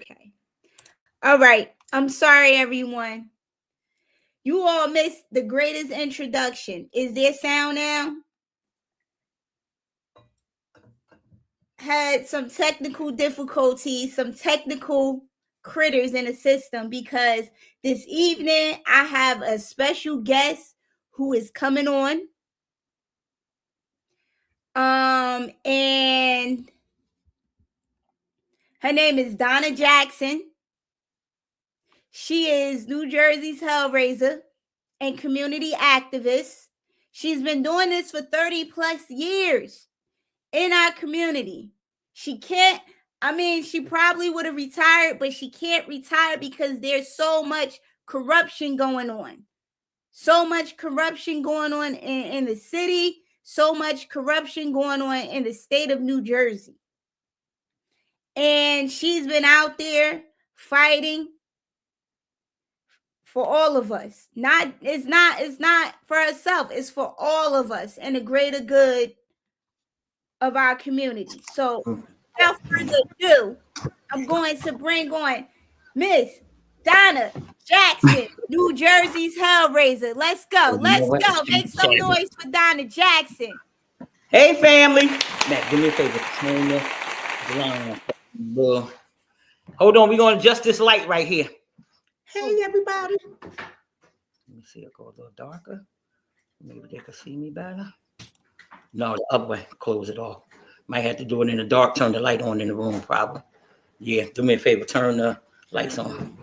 Okay. All right. I'm sorry, everyone. You all missed the greatest introduction. Is there sound now? Had some technical difficulties, some technical critters in the system because this evening I have a special guest who is coming on. And her name is Donna Jackson. She is New Jersey's Hellraiser and community activist. She's been doing this for 30 plus years in our community. She probably would have retired, but she can't retire because there's so much corruption going on. So much corruption going on in the city, so much corruption going on in the state of New Jersey. And she's been out there fighting for all of us. It's not for herself, it's for all of us and the greater good of our community. So without further ado, I'm going to bring on Miss Donna Jackson, New Jersey's Hellraiser. Let's go. Let's go. Make some noise for Donna Jackson. Hey, family. Matt, do me a favor. Turn this blind. Hold on. We're going to adjust this light right here. Hey, everybody. Let me see. I'll go a little darker. Maybe they can see me better. No, the other way. Close it off. Might have to do it in the dark. Turn the light on in the room, probably. Yeah, do me a favor. Turn the lights on.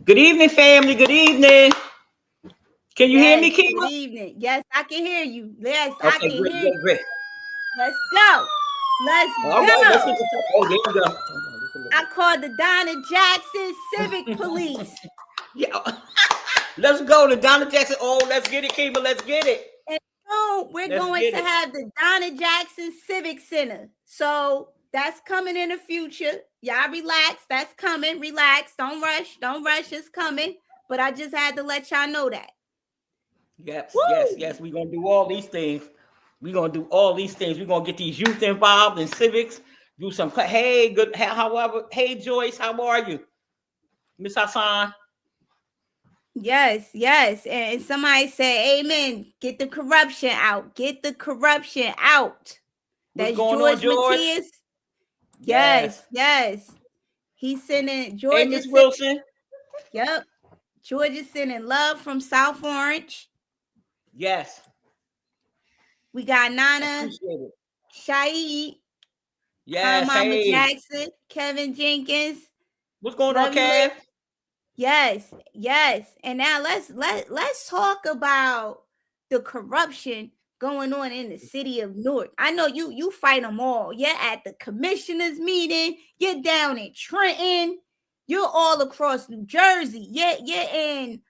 Good evening, family. Good evening. Can you hear me, Kima? Good evening. Yes, I can hear you. Yes, okay, I can hear you. Great. Let's go. Let's go. Right, oh, there you go. I called the Donna Jackson Civic Police. Yeah. Let's go to Donna Jackson. Oh, let's get it, Kima. Let's get it. And so we're going to have the Donna Jackson Civic Center. So that's coming in the future. Y'all relax. That's coming. Relax. Don't rush. Don't rush. It's coming. But I just had to let y'all know that. Yes. We're going to do all these things. We're going to do all these things. We're going to get these youth involved in civics. Do some, hey, good, however, hey, Joyce, how are you? Miss Hassan? Yes. And somebody say, amen. Get the corruption out. Get the corruption out. What's going on, George? Matias. Yes. He's sending George. Hey, Miss Wilson. Yep. George is sending love from South Orange. Yes. We got Nana, Shaid, yes, Mama Jackson, Kevin Jenkins. What's going on, Kev? Yes. And now let's talk about the corruption going on in the city of Newark. I know you fight them all. You're at the commissioners meeting. You're down in Trenton. You're all across New Jersey. You're in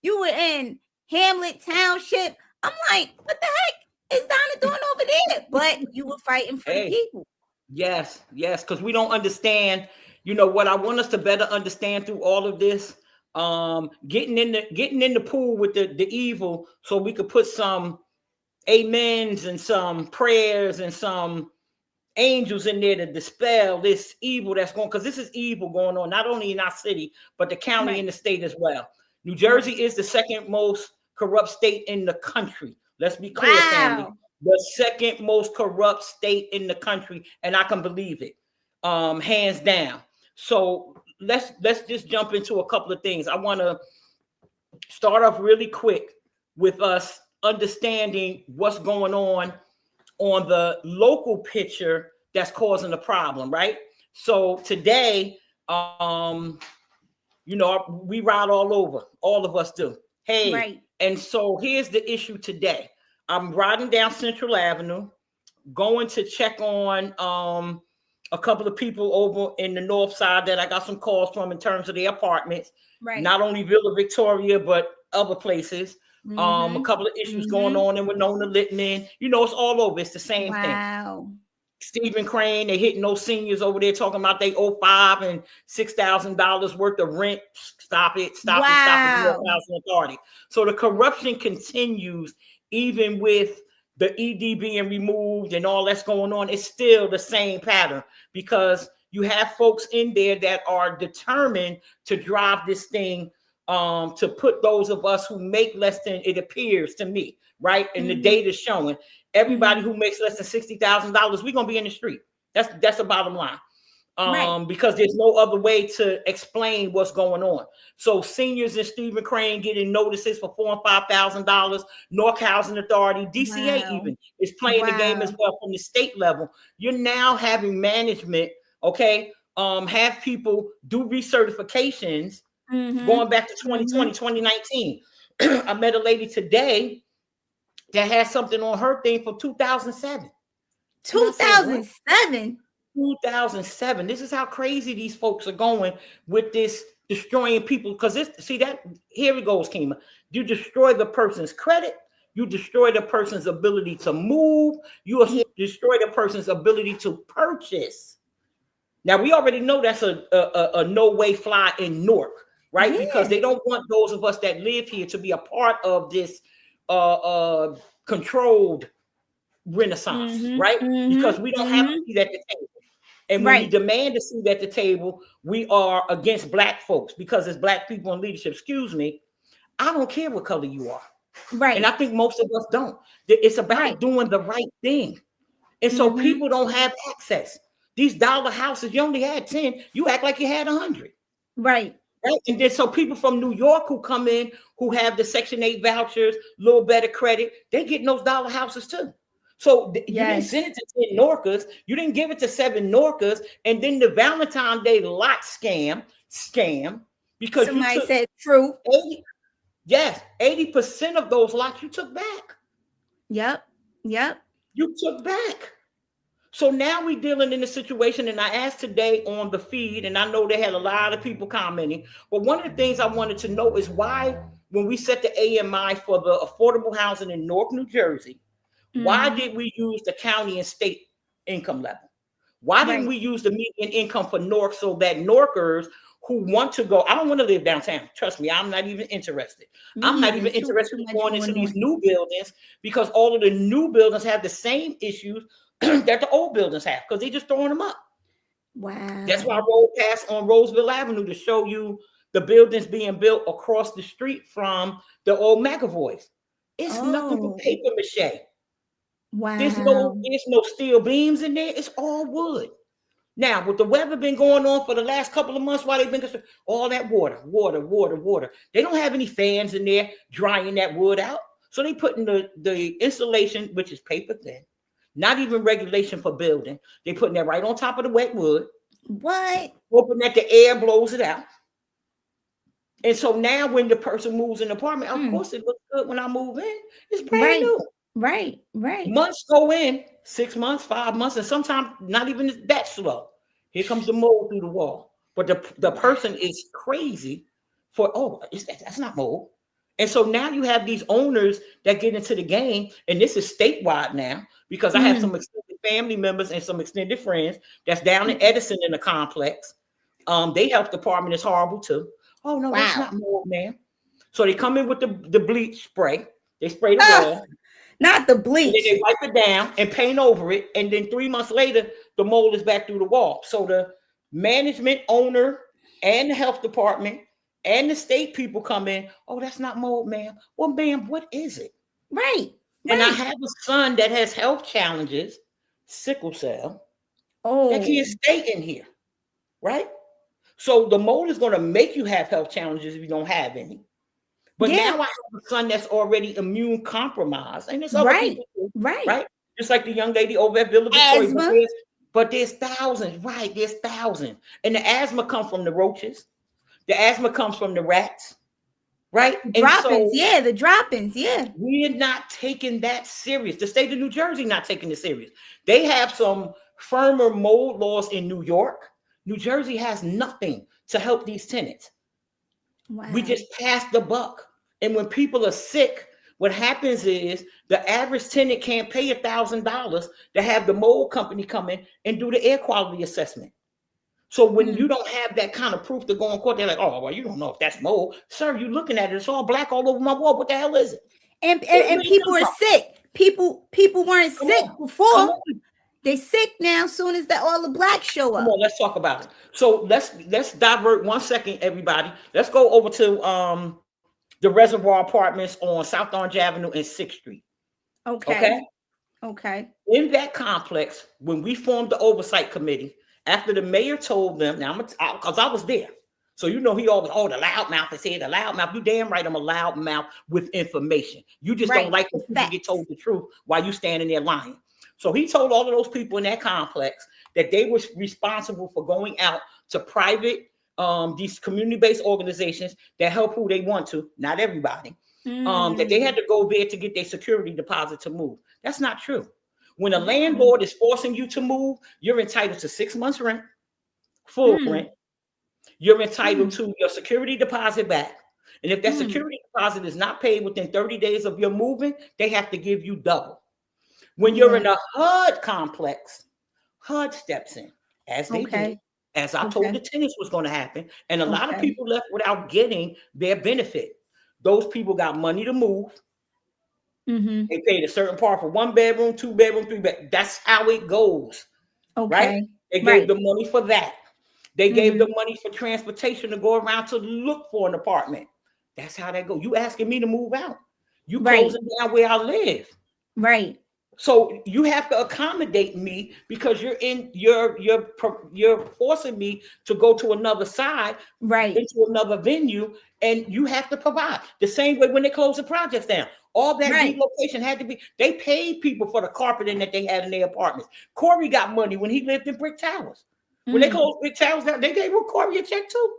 you were in Hamlet Township. I'm like, what the heck is Donna doing over there? But you were fighting for the people. Yes, because we don't understand. You know what I want us to better understand through all of this. Getting in the pool with the evil, so we could put some amens and some prayers and some angels in there to dispel this evil that's going, because this is evil going on not only in our city but the county and the state as well. New Jersey is the second most corrupt state in the country. Let's be clear, family. The second most corrupt state in the country, and I can believe it, hands down. So let's just jump into a couple of things. I want to start off really quick with us understanding what's going on the local picture that's causing the problem, right? So today, we ride all over. All of us do. Hey, right. And so here's the issue today. I'm riding down Central Avenue, going to check on a couple of people over in the north side that I got some calls from in terms of their apartments. Right. Not only Villa Victoria, but other places. Mm-hmm. A couple of issues going on in Winona Littman. It's all over. It's the same thing. Stephen Crane, they hitting those seniors over there talking about they owe $5,000 and $6,000 worth of rent. Stop it. Stop it. Housing Authority. So the corruption continues even with the ED being removed and all that's going on. It's still the same pattern because You have folks in there that are determined to drive this thing, to put those of us who make less than, it appears to me, right? And the data showing everybody who makes less than $60,000, we're gonna be in the street. That's the bottom line. Because there's no other way to explain what's going on. So seniors in Stephen Crane getting notices for $4,000 and $5,000. Newark Housing Authority, DCA even is playing the game as well from the state level. You're now having management, okay, have people do recertifications going back to 2020, 2019. I met a lady today that has something on her thing from 2007. 2007? 2007. This is how crazy these folks are going with this destroying people. Because here it goes, Kima. You destroy the person's credit. You destroy the person's ability to move. You destroy the person's ability to purchase. Now, we already know that's a no-way fly in Newark, right? Because they don't want those of us that live here to be a part of this controlled renaissance, right? Because we don't have a seat at the table. And when we demand a seat at the table, we are against Black folks, because as Black people in leadership, excuse me, I don't care what color you are. Right. And I think most of us don't. It's about doing the right thing. And so people don't have access. These dollar houses, you only had 10, you act like you had 100. Right. And then so people from New York who come in, who have the Section 8 vouchers, a little better credit, they getting those dollar houses too. So you didn't send it to 10 Norcas, you didn't give it to 7 Norcas, and then the Valentine's Day lot scam, because somebody said true. 80% of those lots you took back. Yep. You took back. So now we're dealing in a situation, and I asked today on the feed, and I know they had a lot of people commenting, but one of the things I wanted to know is why, when we set the AMI for the affordable housing in Newark, New Jersey, why did we use the county and state income level? Why didn't we use the median income for Newark, so that Newarkers who want to go, I don't want to live downtown. Trust me, I'm not even interested. I'm not even interested in going into these new buildings, because all of the new buildings have the same issues that the old buildings have, because they just throwing them up. Wow. That's why I rode past on Roseville Avenue to show you the buildings being built across the street from the old McAvoys. It's nothing but paper mache. Wow. There's no steel beams in there. It's all wood. Now, with the weather been going on for the last couple of months, while they've been all that water. They don't have any fans in there drying that wood out. So they put in the insulation, which is paper thin, not even regulation for building. They putting that right on top of the wet wood. What? Hoping that the air blows it out. And so now when the person moves in the apartment, of course it looks good when I move in. It's brand new. Right. Months go in, 6 months, 5 months, and sometimes not even that slow. Here comes the mold through the wall. But the person is crazy for, that's not mold. And so now you have these owners that get into the game, and this is statewide now, because I have some extended family members and some extended friends that's down in Edison in the complex. Their health department is horrible too. Oh no, that's not mold, man. So they come in with the bleach spray. They spray the wall. Not the bleach. And then they wipe it down and paint over it. And then 3 months later, the mold is back through the wall. So the management, owner, and the health department and the state people come in. Oh, that's not mold, ma'am. Well, ma'am, what is it? Right. And I have a son that has health challenges, sickle cell. That can't stay in here. Right. So the mold is going to make you have health challenges if you don't have any. But now I have a son that's already immune compromised, and there's other people too, right? Just like the young lady over at Villa Victoria. But there's thousands, right? There's thousands, and the asthma comes from the roaches. The asthma comes from the rats, right? Droppings, the droppings, We're not taking that serious. The state of New Jersey not taking it serious. They have some firmer mold laws in New York. New Jersey has nothing to help these tenants. Wow. We just pass the buck. And when people are sick, what happens is the average tenant can't pay $1,000 to have the mold company come in and do the air quality assessment. So when you don't have that kind of proof to go in court, they're like, oh, well, you don't know if that's mold. Sir, you're looking at it. It's all black all over my wall. What the hell is it? And people are sick. People weren't sick before. They sick now as soon as all the blacks show Come up. on, let's talk about it. So let's divert 1 second, everybody. Let's go over to the Reservoir Apartments on South Orange Avenue and 6th Street. Okay. Okay. In that complex, when we formed the oversight committee, after the mayor told them, now because I was there. So he always, the loudmouth is here, the loudmouth. You damn right I'm a loudmouth with information. You just don't like when people get told the truth while you standing there lying. So he told all of those people in that complex that they were responsible for going out to private, these community-based organizations that help who they want to, not everybody, that they had to go there to get their security deposit to move. That's not true. When a landlord is forcing you to move, you're entitled to 6 months rent, full rent. You're entitled to your security deposit back. And if that security deposit is not paid within 30 days of your moving, they have to give you double. When you're in a HUD complex, HUD steps in, as they did, as I told the tenants was going to happen. And a lot of people left without getting their benefit. Those people got money to move. They paid a certain part for 1 bedroom, 2 bedroom, 3 bedroom. That's how it goes. Right? They gave the money for that. They gave the money for transportation to go around to look for an apartment. That's how that goes. You asking me to move out. You closing down where I live. Right. So you have to accommodate me because you're forcing me to go to another side, into another venue, and you have to provide. The same way when they close the projects down. All that relocation had to be, they paid people for the carpeting that they had in their apartments. Corey got money when he lived in Brick Towers. When they closed Brick Towers down, they gave Corey a check too.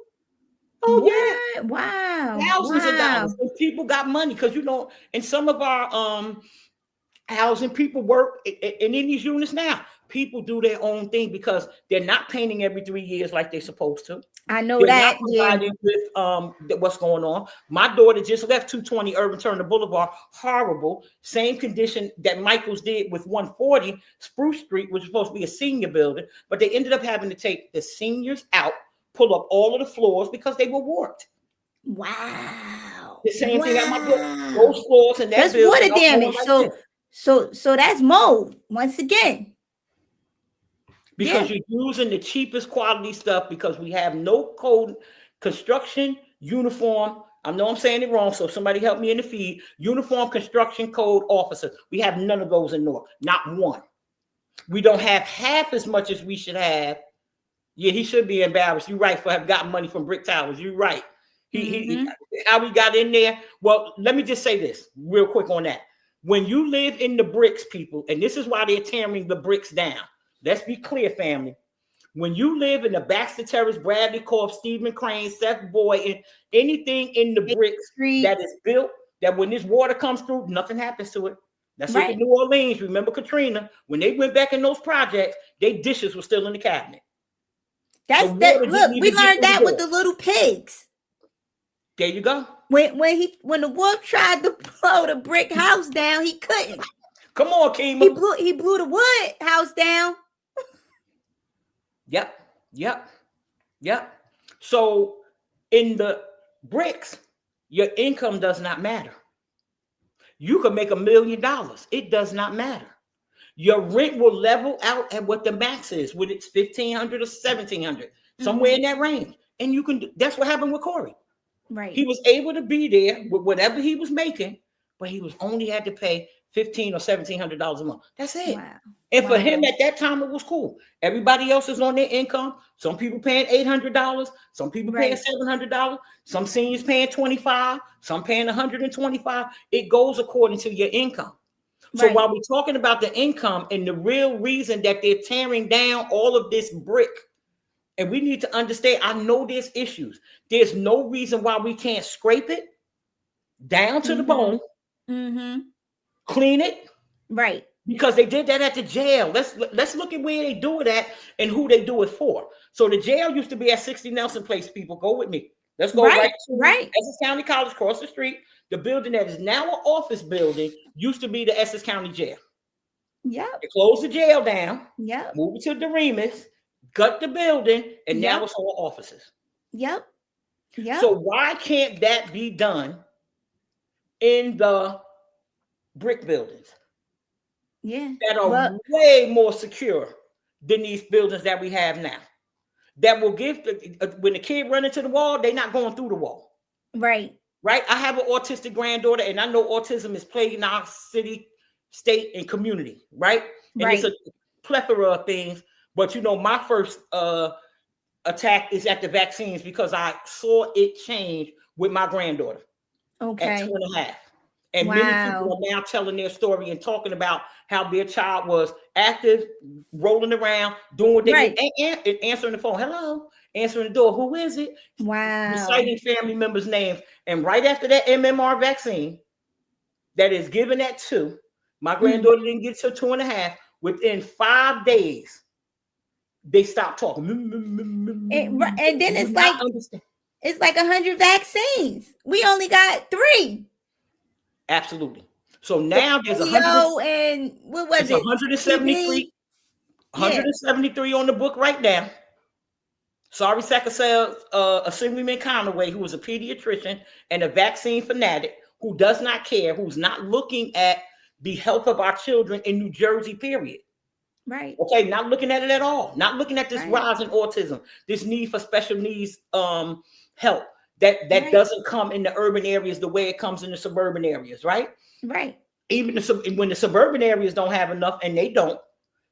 Oh, yeah. Wow. Thousands of dollars. And people got money because, in some of our housing, people work in these units now. People do their own thing because they're not painting every 3 years like they're supposed to. I know they're that. Not providing with what's going on. My daughter just left 220 Urban Turner Boulevard. Horrible. Same condition that Michael's did with 140 Spruce Street, which was supposed to be a senior building, but they ended up having to take the seniors out, pull up all of the floors because they were warped. Wow. The same thing at my daughter. Those floors and that that's water damage. Like so that's mold once again. Because you're using the cheapest quality stuff because we have no code, construction, uniform. I know I'm saying it wrong, so somebody help me in the feed. Uniform construction code officers. We have none of those in Newark, not one. We don't have half as much as we should have. Yeah, he should be embarrassed. You're right, for have gotten money from Brick Towers. You're right. He how we got in there. Well, let me just say this real quick on that. When you live in the bricks, people, and this is why they're tearing the bricks down. Let's be clear, family. When you live in the Baxter Terrace, Bradley Corp, Stephen Crane, Seth Boyd, and anything in the bricks that is built, that when this water comes through, nothing happens to it. That's like in New Orleans. Remember Katrina? When they went back in those projects, their dishes were still in the cabinet. Look, we learned that with the little pigs. There you go. When the wolf tried to blow the brick house down, he couldn't. Come on, Kima. He blew the wood house down. Yep. So in the bricks, your income does not matter. You can make $1 million. It does not matter. Your rent will level out at what the max is, whether it's $1,500 or $1,700, somewhere in that range. And you can. That's what happened with Corey. Right. He was able to be there with whatever he was making, but he was only had to pay $1,500 or $1,700 a month. That's it. Wow. And for him at that time, it was cool. Everybody else is on their income. Some people paying $800, some people paying $700, some seniors paying $25, some paying $125. It goes according to your income. So while we're talking about the income and the real reason that they're tearing down all of this brick, and we need to understand, I know there's issues. There's no reason why we can't scrape it down to the bone, clean it. Right. Because they did that at the jail. Let's look at where they do it at and who they do it for. So the jail used to be at 60 Nelson Place. People, go with me. Let's go right to Essex County College, across the street. The building that is now an office building used to be the Essex County Jail. Yep. They closed the jail down. Yep. Moved it to the Remus, gut the building, and now it's all offices. Yep. So why can't that be done in the brick buildings? that are Well, way more secure than these buildings that we have now. That will give when the kid run into the wall, they're not going through the wall. right. Right? I have an autistic granddaughter, and I know autism is plaguing our city, state, and community. Right? And it's a plethora of things. But my first attack is at the vaccines because I saw it change with my granddaughter at 2.5. And many people are now telling their story and talking about how their child was active, rolling around, doing what they did, answering the phone. Hello, answering the door. Who is it? Reciting family members' names. And right after that MMR vaccine that is given at 2, my granddaughter didn't get to 2.5. Within 5 days, they stopped talking. And then it's like 100 vaccines. We only got 3. Absolutely. So now there's 100 and what was it? 173. 173 on the book right now. Sorry Sack of Suds, Assemblyman Conaway, who was a pediatrician and a vaccine fanatic, who does not care, who's not looking at the health of our children in New Jersey, period. Right. Okay, not looking at it at all. Not looking at this rise in autism, this need for special needs help that doesn't come in the urban areas the way it comes in the suburban areas, right? Right. Even when the suburban areas don't have enough, and they don't,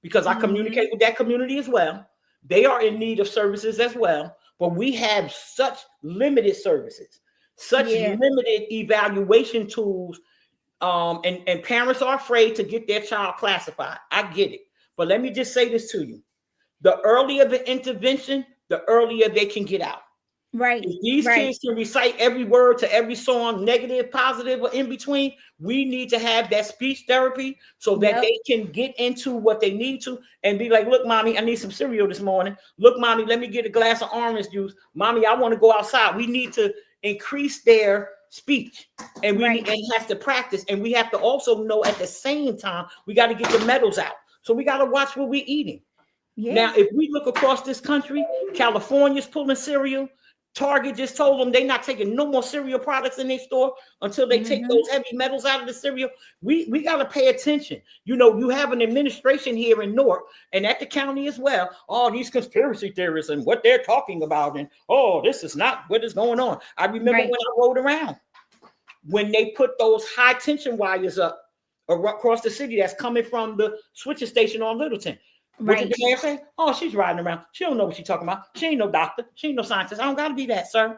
because I communicate with that community as well. They are in need of services as well, but we have such limited services, such limited evaluation tools, and parents are afraid to get their child classified. I get it. But let me just say this to you. The earlier the intervention, the earlier they can get out. Right. If these kids can recite every word to every song, negative, positive, or in between, we need to have that speech therapy so that they can get into what they need to and be like, look, mommy, I need some cereal this morning. Look, mommy, let me get a glass of orange juice. Mommy, I want to go outside. We need to increase their speech, and we need, and have to practice. And we have to also know at the same time, we got to get the medals out. So we got to watch what we're eating. Now, if we look across this country, California's pulling cereal. Target just told them they're not taking no more cereal products in their store until they take those heavy metals out of the cereal. We got to pay attention. You have an administration here in Newark and at the county as well. All these conspiracy theorists and what they're talking about. And, this is not what is going on. I remember when I rode around, when they put those high tension wires up across the city that's coming from the switching station on Littleton. What did the mayor say? Oh, she's riding around. She don't know what she's talking about. She ain't no doctor. She ain't no scientist. I don't got to be that, sir.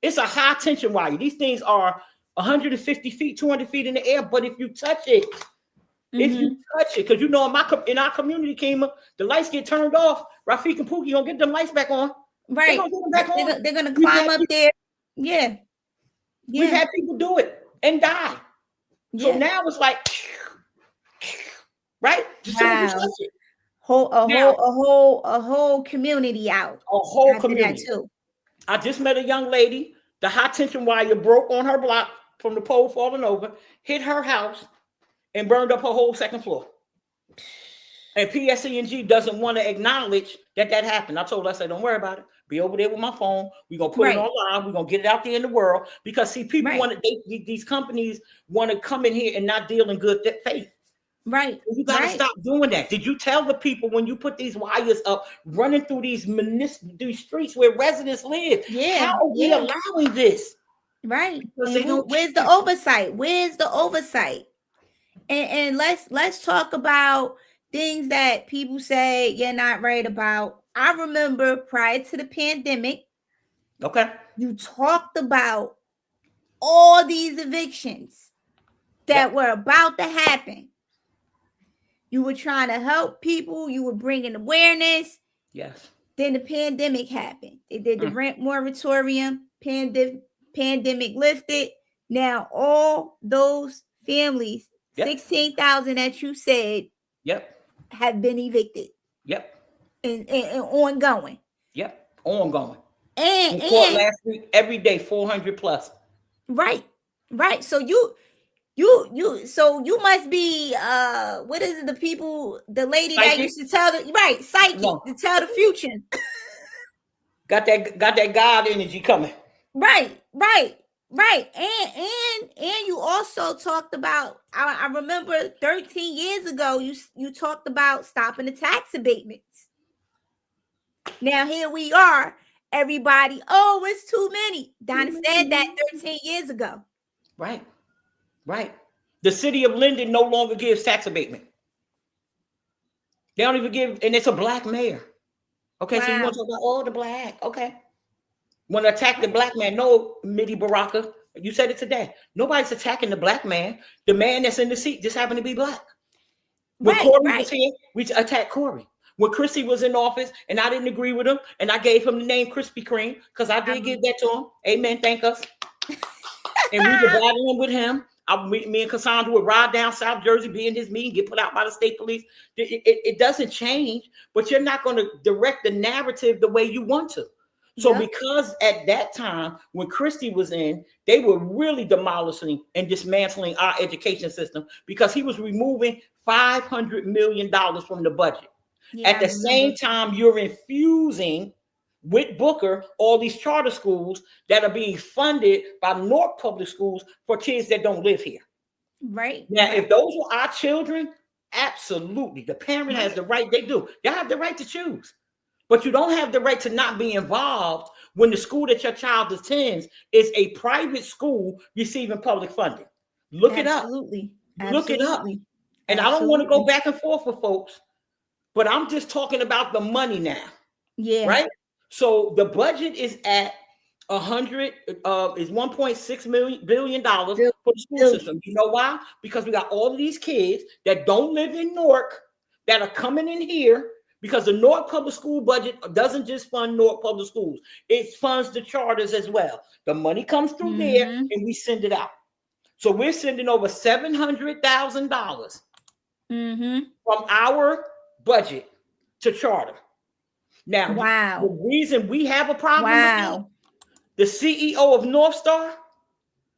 It's a high tension wire. These things are 150 feet, 200 feet in the air. But if you touch it, because in our community, Kima, the lights get turned off. Rafik and Pookie gonna get them lights back on. Right. They're gonna climb up there. Yeah. We've had people do it and die. So now it's like, right? Just so you touch it. A whole community out. A whole community too. I just met a young lady. The high tension wire broke on her block from the pole falling over, hit her house, and burned up her whole second floor. And PSE&G doesn't want to acknowledge that happened. I told her, I said, don't worry about it. Be over there with my phone. We're going to put it online. We're going to get it out there in the world. Because, see, people these companies want to come in here and not deal in good faith. Right. You got to stop doing that. Did you tell the people when you put these wires up, running through these streets where residents live? How are we allowing this? Right. Where's the oversight? Where's the oversight? And let's talk about things that people say you're not right about. I remember prior to the pandemic, you talked about all these evictions that were about to happen. You were trying to help people. You were bringing awareness. Yes. Then the pandemic happened. They did the rent moratorium. Pandemic lifted. Now all those families, 16,000 that you said, have been evicted. And ongoing. Ongoing. And last week, every day, 400 plus. Right. So you must be what is it? The lady psychic? That used to tell psychic to tell the future. Got that God energy coming. Right. Right. And you also talked about, I remember 13 years ago, you talked about stopping the tax abatements. Now here we are, everybody, oh, it's too many. Donna said that 13 years ago. Right. Right. The city of Linden no longer gives tax abatement. They don't even give, and it's a black mayor. Okay, so you want to talk about all the black? Okay. Want to attack the black man? No, Midi Baraka. You said it today. Nobody's attacking the black man. The man that's in the seat just happened to be black. When Corey was here, we attacked Corey. When Chrissy was in office and I didn't agree with him, and I gave him the name Krispy Kreme because I did give that to him. Amen. Thank us. And we were battling with him. Me and Cassandra would ride down South Jersey, be in his meeting, get put out by the state police. It doesn't change, but you're not going to direct the narrative the way you want to. So because at that time, when Christie was in, they were really demolishing and dismantling our education system because he was removing $500 million from the budget. At the same time, you're infusing with Booker all these charter schools that are being funded by Newark Public Schools for kids that don't live here. Right. Now, if those were our children, absolutely. The parent has the right. They do. They have the right to choose. But you don't have the right to not be involved when the school that your child attends is a private school receiving public funding. Look it up. Look it up. And I don't want to go back and forth with folks, but I'm just talking about the money now. Yeah. Right? So the budget is at is $1.6 billion for the school system. You know why? Because we got all of these kids that don't live in Newark that are coming in here. Because the Newark Public School budget doesn't just fund Newark Public Schools. It funds the charters as well. The money comes through there and we send it out. So we're sending over $700,000 from our budget to charter. Now, the reason we have a problem with that, the CEO of North Star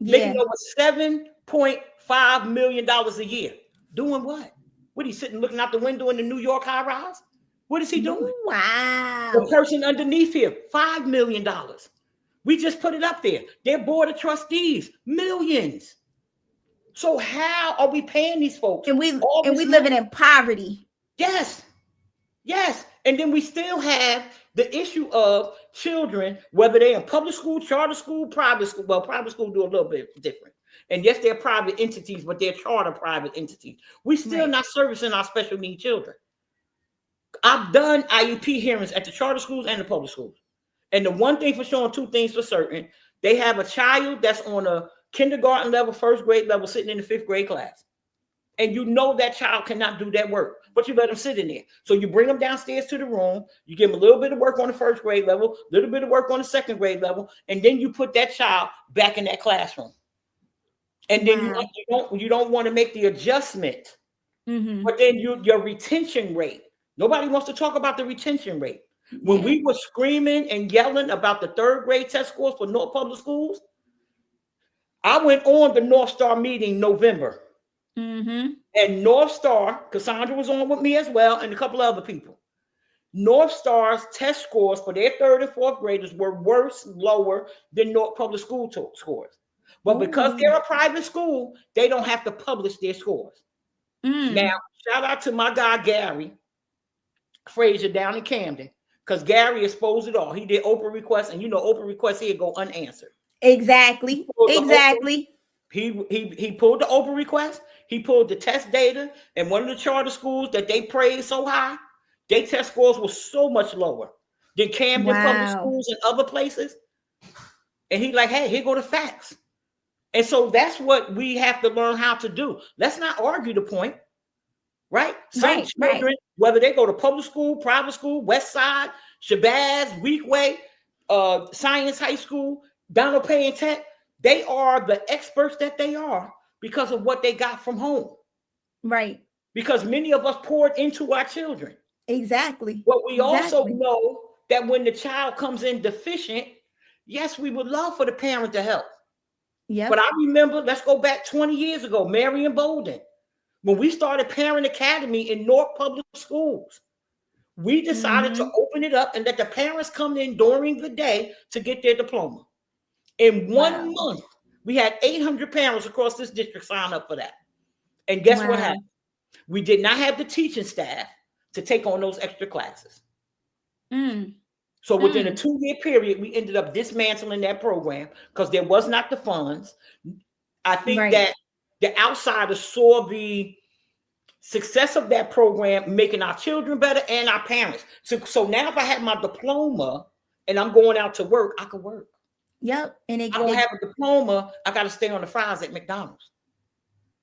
making over $7.5 million a year. Doing what? What, he sitting looking out the window in the New York high rise? What is he doing? Wow. The person underneath here, $5 million. We just put it up there. Their board of trustees, millions. So how are we paying these folks? And we living in poverty. Yes. Yes. And then we still have the issue of children, whether they're in public school, charter school, private school. Well, private school do a little bit different. And yes, they're private entities, but they're charter private entities. We still not servicing our special need children. I've done IEP hearings at the charter schools and the public schools. And the one thing for sure, two things for certain, they have a child that's on a kindergarten level, first grade level, sitting in the fifth grade class. And you know that child cannot do that work, but you let them sit in there. So you bring them downstairs to the room, you give them a little bit of work on the first grade level, a little bit of work on the second grade level, and then you put that child back in that classroom. And then you don't want to make the adjustment. But then your retention rate. Nobody wants to talk about the retention rate. When we were screaming and yelling about the third grade test scores for North Public Schools, I went on the North Star meeting November. And North Star, Cassandra was on with me as well, and a couple of other people. North Star's test scores for their third and fourth graders were worse, lower than North Public School scores. But because they're a private school, they don't have to publish their scores. Now, shout out to my guy, Gary Frazier down in Camden, because Gary exposed it all. He did Oprah requests, and you know Oprah requests here go unanswered. Exactly. He pulled the Oprah request. He pulled the test data, and one of the charter schools that they praised so high, their test scores were so much lower than Camden Public Schools and other places. And he like, hey, here go the facts. And so that's what we have to learn how to do. Let's not argue the point, right? Some children, whether they go to public school, private school, West Side, Shabazz, Weekway, Science High School, Donald Payne Tech, they are the experts that they are because of what they got from home. Right. Because many of us poured into our children. Exactly. But we also know that when the child comes in deficient, yes, we would love for the parent to help. Yeah. But I remember, let's go back 20 years ago, Marion Bolden, when we started Parent Academy in Newark Public Schools, we decided to open it up and let the parents come in during the day to get their diploma. In 1 month, We had 800 parents across this district sign up for that. And guess what happened? We did not have the teaching staff to take on those extra classes. So within a 2-year period, we ended up dismantling that program because there was not the funds. I think that the outsiders saw the success of that program, making our children better and our parents. So now if I have my diploma and I'm going out to work, I can work. Yep. And I don't have a diploma, I got to stay on the fries at McDonald's.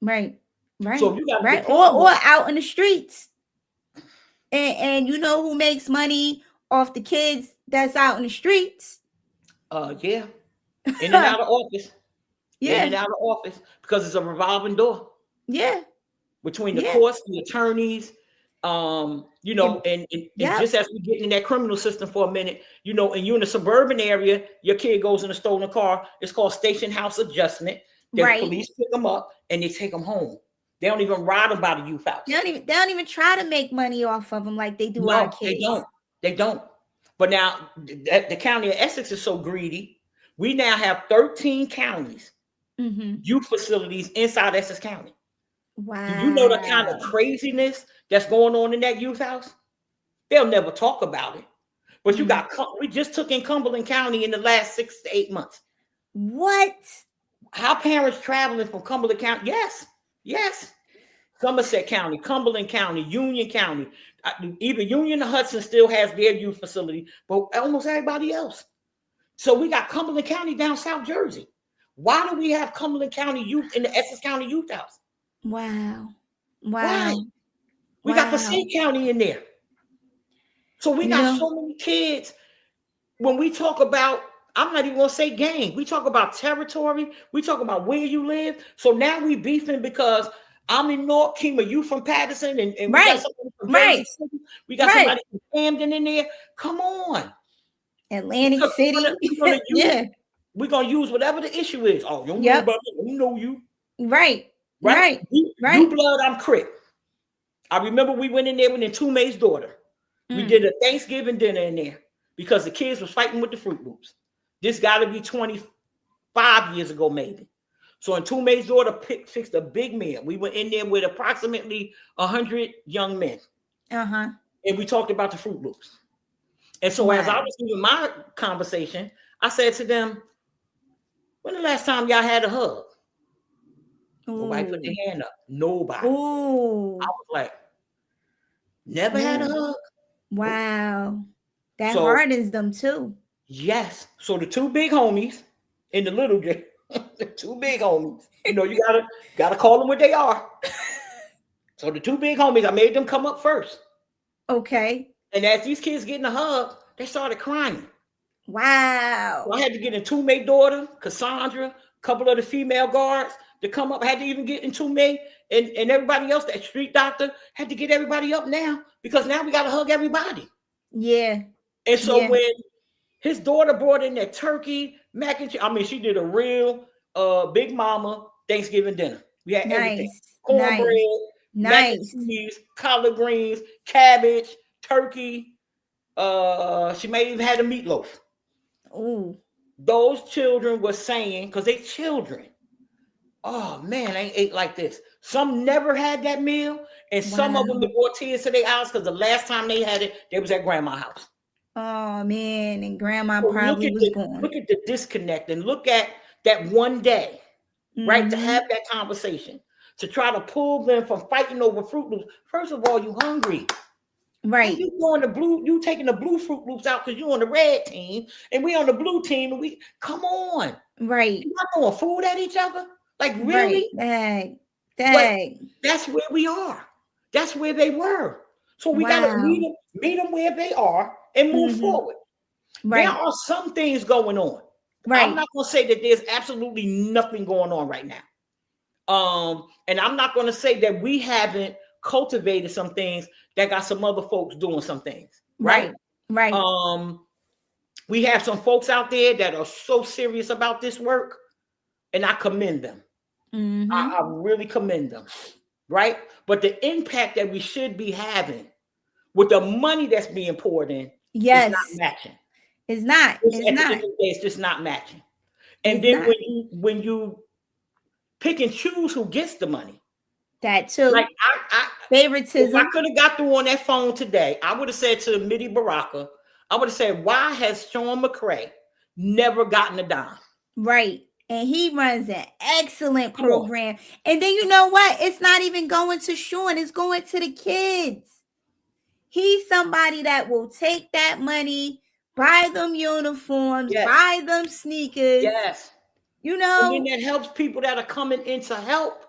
Right. So you got or out in the streets. And you know who makes money off the kids that's out in the streets? Yeah. In and out of office. Yeah. In and out of office, because it's a revolving door. Yeah. Between the courts, the attorneys, you know, and just as we get in that criminal system for a minute, you know, and you're in a suburban area, your kid goes in a stolen car. It's called station house adjustment. The police pick them up and they take them home. They don't even ride them by the youth house. They don't even try to make money off of them like they do our kids. They don't. But now the county of Essex is so greedy. We now have 13 counties, youth facilities inside Essex County. Wow. Do you know the kind of craziness that's going on in that youth house? They'll never talk about it. But you got, we just took in Cumberland County in the last 6 to 8 months. What? How parents traveling from Cumberland County? Yes. Somerset County, Cumberland County, Union County. Even Union and Hudson still has their youth facility, but almost everybody else. So we got Cumberland County down South Jersey. Why do we have Cumberland County youth in the Essex County youth house? Wow. Why? We got Passaic County in there. So we got so many kids. When we talk about, I'm not even going to say gang. We talk about territory. We talk about where you live. So now we beefing because I'm in North Kima, you from Patterson, and we got somebody from Jersey City. We got somebody from Camden in there. Come on. Atlantic City. We're going to use whatever the issue is. Oh, you don't know about me. You know you. Right. You blood, I'm Crip. I remember we went in there with Ntume's daughter. We did a Thanksgiving dinner in there because the kids was fighting with the Fruit Loops. This got to be 25 years ago, maybe. So Ntume's daughter fixed a big meal. We went in there with approximately 100 young men. And we talked about the Fruit Loops. And so as I was doing my conversation, I said to them, when the last time y'all had a hug? Nobody put their hand up. Nobody. I was like, never had a hug. Wow. That hardens them too. Yes. So the two big homies and the little J, the two big homies, you know, you gotta call them what they are. So the two big homies, I made them come up first. Okay. And as these kids getting a hug, they started crying. Wow. So I had to get Ntume's daughter, Cassandra, a couple of the female guards to come up. I had to even get Ntume and everybody else, that street doctor, had to get everybody up now because now we got to hug everybody. Yeah. And so when his daughter brought in that turkey, mac and cheese, I mean, she did a real Big Mama Thanksgiving dinner. We had everything. Cornbread, mac and cheese, collard greens, cabbage, turkey. She may even had a meatloaf. Ooh. Those children were saying, because they children, oh man, I ain't ate like this. Some never had that meal, and some of them brought tears to their eyes because the last time they had it, they was at grandma's house. Oh man, and grandma probably was gone. Look at the disconnect and look at that one day, right? To have that conversation, to try to pull them from fighting over Fruit Loops. First of all, you hungry. Right. You going the blue, you taking the blue Fruit Loops out because you're on the red team and we on the blue team, and we come on. Right. You're not throwing food at each other. Like really? Right. Dang. That's where we are. That's where they were. So we gotta meet them where they are and move forward. Right. There are some things going on. Right. I'm not gonna say that there's absolutely nothing going on right now. And I'm not gonna say that we haven't cultivated some things that got some other folks doing some things. Right. We have some folks out there that are so serious about this work, and I commend them. I really commend them. Right. But the impact that we should be having with the money that's being poured in is not matching. It's not. It's just not matching. And then when you pick and choose who gets the money. That too. Like favoritism. If I could have got through on that phone today, I would have said to Midi Baraka, I would have said, why has Sean McCray never gotten a dime? Right. And he runs an excellent program. And then you know what? It's not even going to Sean. It's going to the kids. He's somebody that will take that money, buy them uniforms, buy them sneakers. Yes. You know. And then that helps people that are coming in to help,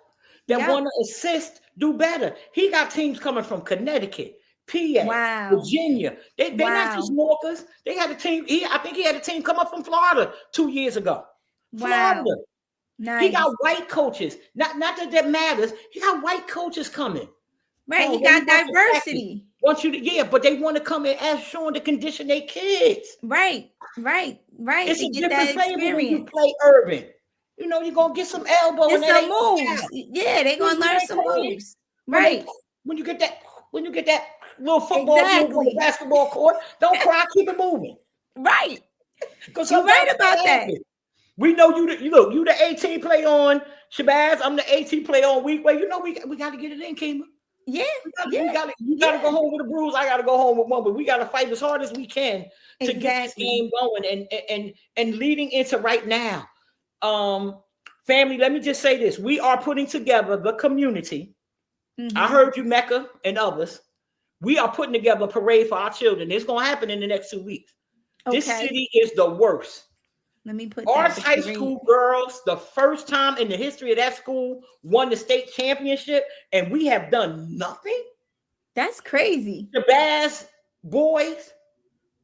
that want to assist, do better. He got teams coming from Connecticut, PA, Virginia. They're not just Walkers. They had a team. I think he had a team come up from Florida 2 years ago. Florida. Nice. He got white coaches. Not that matters. He got white coaches coming. Right. He got diversity. Want you to, but they want to come in as Sean to condition their kids. Right. It's a different flavor when you play urban. You know, you're gonna get some elbow and some moves. Yeah, they're gonna learn some moves. Right. When you get that little football move on the basketball court, don't cry, keep it moving. Right. Because you're right about that. We know you the 18 play on Shabazz. I'm the 18 play on Weekway. You know we got to get it in, Kima. Yeah, you gotta go home with a bruise. I gotta go home with one, but we gotta fight as hard as we can to get this game going and leading into right now. Family, let me just say this: we are putting together the community. Mm-hmm. I heard you, Mecca, and others. We are putting together a parade for our children. It's gonna happen in the next 2 weeks. Okay. This city is the worst. Let me put Arts High School girls, the first time in the history of that school, won the state championship, and we have done nothing. That's crazy. The Bass boys,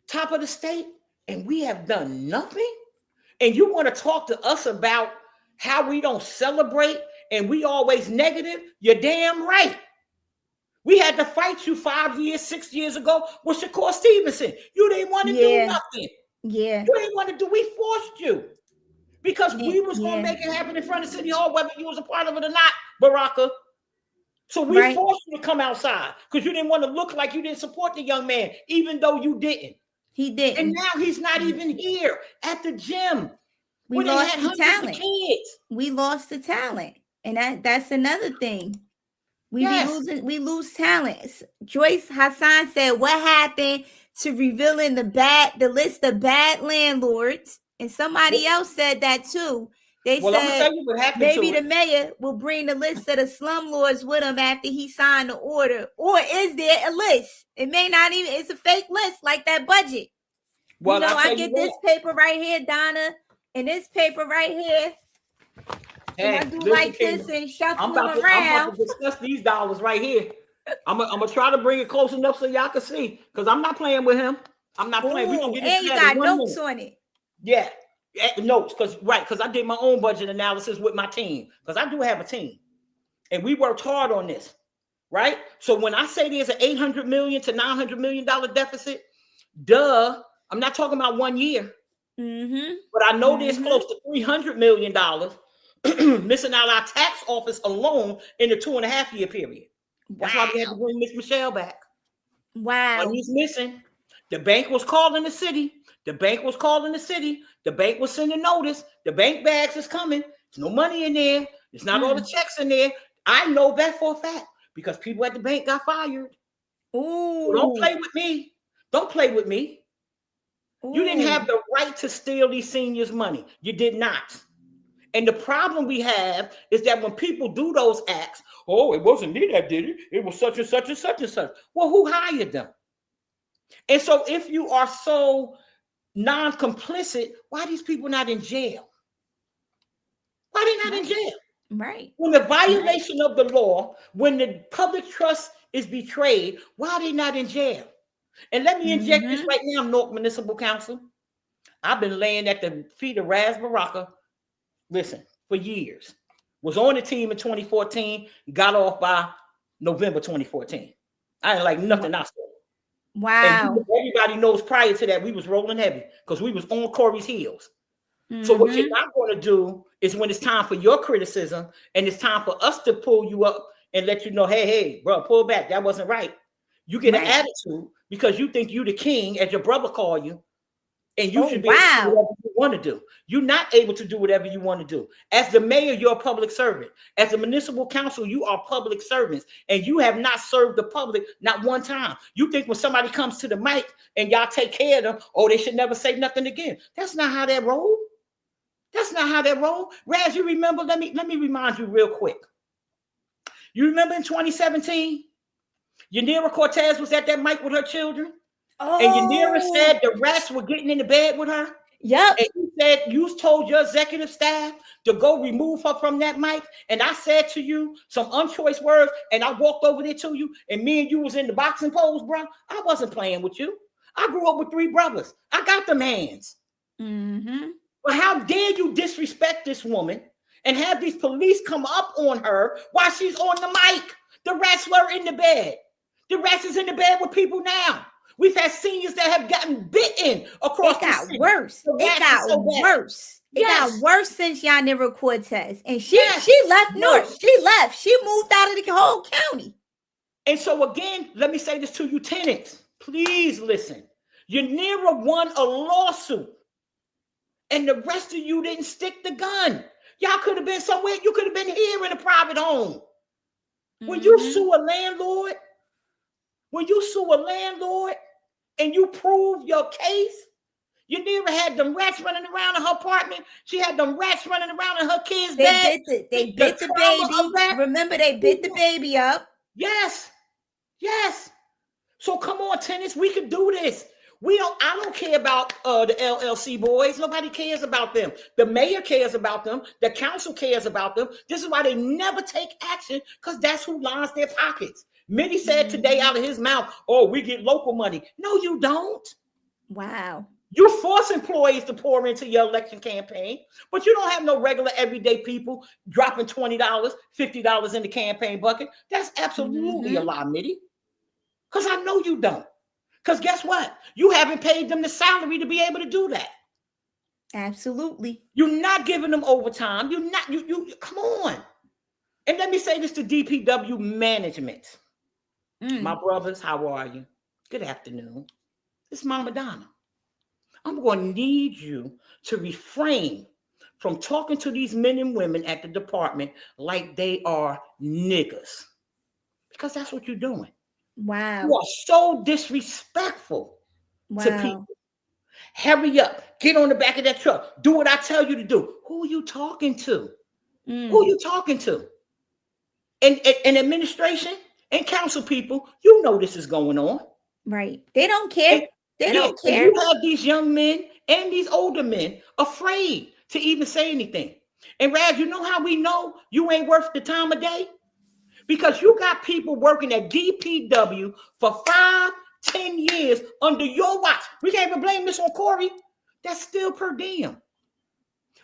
top of the state, and we have done nothing. And you want to talk to us about how we don't celebrate and we always negative? You're damn right. We had to fight you 5 years, 6 years ago with Shakur Stevenson. You didn't want to do nothing. Yeah. You didn't want to do, we forced you because we was going to make it happen in front of City Hall, whether you was a part of it or not, Baraka. So we forced you to come outside because you didn't want to look like you didn't support the young man, even though you didn't. He didn't. And now he's not even here at the gym. We lost the talent. We lost the talent. And that's another thing. We lose talent. Joyce Hassan said, what happened to revealing the list of bad landlords? And somebody else said that too. They said maybe the mayor will bring the list of the slumlords with him after he signed the order. Or is there a list? It may not even, it's a fake list like that budget. Well, you know, I get this paper right here, Donna, and this paper right here. Hey, I do like this and shuffle them around. I'm about to discuss these dollars right here. I'm gonna try to bring it close enough so y'all can see, because I'm not playing with him. I'm not playing. We're gonna get and you got notes on it. Yeah, notes, because I did my own budget analysis with my team, because I do have a team, and we worked hard on this, right? So when I say there's an $800 million to $900 million deficit, I'm not talking about 1 year, but I know there's close to $300 million missing out our tax office alone in the 2.5 year period. That's why we had to bring Miss Michelle back. Wow. While he's missing, the bank was calling the city. The bank was sending notice. The bank bags is coming. There's no money in there. There's not all the checks in there. I know that for a fact because people at the bank got fired. Ooh. So don't play with me. Don't play with me. Ooh. You didn't have the right to steal these seniors' money. You did not. And the problem we have is that when people do those acts, it wasn't me that did it. It was such and such and such and such. Well, who hired them? And so if you are so non-complicit, why are these people not in jail? Why are they not in jail? Right. When the violation of the law, when the public trust is betrayed, why are they not in jail? And let me inject this right now, Newark Municipal Council. I've been laying at the feet of Raz Baraka, for years. Was on the team in 2014, got off by November 2014. I didn't like nothing I saw. Wow. And everybody knows prior to that, we was rolling heavy because we was on Corey's heels. So what you're not going to do is when it's time for your criticism and it's time for us to pull you up and let you know, hey, bro, pull back. That wasn't right. You get an attitude because you think you the king, as your brother call you. And you Oh, should be able to do wow. whatever you want to do. You're not able to do whatever you want to do. As the mayor, you're a public servant. As a municipal council, you are public servants. And you have not served the public not one time. You think when somebody comes to the mic and y'all take care of them, oh, they should never say nothing again. That's not how that roll. That's not how that roll. Raz, you remember? Let me remind you real quick. You remember in 2017, Yanira Cortez was at that mic with her children? Oh. And Yanira said the rats were getting into bed with her? Yep. And you said you told your executive staff to go remove her from that mic. And I said to you some unchoice words, and I walked over there to you, and me and you was in the boxing pose, bro. I wasn't playing with you. I grew up with 3 brothers. I got them hands. Mm-hmm. But how dare you disrespect this woman and have these police come up on her while she's on the mic? The rats were in the bed. The rats is in the bed with people now. We've had seniors that have gotten bitten across the city. It got worse. It got worse. It got worse since Yanira Cortez. And she left Newark. She left. She moved out of the whole county. And so again, let me say this to you tenants. Please listen. Yanira won a lawsuit. And the rest of you didn't stick the gun. Y'all could have been somewhere. You could have been here in a private home. When you sue a landlord, and you prove your case, Yanira had them rats running around in her apartment. She had them rats running around in her kids' bed. They bit the baby. Remember, they bit the baby up. Yes. So come on, tenants, we can do this. I don't care about the LLC boys. Nobody cares about them. The mayor cares about them. The council cares about them. This is why they never take action, because that's who lines their pockets. Mitty said today out of his mouth, oh, we get local money. No, you don't. Wow. You force employees to pour into your election campaign, but you don't have no regular everyday people dropping $20, $50 in the campaign bucket. That's absolutely a lie, Mitty. Because I know you don't. Because guess what? You haven't paid them the salary to be able to do that. Absolutely. You're not giving them overtime. You come on. And let me say this to DPW management. My brothers, how are you? Good afternoon. It's Mama Donna. I'm going to need you to refrain from talking to these men and women at the department like they are niggas. Because that's what you're doing. Wow. You are so disrespectful to people. Hurry up. Get on the back of that truck. Do what I tell you to do. Who are you talking to? Who are you talking to? And administration and council people, you know this is going on. Right. They don't care. They don't care. You have these young men and these older men afraid to even say anything. And Raz, you know how we know you ain't worth the time of day? Because you got people working at DPW for 5-10 years under your watch. We can't even blame this on Corey. That's still per diem.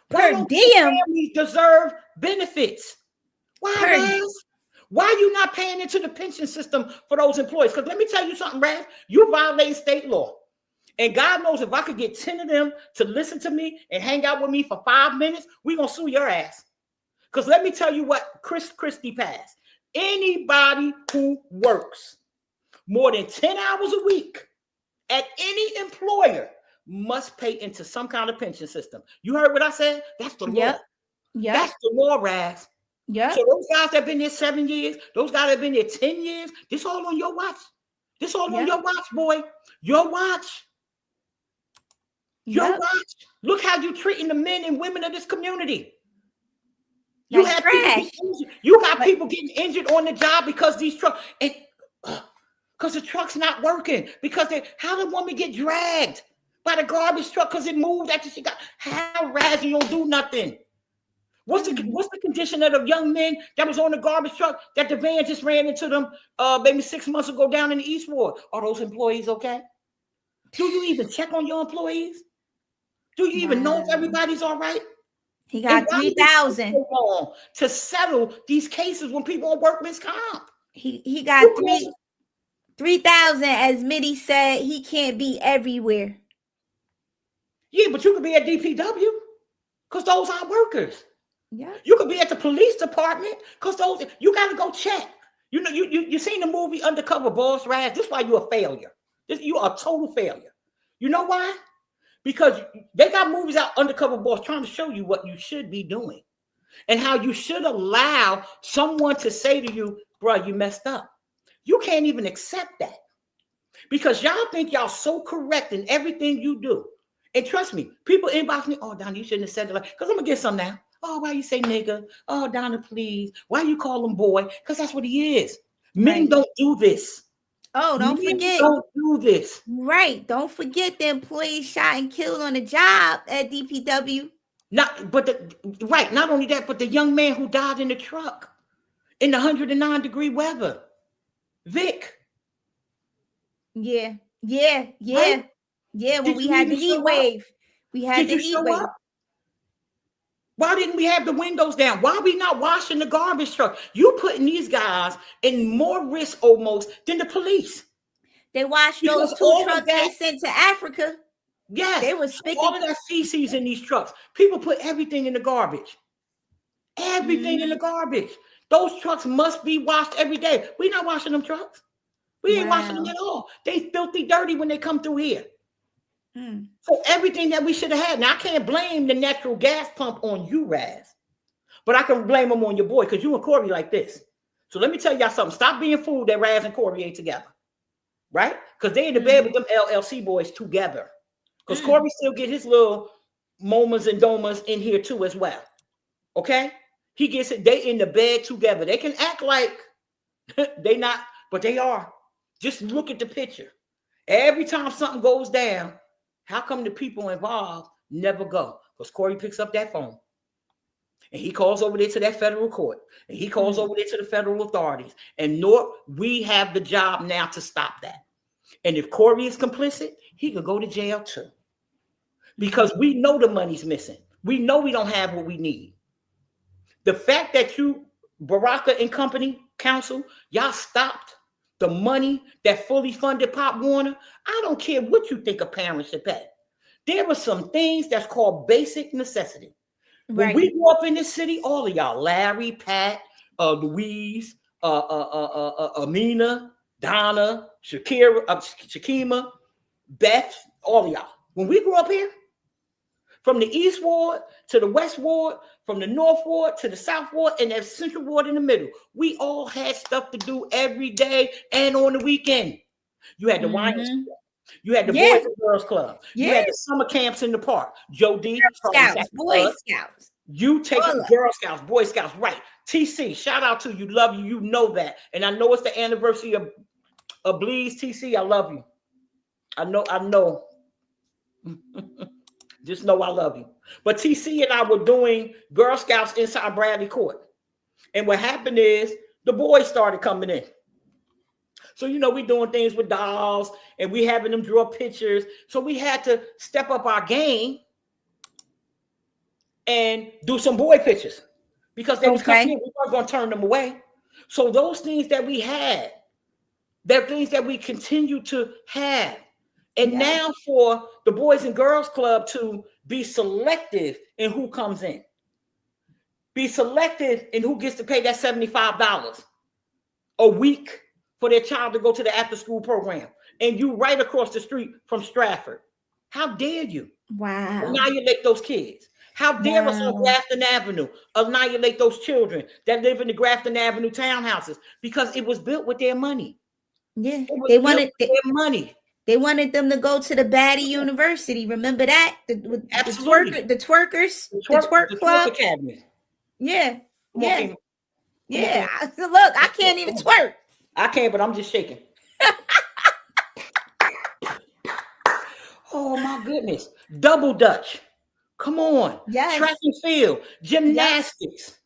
Per diem? Families deserve benefits. Why, Raz? Why are you not paying into the pension system for those employees? Because let me tell you something, Raz. You're violating state law. And God knows if I could get 10 of them to listen to me and hang out with me for 5 minutes, we're going to sue your ass. Because let me tell you what Christie passed. Anybody who works more than 10 hours a week at any employer must pay into some kind of pension system. You heard what I said? That's the law. Yep. That's the law, Raz. Yeah. So those guys that have been there 7 years, those guys that have been there 10 years, this all on your watch. This all on your watch, boy. Your watch. Your watch. Look how you treating the men and women of this community. You have people getting injured on the job because these trucks, because the truck's not working. Because how did woman get dragged by the garbage truck because it moved after she got? How, Raz, you don't do nothing? What's the condition of the young men that was on the garbage truck that the van just ran into them maybe 6 months ago down in the East Ward? Are those employees okay? Do you even check on your employees? Do you even know if everybody's all right? He got 3,000 to settle these cases when people on workman's comp. He got 3,000, as Mitty said. He can't be everywhere. Yeah, but you could be at DPW because those are workers. Yeah, you could be at the police department because those you got to go check. You know, you seen the movie Undercover Boss, Raz? This is why you're a failure. You are a total failure. You know why? Because they got movies out, Undercover Boss, trying to show you what you should be doing and how you should allow someone to say to you, bro, you messed up. You can't even accept that because y'all think y'all so correct in everything you do. And trust me, people inbox me, oh, Donna, you shouldn't have said it like, because I'm going to get some now. Oh, why you say nigga? Oh, Donna, please. Why you call him boy? Because that's what he is. Men don't do this. Oh, don't forget. Don't do this. Right. Don't forget the employees shot and killed on the job at DPW. Not only that, but the young man who died in the truck in the 109-degree weather. Vic. Yeah. Right? When we had the heat wave. We had the heat wave. Why didn't we have the windows down? Why are we not washing the garbage truck? You putting these guys in more risk almost than the police. They washed those 2 trucks they sent to Africa. Yes. They were spicking all of that feces in these trucks. People put everything in the garbage. Everything in the garbage. Those trucks must be washed every day. We're not washing them trucks. We ain't washing them at all. They filthy dirty when they come through here. So everything that we should have had. Now, I can't blame the natural gas pump on you, Raz. But I can blame them on your boy because you and Corey like this. So let me tell y'all something. Stop being fooled that Raz and Corey ain't together. Right? Because they in the bed with them LLC boys together. Because Corey still get his little momas and domas in here too as well. Okay? He gets it. They in the bed together. They can act like they not, but they are. Just look at the picture. Every time something goes down, how come the people involved never go? Because Corey picks up that phone and he calls over there to that federal court and he calls over there to the federal authorities. And Newark, we have the job now to stop that. And if Corey is complicit, he could go to jail too. Because we know the money's missing. We know we don't have what we need. The fact that you, Baraka and company, council, y'all stopped the money that fully funded Pop Warner. I don't care what you think a parent should pay. There were some things that's called basic necessity. When we grew up in this city, all of y'all, Larry, Pat, Louise, Amina, Donna, Shakima, Beth, all of y'all. When we grew up here, from the East Ward to the West Ward, from the North Ward to the South Ward, and that Central Ward in the middle, we all had stuff to do every day and on the weekend. You had the YMCA. You had the Boys and Girls Club. You had the summer camps in the park. Joe D. Scouts, Boy Scouts. You take Girl Scouts, Boy Scouts, right. TC, shout out to you. Love you. You know that. And I know it's the anniversary of Bleeds. TC, I love you. I know. Just know I love you. But TC and I were doing Girl Scouts inside Bradley Court. And what happened is the boys started coming in. So, we doing things with dolls and we having them draw pictures. So we had to step up our game and do some boy pictures because they was coming in. We weren't going to turn them away. So those things that we had, they're things that we continue to have. And now for the Boys and Girls Club to be selective in who comes in. Be selective in who gets to pay that $75 a week for their child to go to the after-school program. And you right across the street from Stratford. How dare you? Wow. Annihilate those kids. How dare us on Grafton Avenue annihilate those children that live in the Grafton Avenue townhouses because it was built with their money. Yeah, they wanted their money. They wanted them to go to the Baddie University. Remember that? The twerkers, the twerk club academy. Yeah. Look, I can't even twerk. I can't, but I'm just shaking. Oh my goodness. Double Dutch. Come on. Yes. Track and field. Gymnastics.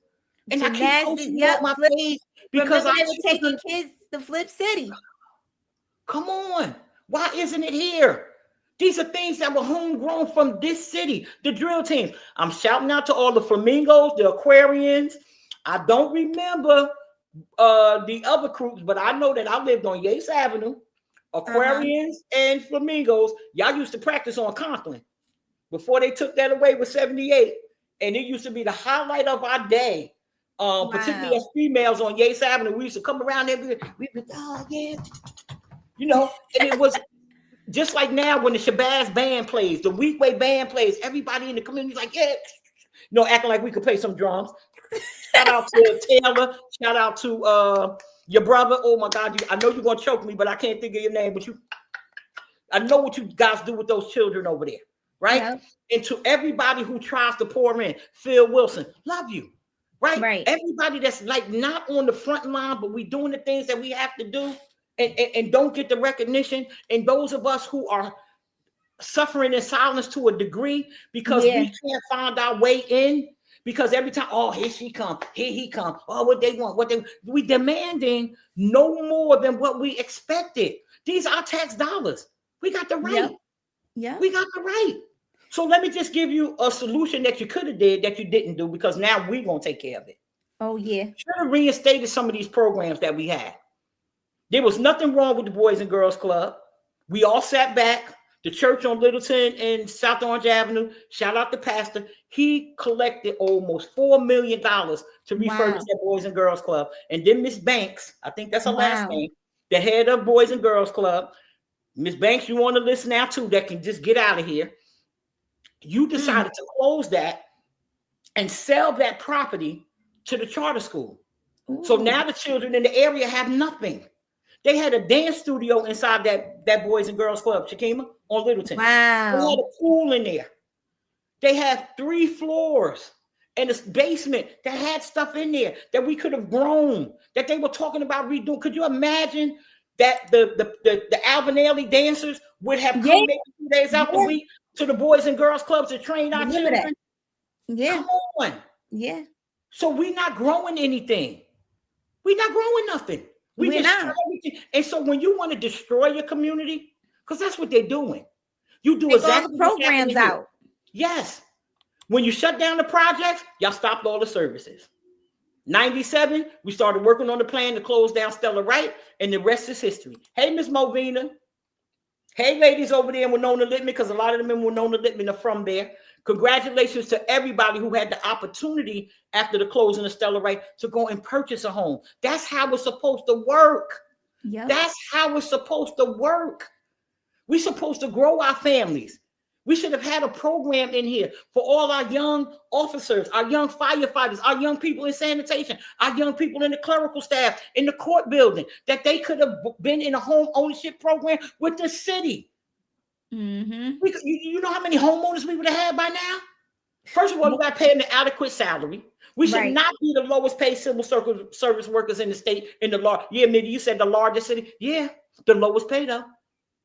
And I keep posting on my page because they were taking kids to Flip City. Come on. Why isn't it here? These are things that were homegrown from this city, the drill teams. I'm shouting out to all the Flamingos, the Aquarians. I don't remember the other groups, but I know that I lived on Yates Avenue, Aquarians and Flamingos. Y'all used to practice on Conklin before they took that away with 78. And it used to be the highlight of our day, particularly as females on Yates Avenue. We used to come around there. We'd be, oh, yeah. And it was Just like now when the Shabazz band plays, the Weekway band plays, everybody in the community is like, yeah, acting like we could play some drums. Shout out to Taylor. Shout out to your brother. Oh my God, I know you're gonna choke me, but I can't think of your name. But I know what you guys do with those children over there, right? Yep. And to everybody who tries to pour in, Phil Wilson, love you, right? Everybody that's like not on the front line, but we doing the things that we have to do and don't get the recognition. And those of us who are suffering in silence to a degree because we can't find our way in. Because every time, oh, here she come, here he come. Oh, what they want, we demanding no more than what we expected. These are tax dollars. We got the right. Yeah, we got the right. So let me just give you a solution that you could have did that you didn't do, because now we're gonna take care of it. Oh yeah. Should have reinstated some of these programs that we had. There was nothing wrong with the Boys and Girls Club. We all sat back. The church on Littleton and South Orange Avenue, shout out the pastor, he collected almost $4 million to refurbish that Boys and Girls Club. And then Miss Banks, I think that's her last name, the head of Boys and Girls Club. Miss Banks, you want to listen now too, that can just get out of here. You decided to close that and sell that property to the charter school. Ooh. So now the children in the area have nothing. They had a dance studio inside that Boys and Girls Club, Shakima, on Littleton. Wow. They had a pool in there. They had 3 floors and a basement that had stuff in there that we could have grown, that they were talking about redoing. Could you imagine that the Alvin Ailey dancers would have come maybe 2 days out the week to the Boys and Girls Clubs to train our children? Yeah. Come on. Yeah. So we're not growing anything. We're not growing nothing. We just and so when you want to destroy your community, because that's what they're doing, you do exactly the programs out. Yes. When you shut down the projects, y'all stopped all the services. 97, we started working on the plan to close down Stella Wright, and the rest is history. Hey, Miss Movina. Hey, ladies over there in Winona Littman, because a lot of them in Winona Littman are from there. Congratulations to everybody who had the opportunity after the closing of Stella Wright to go and purchase a home. That's how it's supposed to work. Yep. That's how it's supposed to work. We're supposed to grow our families. We should have had a program in here for all our young officers, our young firefighters, our young people in sanitation, our young people in the clerical staff, in the court building, that they could have been in a home ownership program with the city. Mm-hmm. You know how many homeowners we would have had by now? First of all, we got to pay them an adequate salary. We should not be the lowest paid civil service workers in the state. Yeah, Mitty, you said the largest city. Yeah, the lowest paid though.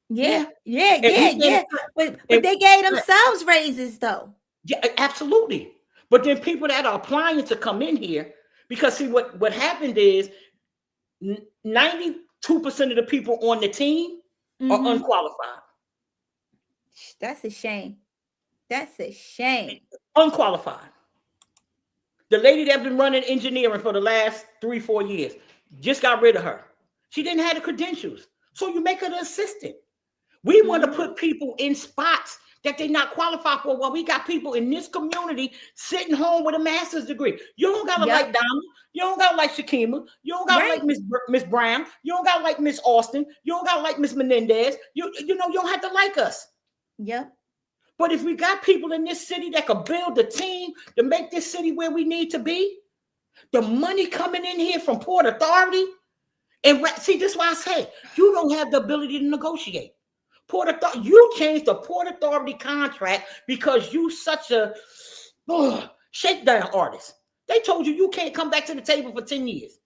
Yeah. But they gave themselves raises though. Yeah, absolutely. But then people that are applying to come in here, because see what happened is 92% of the people on the team are unqualified. That's a shame. That's a shame. Unqualified. The lady that's been running engineering for the last 3-4 years just got rid of her. She didn't have the credentials. So you make her the assistant. We want to put people in spots that they're not qualified for. Well, we got people in this community sitting home with a master's degree. You don't got to like Donna. You don't got to like Shakima. You don't got to like Miss Brown. You don't got to like Miss Austin. You don't got to like Miss Menendez. You don't have to like us. Yep. But if we got people in this city that could build a team to make this city where we need to be, the money coming in here from Port Authority, and see, this is why I say you don't have the ability to negotiate. You changed the Port Authority contract because you such a shakedown artist. They told you can't come back to the table for 10 years.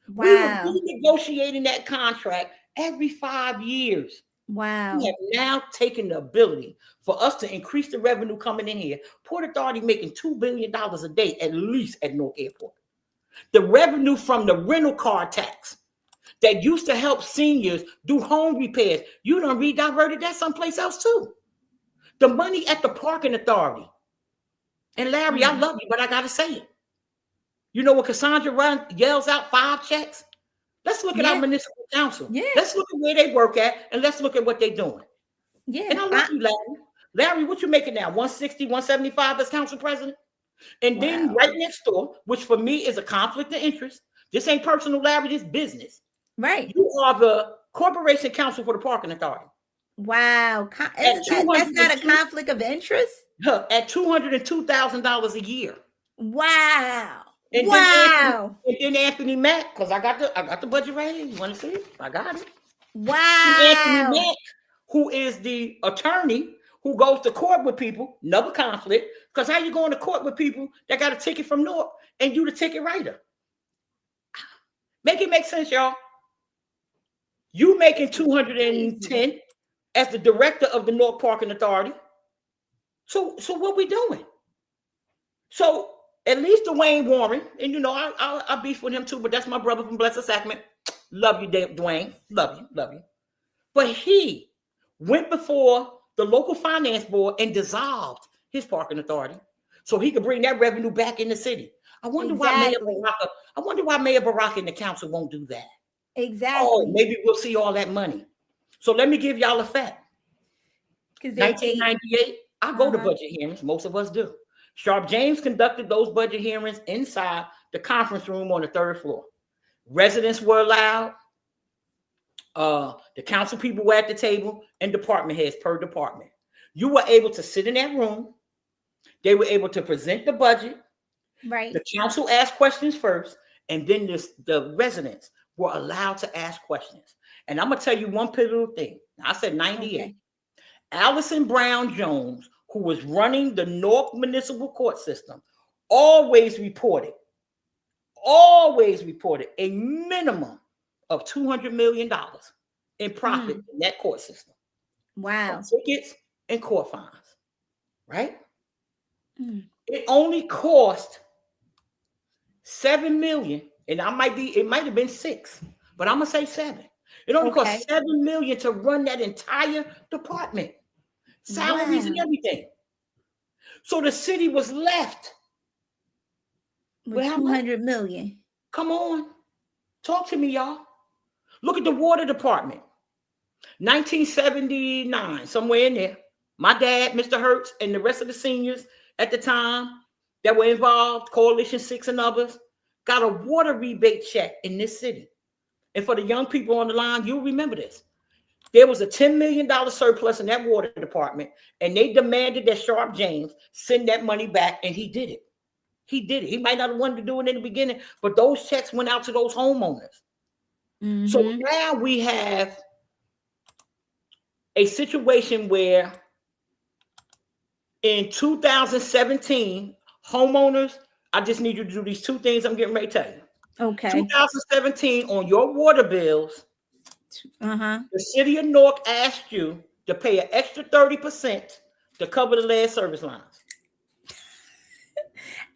Wow. We were renegotiating that contract every 5 years. Wow. We have now taken the ability for us to increase the revenue coming in here. Port Authority making $2 billion a day, at least at Newark Airport. The revenue from the rental car tax that used to help seniors do home repairs, you done rediverted that someplace else too. The money at the parking authority. And Larry, I love you, but I got to say it. You know what Cassandra yells out 5 checks? Let's look at our municipal council. Yeah. Let's look at where they work at, and let's look at what they're doing. Yeah. And I love you, Larry. Larry, what you making now? 160, 175 as council president? And then right next door, which for me is a conflict of interest. This ain't personal, Larry, this business. Right. You are the corporation counsel for the parking authority. Wow. At That's not a conflict of interest? at $202,000 a year. Wow. And Wow. then Anthony Mack, because I got the budget right here. You want to see it? I got it. Anthony Wow. Mack, who is the attorney who goes to court with people, another conflict. Because how you going to court with people that got a ticket from Newark and you the ticket writer? Make it make sense, y'all. You making 210 as the director of the Newark Parking Authority. So what we doing? So at least Dwayne Warren, and you know, I beef with him too, but that's my brother from Blessed Sacrament. Love you, Dwayne. Love you. But he went before the local finance board and dissolved his parking authority so he could bring that revenue back in the city. I wonder why Mayor Barack and the council won't do that. Exactly. Oh, maybe we'll see all that money. So let me give y'all a fact. 1998, I go to budget hearings. Most of us do. Sharp James conducted those budget hearings inside the conference room on the 3rd floor. Residents were allowed. The council people were at the table and department heads per department. You were able to sit in that room. They were able to present the budget. Right. The council asked questions first, and then the residents were allowed to ask questions. And I'm going to tell you one pivotal thing. I said 98. Okay. Allison Brown Jones, who was running the Newark municipal court system, always reported a minimum of $200 million in profit in that court system. Wow. Tickets and court fines, right? It only cost $7 million, and it might have been 6, but I'm gonna say 7. It only cost $7 million to run that entire department, salaries and everything. So the city was left with $200 million. Come on, talk to me, y'all. Look at the water department. 1979, somewhere in there. My dad, Mr. Hertz, and the rest of the seniors at the time that were involved, Coalition 6 and others, got a water rebate check in this city. And for the young people on the line, you'll remember this. There was a $10 million surplus in that water department, and they demanded that Sharp James send that money back, and he did it. He might not have wanted to do it in the beginning, but those checks went out to those homeowners. So now we have a situation where in 2017, homeowners, I just need you to do these 2 things I'm getting ready to tell you. Okay. 2017, on your water bills, the city of Newark asked you to pay an extra 30% to cover the lead service lines.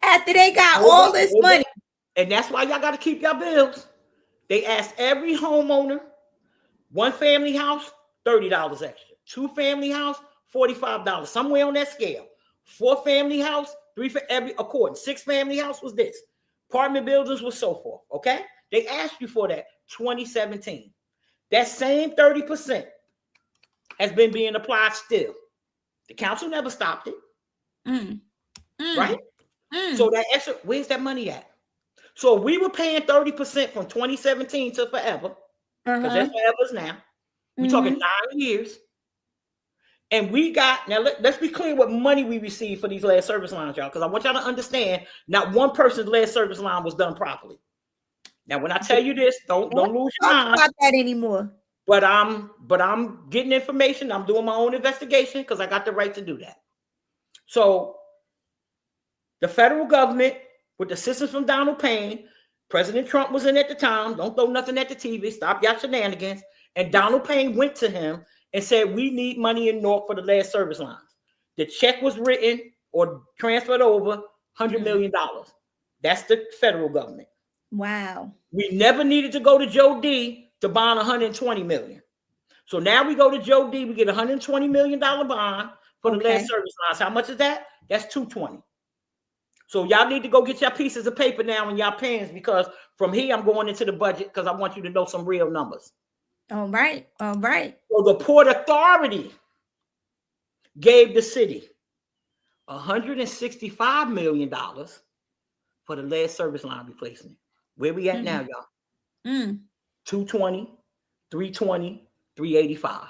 After they got all this money. And that's why y'all got to keep your bills. They asked every homeowner, 1 family house, $30 extra. 2 family house, $45, somewhere on that scale. 4 family house, 3 for every according. 6 family house was this. Apartment buildings was so forth. Okay. They asked you for that 2017. That same 30% has been being applied still. The council never stopped it. Right? So that extra, where's that money at? So we were paying 30% from 2017 to forever, because that's forever's now. We're talking 9 years. And we got, now let's be clear what money we received for these lead service lines, y'all, because I want y'all to understand not one person's lead service line was done properly. Now, when I tell you this, don't lose your mind about that anymore. But I'm getting information. I'm doing my own investigation because I got the right to do that. So the federal government, with the assistance from Donald Payne, President Trump was in at the time. Don't throw nothing at the TV. Stop y'all shenanigans. And Donald Payne went to him and said, we need money in Newark for the lead service lines. The check was written or transferred over $100 million. That's the federal government. Wow. We never needed to go to Joe D to bond $120 million. So now we go to Joe D, we get $120 million bond for the lead service lines. How much is that? That's $220. So y'all need to go get your pieces of paper now and y'all pens, because from here I'm going into the budget because I want you to know some real numbers. All right. All right. So the Port Authority gave the city $165 million for the lead service line replacement. Where we at now, y'all? 220, 320, 385.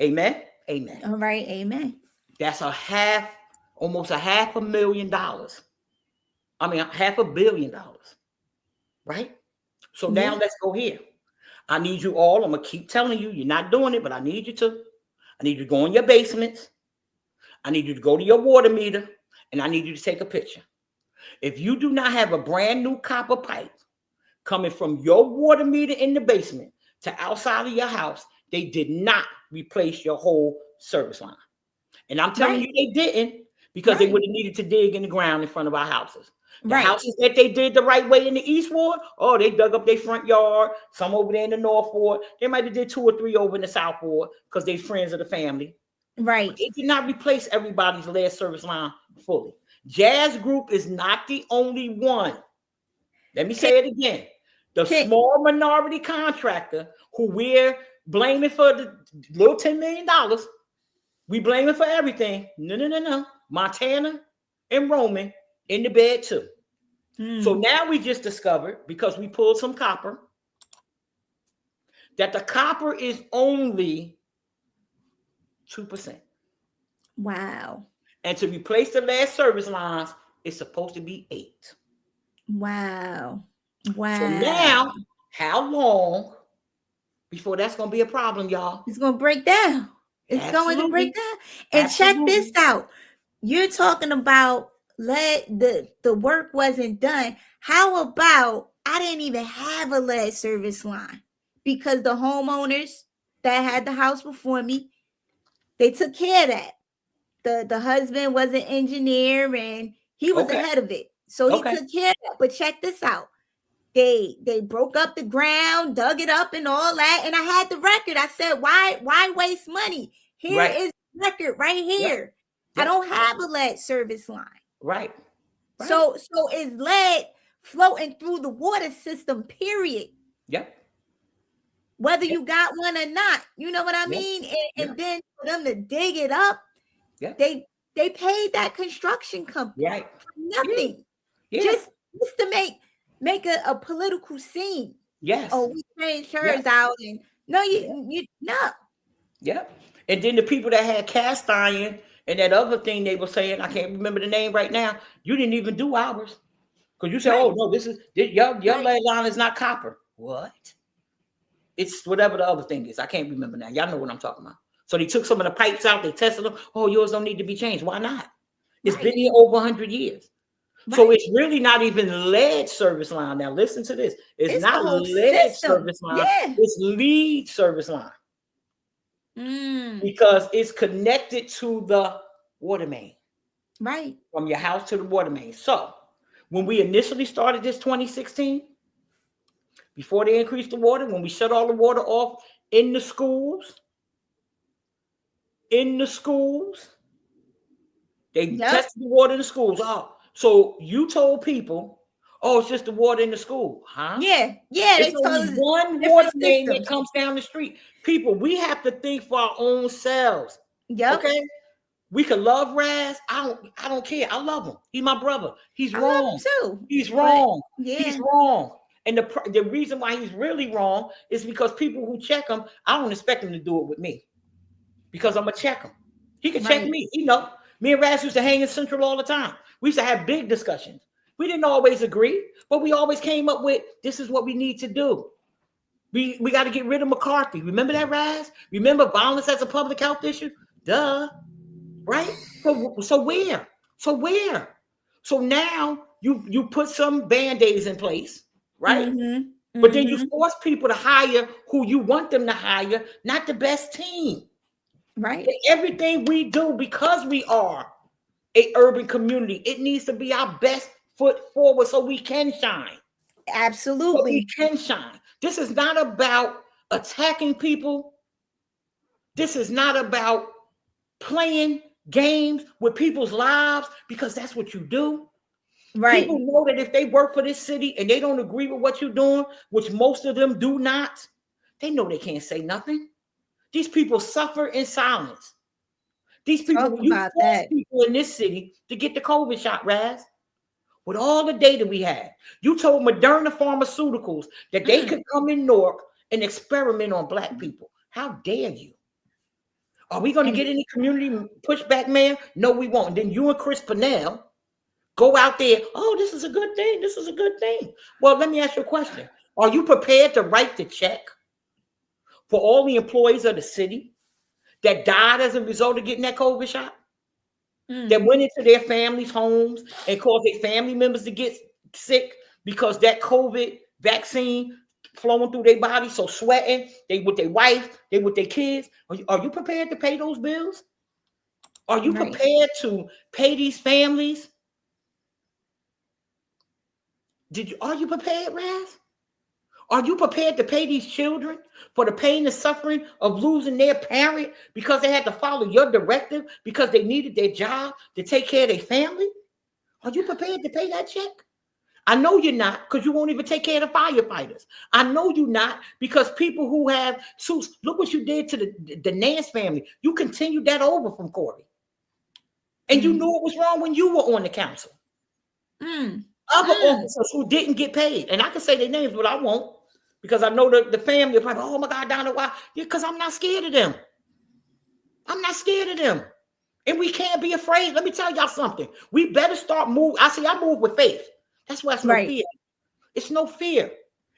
Amen. Amen. All right. Amen. That's almost $500,000. I mean, $500 million, right? So now let's go here. I need you all. I'm going to keep telling you, you're not doing it, but I need you to. I need you to go in your basements. I need you to go to your water meter, and I need you to take a picture. If you do not have a brand new copper pipe coming from your water meter in the basement to outside of your house, they did not replace your whole service line. And I'm telling you, they didn't, because they would have needed to dig in the ground in front of our houses. The houses that they did the right way in the East Ward, they dug up their front yard. Some over there in the North Ward. They might have did 2 or 3 over in the South Ward because they're friends of the family. Right. But they did not replace everybody's lead service line fully. Jazz Group is not the only one. Let me say it again. The small minority contractor who we're blaming for the little $10 million, we blame it for everything. No. Montana and Roman in the bed too. So now we just discovered, because we pulled some copper, that the copper is only 2%. Wow. And to replace the last service lines, it's supposed to be 8. Wow. So now, how long before that's going to be a problem, y'all? It's going to break down. It's going to break down. And check this out. You're talking about the work wasn't done. How about I didn't even have a lead service line, because the homeowners that had the house before me, they took care of that. The husband was an engineer and he was ahead of it. So he took care of that. But check this out. They broke up the ground, dug it up and all that. And I had the record. I said, why waste money? Here is the record right here. I don't have a lead service line. Right. So is lead floating through the water system, period. Yep. Whether you got one or not, you know what I mean? And then for them to dig it up, they paid that construction company for nothing. Just to make a political scene. Yes. Oh, we changed hers out, and no. Yep. And then the people that had cast iron and that other thing they were saying, I can't remember the name right now. You didn't even do ours, because you said, "Oh no, your lead line is not copper." What? It's whatever the other thing is. I can't remember now. Y'all know what I'm talking about. So they took some of the pipes out. They tested them. Oh, yours don't need to be changed. Why not? It's been here over 100 years. So it's really not even lead service line. Now listen to this. It's not lead service line. It's lead service line. Because it's connected to the water main. Right. From your house to the water main. So when we initially started this 2016, before they increased the water, when we shut all the water off in the schools, they tested the water in the schools. Oh, so you told people, oh, it's just the water in the school, huh? Yeah. It's only one water main that comes down the street. People, we have to think for our own selves. Yep. Okay. We could love Raz. I don't care. I love him. He's my brother. He's wrong. I love him too. He's wrong. Yeah. He's wrong. And the reason why he's really wrong is because people who check him, I don't expect him to do it with me, because I'm gonna check him. He can check me. You know, me and Raz used to hang in Central all the time. We used to have big discussions. We didn't always agree, but we always came up with, this is what we need to do. We got to get rid of McCarthy. Remember that, Raz? Remember violence as a public health issue? Duh. Right? So where? So now you put some band-aids in place, right? But then you force people to hire who you want them to hire, not the best team. Right. And everything we do, because we are an urban community, it needs to be our best foot forward so we can shine. Absolutely. So we can shine. This is not about attacking people. This is not about playing games with people's lives, because that's what you do. Right. People know that if they work for this city and they don't agree with what you're doing, which most of them do not, they know they can't say nothing. These people suffer in silence. These people, you force people in this city to get the COVID shot, Raz. With all the data we had, you told Moderna Pharmaceuticals that they could come in Newark and experiment on Black people. How dare you? Are we going to get any community pushback, man? No, we won't. And then you and Chris Pennell go out there. Oh, this is a good thing. This is a good thing. Well, let me ask you a question. Are you prepared to write the check for all the employees of the city that died as a result of getting that COVID shot? That went into their families' homes and caused their family members to get sick because that COVID vaccine flowing through their body, so sweating, they with their wife, they with their kids. Are you prepared to pay those bills? Are you prepared to pay these families? Are you prepared, Raz? Are you prepared to pay these children for the pain and suffering of losing their parent because they had to follow your directive because they needed their job to take care of their family? Are you prepared to pay that check? I know you're not, because you won't even take care of the firefighters. I know you're not, because people who have suits, look what you did to the Nance family. You continued that over from Corey. And you knew it was wrong when you were on the council. Other officers who didn't get paid, and I can say their names, but I won't, because I know the family are probably, oh my God, Donna, why? Yeah, because I'm not scared of them. I'm not scared of them. And we can't be afraid. Let me tell y'all something. We better start moving. I move with faith. That's why it's no fear. It's no fear.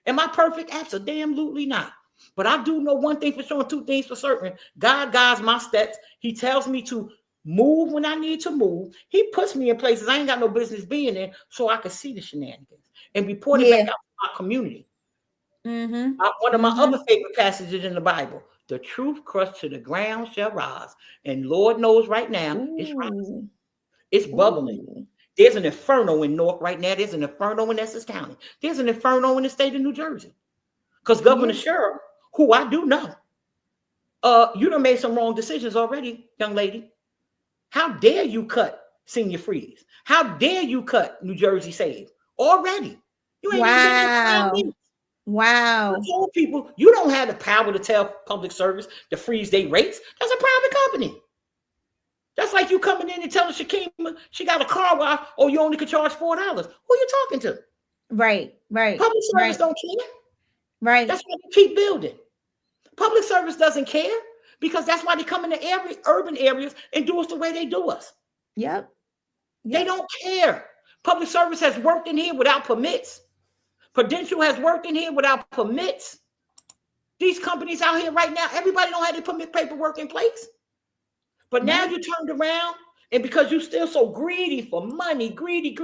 Am I perfect? Absolutely not. But I do know one thing for sure and two things for certain. God guides my steps. He tells me to move when I need to move. He puts me in places I ain't got no business being in, so I can see the shenanigans and report it back out to my community. One of my other favorite passages in the Bible: the truth crushed to the ground shall rise. And Lord knows right now it's rising. It's bubbling. There's an inferno in Newark right now. There's an inferno in Essex County. There's an inferno in the state of New Jersey. Because Governor Sherrill, who I do know, you done made some wrong decisions already, young lady. How dare you cut Senior Freeze? How dare you cut New Jersey Save already? You ain't even Wow. I told people, you don't have the power to tell public service to freeze their rates. That's a private company. That's like you coming in and telling Shakima she got a car wash, or you only could charge $4. Who are you talking to? Right. Public service don't care. Right. That's why they keep building. Public service doesn't care, because that's why they come into urban areas and do us the way they do us. Yep. They don't care. Public service has worked in here without permits. Prudential has worked in here without permits. These companies out here right now, everybody don't have their permit paperwork in place. But now you turned around, and because you're still so greedy for money, greedy,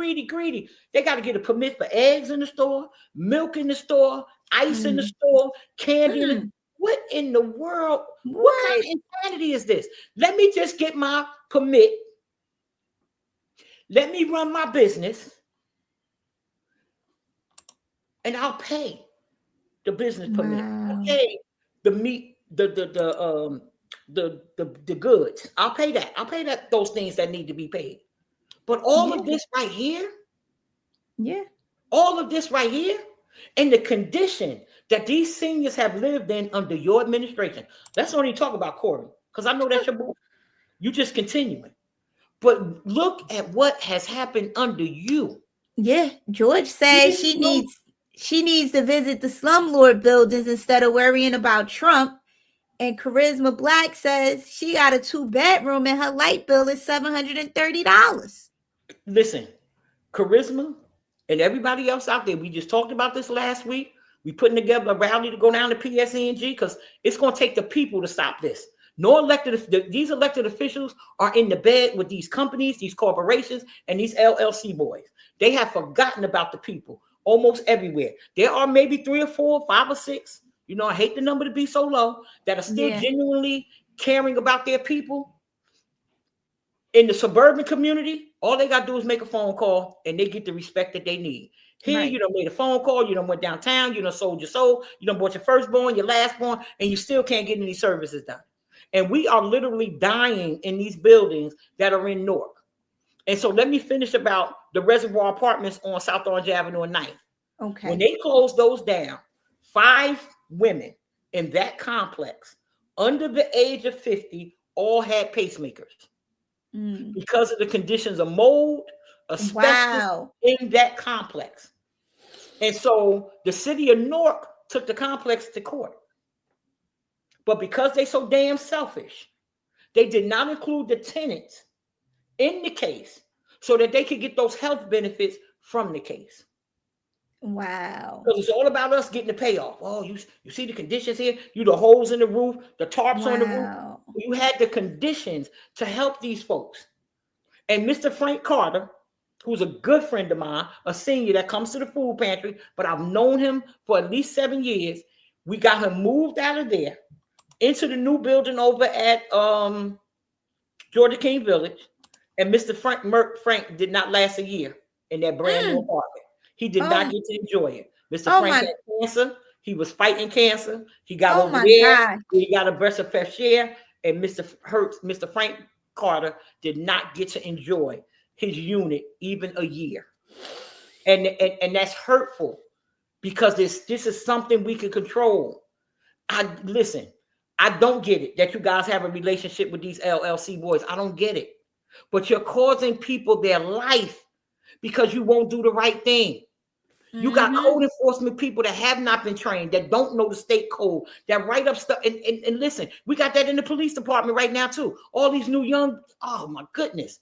they got to get a permit for eggs in the store, milk in the store, ice in the store, candy in the. What in the world? What kind of insanity is this? Let me just get my permit. Let me run my business, and I'll pay the business permit. I'll pay the meat, the goods. I'll pay that. I'll pay that, those things that need to be paid. But all of this right here, all of this right here, and the condition that these seniors have lived in under your administration. Let's only talk about Corey, because I know that's your boy. You just continuing. But look at what has happened under you. Yeah, George says she needs to visit the slumlord buildings instead of worrying about Trump. And Charisma Black says she got a 2-bedroom and her light bill is $730. Listen, Charisma and everybody else out there, we just talked about this last week. We putting together a rally to go down to PSENG because it's going to take the people to stop this. These elected officials are in the bed with these companies, these corporations, and these LLC boys. They have forgotten about the people almost everywhere. There are maybe 3 or 4, 5 or 6. You know, I hate the number to be so low, that are still genuinely caring about their people. In the suburban community, all they got to do is make a phone call and they get the respect that they need. Here, you done made a phone call, you done went downtown, you done sold your soul, you done bought your firstborn, your lastborn, and you still can't get any services done. And we are literally dying in these buildings that are in Newark. And so let me finish about the Reservoir Apartments on South Orange Avenue and 9th. Okay. When they closed those down, 5 women in that complex under the age of 50 all had pacemakers because of the conditions of mold, asbestos in that complex. And so the city of Newark took the complex to court. But because they so damn selfish, They did not include the tenants in the case so that they could get those health benefits from the case. Wow. Because it's all about us getting the payoff. Oh, you see the conditions here? You the holes in the roof, the tarps on the roof. You had the conditions to help these folks. And Mr. Frank Carter, who's a good friend of mine, a senior that comes to the food pantry, but I've known him for at least 7 years. We got him moved out of there into the new building over at Georgia King Village. And Mr. Frank did not last a year in that brand new apartment. He did not get to enjoy it. Mr. Frank had cancer. He was fighting cancer. He got over there. He got a breath of fresh air. And Mr. Frank Carter did not get to enjoy his unit even a year. And that's hurtful because this is something we can control. I don't get it that you guys have a relationship with these LLC boys. I don't get it. But you're causing people their life because you won't do the right thing. You got code enforcement people that have not been trained, that don't know the state code, that write up stuff. And listen, we got that in the police department right now too. All these new young, oh my goodness.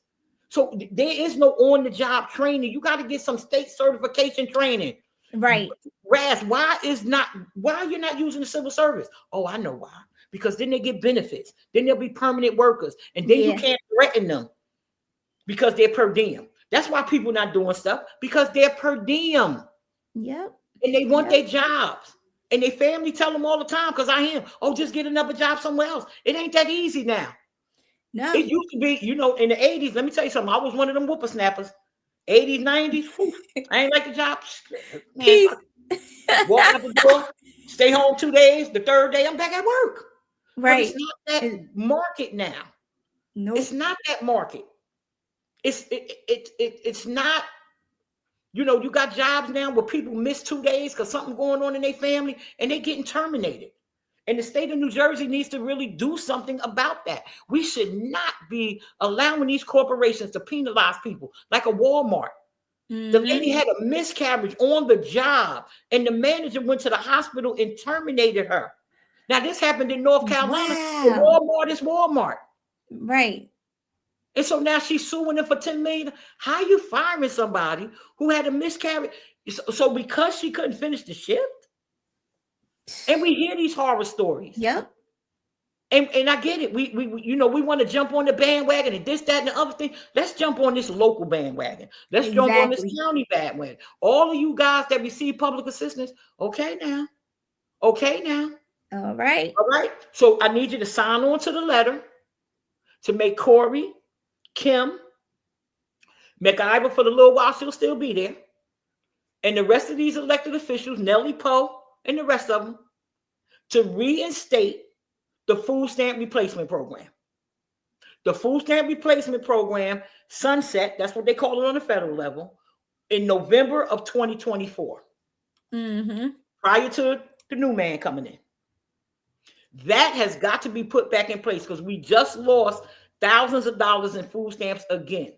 So there is no on-the-job training. You got to get some state certification training. Right. Raz, why you're not using the civil service? Oh, I know why. Because then they get benefits. Then they'll be permanent workers. And then you can't threaten them because they're per diem. That's why people not doing stuff, because they're per diem. Yep. And they want their jobs. And their family tell them all the time, because I hear, just get another job somewhere else. It ain't that easy now. No. It used to be, in the 80s, let me tell you something. I was one of them whippersnappers. 80s, 90s. I ain't like the job. Man, walk out the door, stay home 2 days. The third day, I'm back at work. Right. But it's not that market now. No. It's not that market. It's not. You got jobs now where people miss 2 days because something going on in their family and they're getting terminated. And the state of New Jersey needs to really do something about that. We should not be allowing these corporations to penalize people like a Walmart. The lady had a miscarriage on the job and the manager went to the hospital and terminated her. Now, this happened in North Carolina. Wow. Walmart is Walmart. Right. And so now she's suing them for $10 million. How are you firing somebody who had a miscarriage? So because she couldn't finish the shift? And we hear these horror stories. Yep. And I get it. We want to jump on the bandwagon and this, that, and the other thing. Let's jump on this local bandwagon. Let's jump on this county bandwagon. All of you guys that receive public assistance, okay now. All right. So I need you to sign on to the letter to make Corey, Kim, McIver for the little while she'll still be there, and the rest of these elected officials, Nellie Poe and the rest of them, to reinstate the food stamp replacement program. The food stamp replacement program sunset, that's what they call it on the federal level, in November of 2024, prior to the new man coming in. That has got to be put back in place because we just lost thousands of dollars in food stamps again.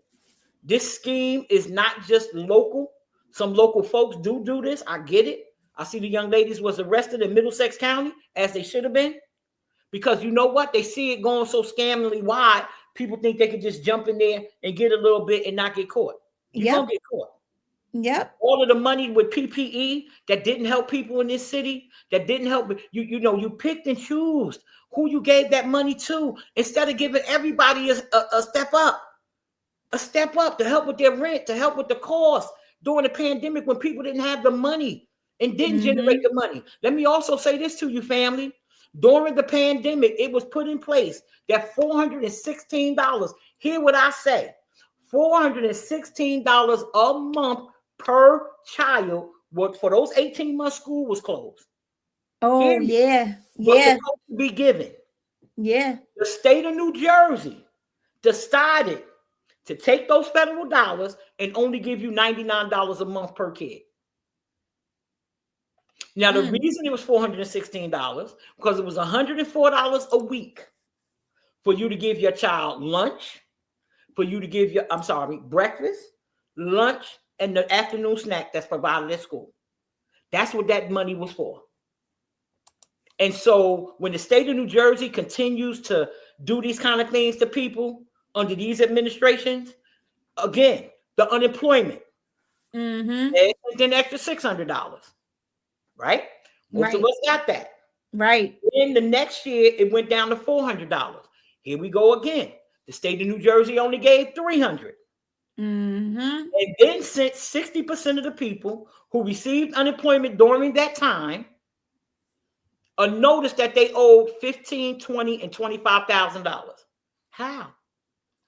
This scheme is not just local. Some local folks do this. I get it. I see the young ladies was arrested in Middlesex County, as they should have been. Because you know what? They see it going so scammingly wide, people think they could just jump in there and get a little bit and not get caught. You're going to get caught. Yep. All of the money with PPE that didn't help people in this city, that didn't help you picked and chose who you gave that money to instead of giving everybody a step up to help with their rent, to help with the cost during the pandemic when people didn't have the money and didn't generate the money. Let me also say this to you, family. During the pandemic, it was put in place that $416, hear what I say, $416 a month per child for those 18 months school was closed. Oh, yeah. Was supposed to be given. Yeah. The state of New Jersey decided to take those federal dollars and only give you $99 a month per kid. Now, the reason it was $416 because it was $104 a week for you to give your child lunch, for you to give breakfast, lunch, and the afternoon snack that's provided at school. That's what that money was for. And so when the state of New Jersey continues to do these kind of things to people under these administrations, again, the unemployment, they sent an extra $600, right? Most of us got that. Right. Then the next year, it went down to $400. Here we go again. The state of New Jersey only gave $300. And then sent 60% of the people who received unemployment during that time a notice that they owed $15,000, $20,000, and $25,000. How?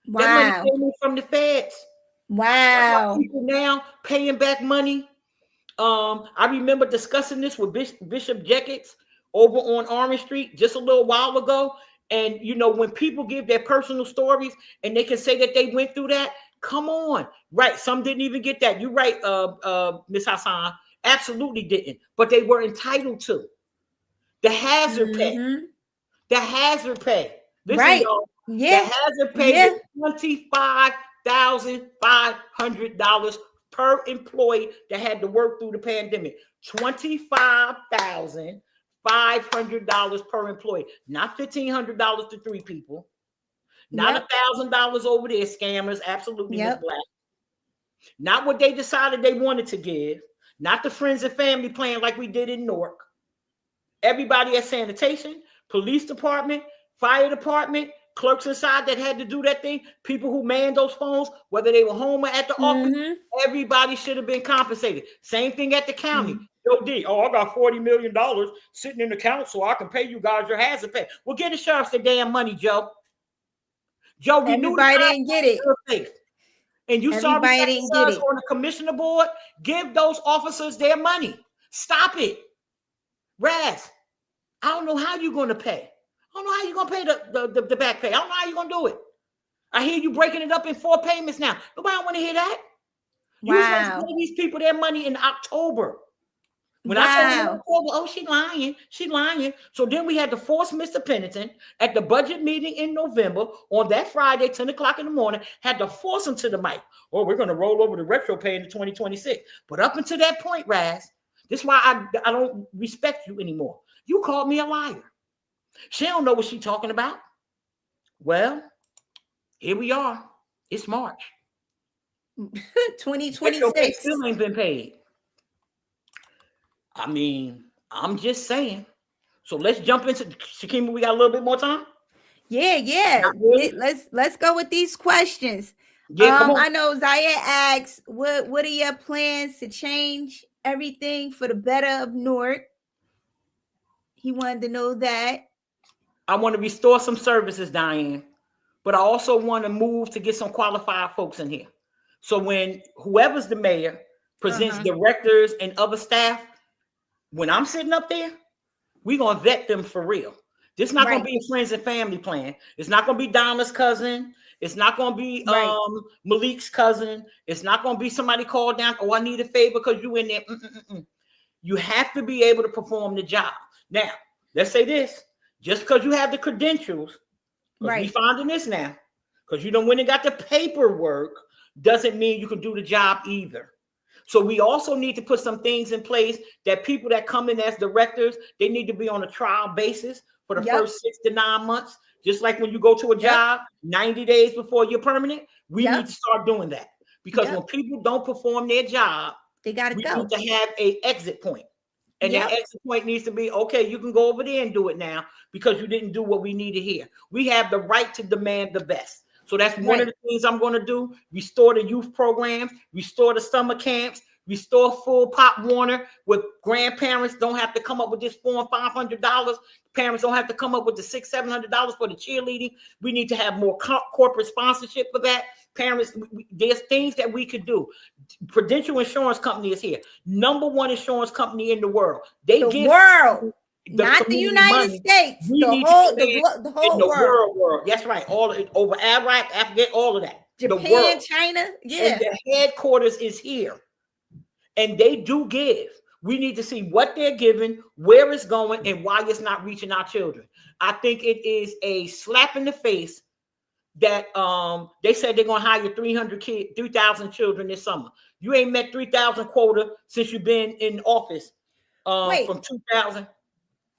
Wow. That money came from the feds. Wow. People now paying back money. I remember discussing this with Bishop Jenkins over on Orange Street just a little while ago. And, you know, when people give their personal stories and they can say that they went through that, come on. Right. Some didn't even get that. You're right, Ms. Hassan. Absolutely didn't. But they were entitled to. The hazard pay. The hazard pay. Listen, y'all. Yeah. The hazard pay is $25,500 per employee that had to work through the pandemic. $25,500 per employee. Not $1,500 to 3 people. Not $1,000 over there, scammers. Absolutely, Ms. Black. Not what they decided they wanted to give. Not the friends and family plan like we did in Newark. Everybody at sanitation, police department, fire department, clerks inside that had to do that thing, people who manned those phones, whether they were home or at the office, everybody should have been compensated. Same thing at the county. Joe D, I got $40 million sitting in the council. I can pay you guys your hazard pay. Well, get the sheriffs their damn money, Joe. Joe, everybody didn't get it. And you saw me on the commissioner board. Give those officers their money. Stop it. Raz, I don't know how you're going to pay. I don't know how you're going to pay the back pay. I don't know how you're going to do it. I hear you breaking it up in 4 payments now. Nobody want to hear that. Wow. You supposed to pay these people their money in October. When I told you in October, oh, she lying. She lying. So then we had to force Mr. Pennington at the budget meeting in November on that Friday, 10 o'clock in the morning, had to force him to the mic. Oh, we're going to roll over the retro pay into 2026. But up until that point, Raz, this is why I don't respect you anymore. You called me a liar. She don't know what she's talking about. Well, here we are. It's March. 2026. Still ain't been paid. I mean, I'm just saying. So let's jump into Shakima. We got a little bit more time. Yeah. Really? Let's go with these questions. Yeah, I know Zaya asks, what are your plans to change everything for the better of Newark? He wanted to know that. I want to restore some services, Diane, but I also want to move to get some qualified folks in here. So when whoever's the mayor presents directors and other staff, when I'm sitting up there, we're going to vet them for real. This is not going to be a friends and family plan. It's not going to be Donna's cousin. It's not going to be Malik's cousin. It's not going to be somebody called down, oh, I need a favor because you in there. You have to be able to perform the job. Now, let's say this. Just because you have the credentials, we finding this now, because you don't win and got the paperwork, doesn't mean you can do the job either. So we also need to put some things in place that people that come in as directors, they need to be on a trial basis for the first 6 to 9 months. Just like when you go to a job 90 days before you're permanent, we need to start doing that. Because when people don't perform their job, they got to go. Need to have an exit point. And that exit point needs to be, okay, you can go over there and do it now because you didn't do what we needed here. We have the right to demand the best. So that's one of the things I'm going to do. Restore the youth programs, restore the summer camps, restore full Pop Warner with grandparents don't have to come up with this $400 and $500. Parents don't have to come up with the $600, $700 for the cheerleading. We need to have more corporate sponsorship for that. Parents, there's things that we could do. Prudential Insurance Company is here. Number 1 insurance company in the world. Not the United States. The whole world. That's right. All over Iraq, Afghanistan, all of that. Japan, China. Yeah. And the headquarters is here. And they do give. We need to see what they're giving, where it's going, and why it's not reaching our children. I think it is a slap in the face that they said they're going to hire 3,000 children this summer. You ain't met 3,000 quota since you've been in office from 2000.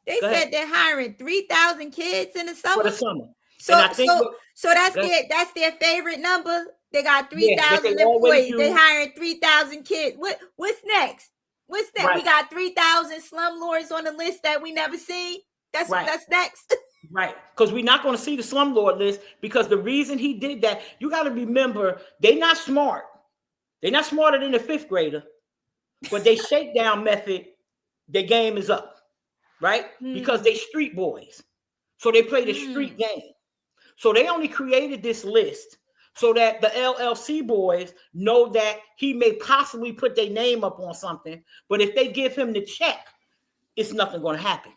They said they're hiring 3,000 kids in the summer. For the summer. So that's their favorite number. They got 3,000 employees. They hired 3,000 kids. What's next? What's that? Right. We got 3,000 slumlords on the list that we never see. That's next. Right. Because we're not going to see the slumlord list, because the reason he did that, you got to remember, they're not smart. They're not smarter than the fifth grader, but they shakedown method, their game is up, right? Because they street boys. So they play the street game. So they only created this list so that the LLC boys know that he may possibly put their name up on something, but if they give him the check, it's nothing going to happen.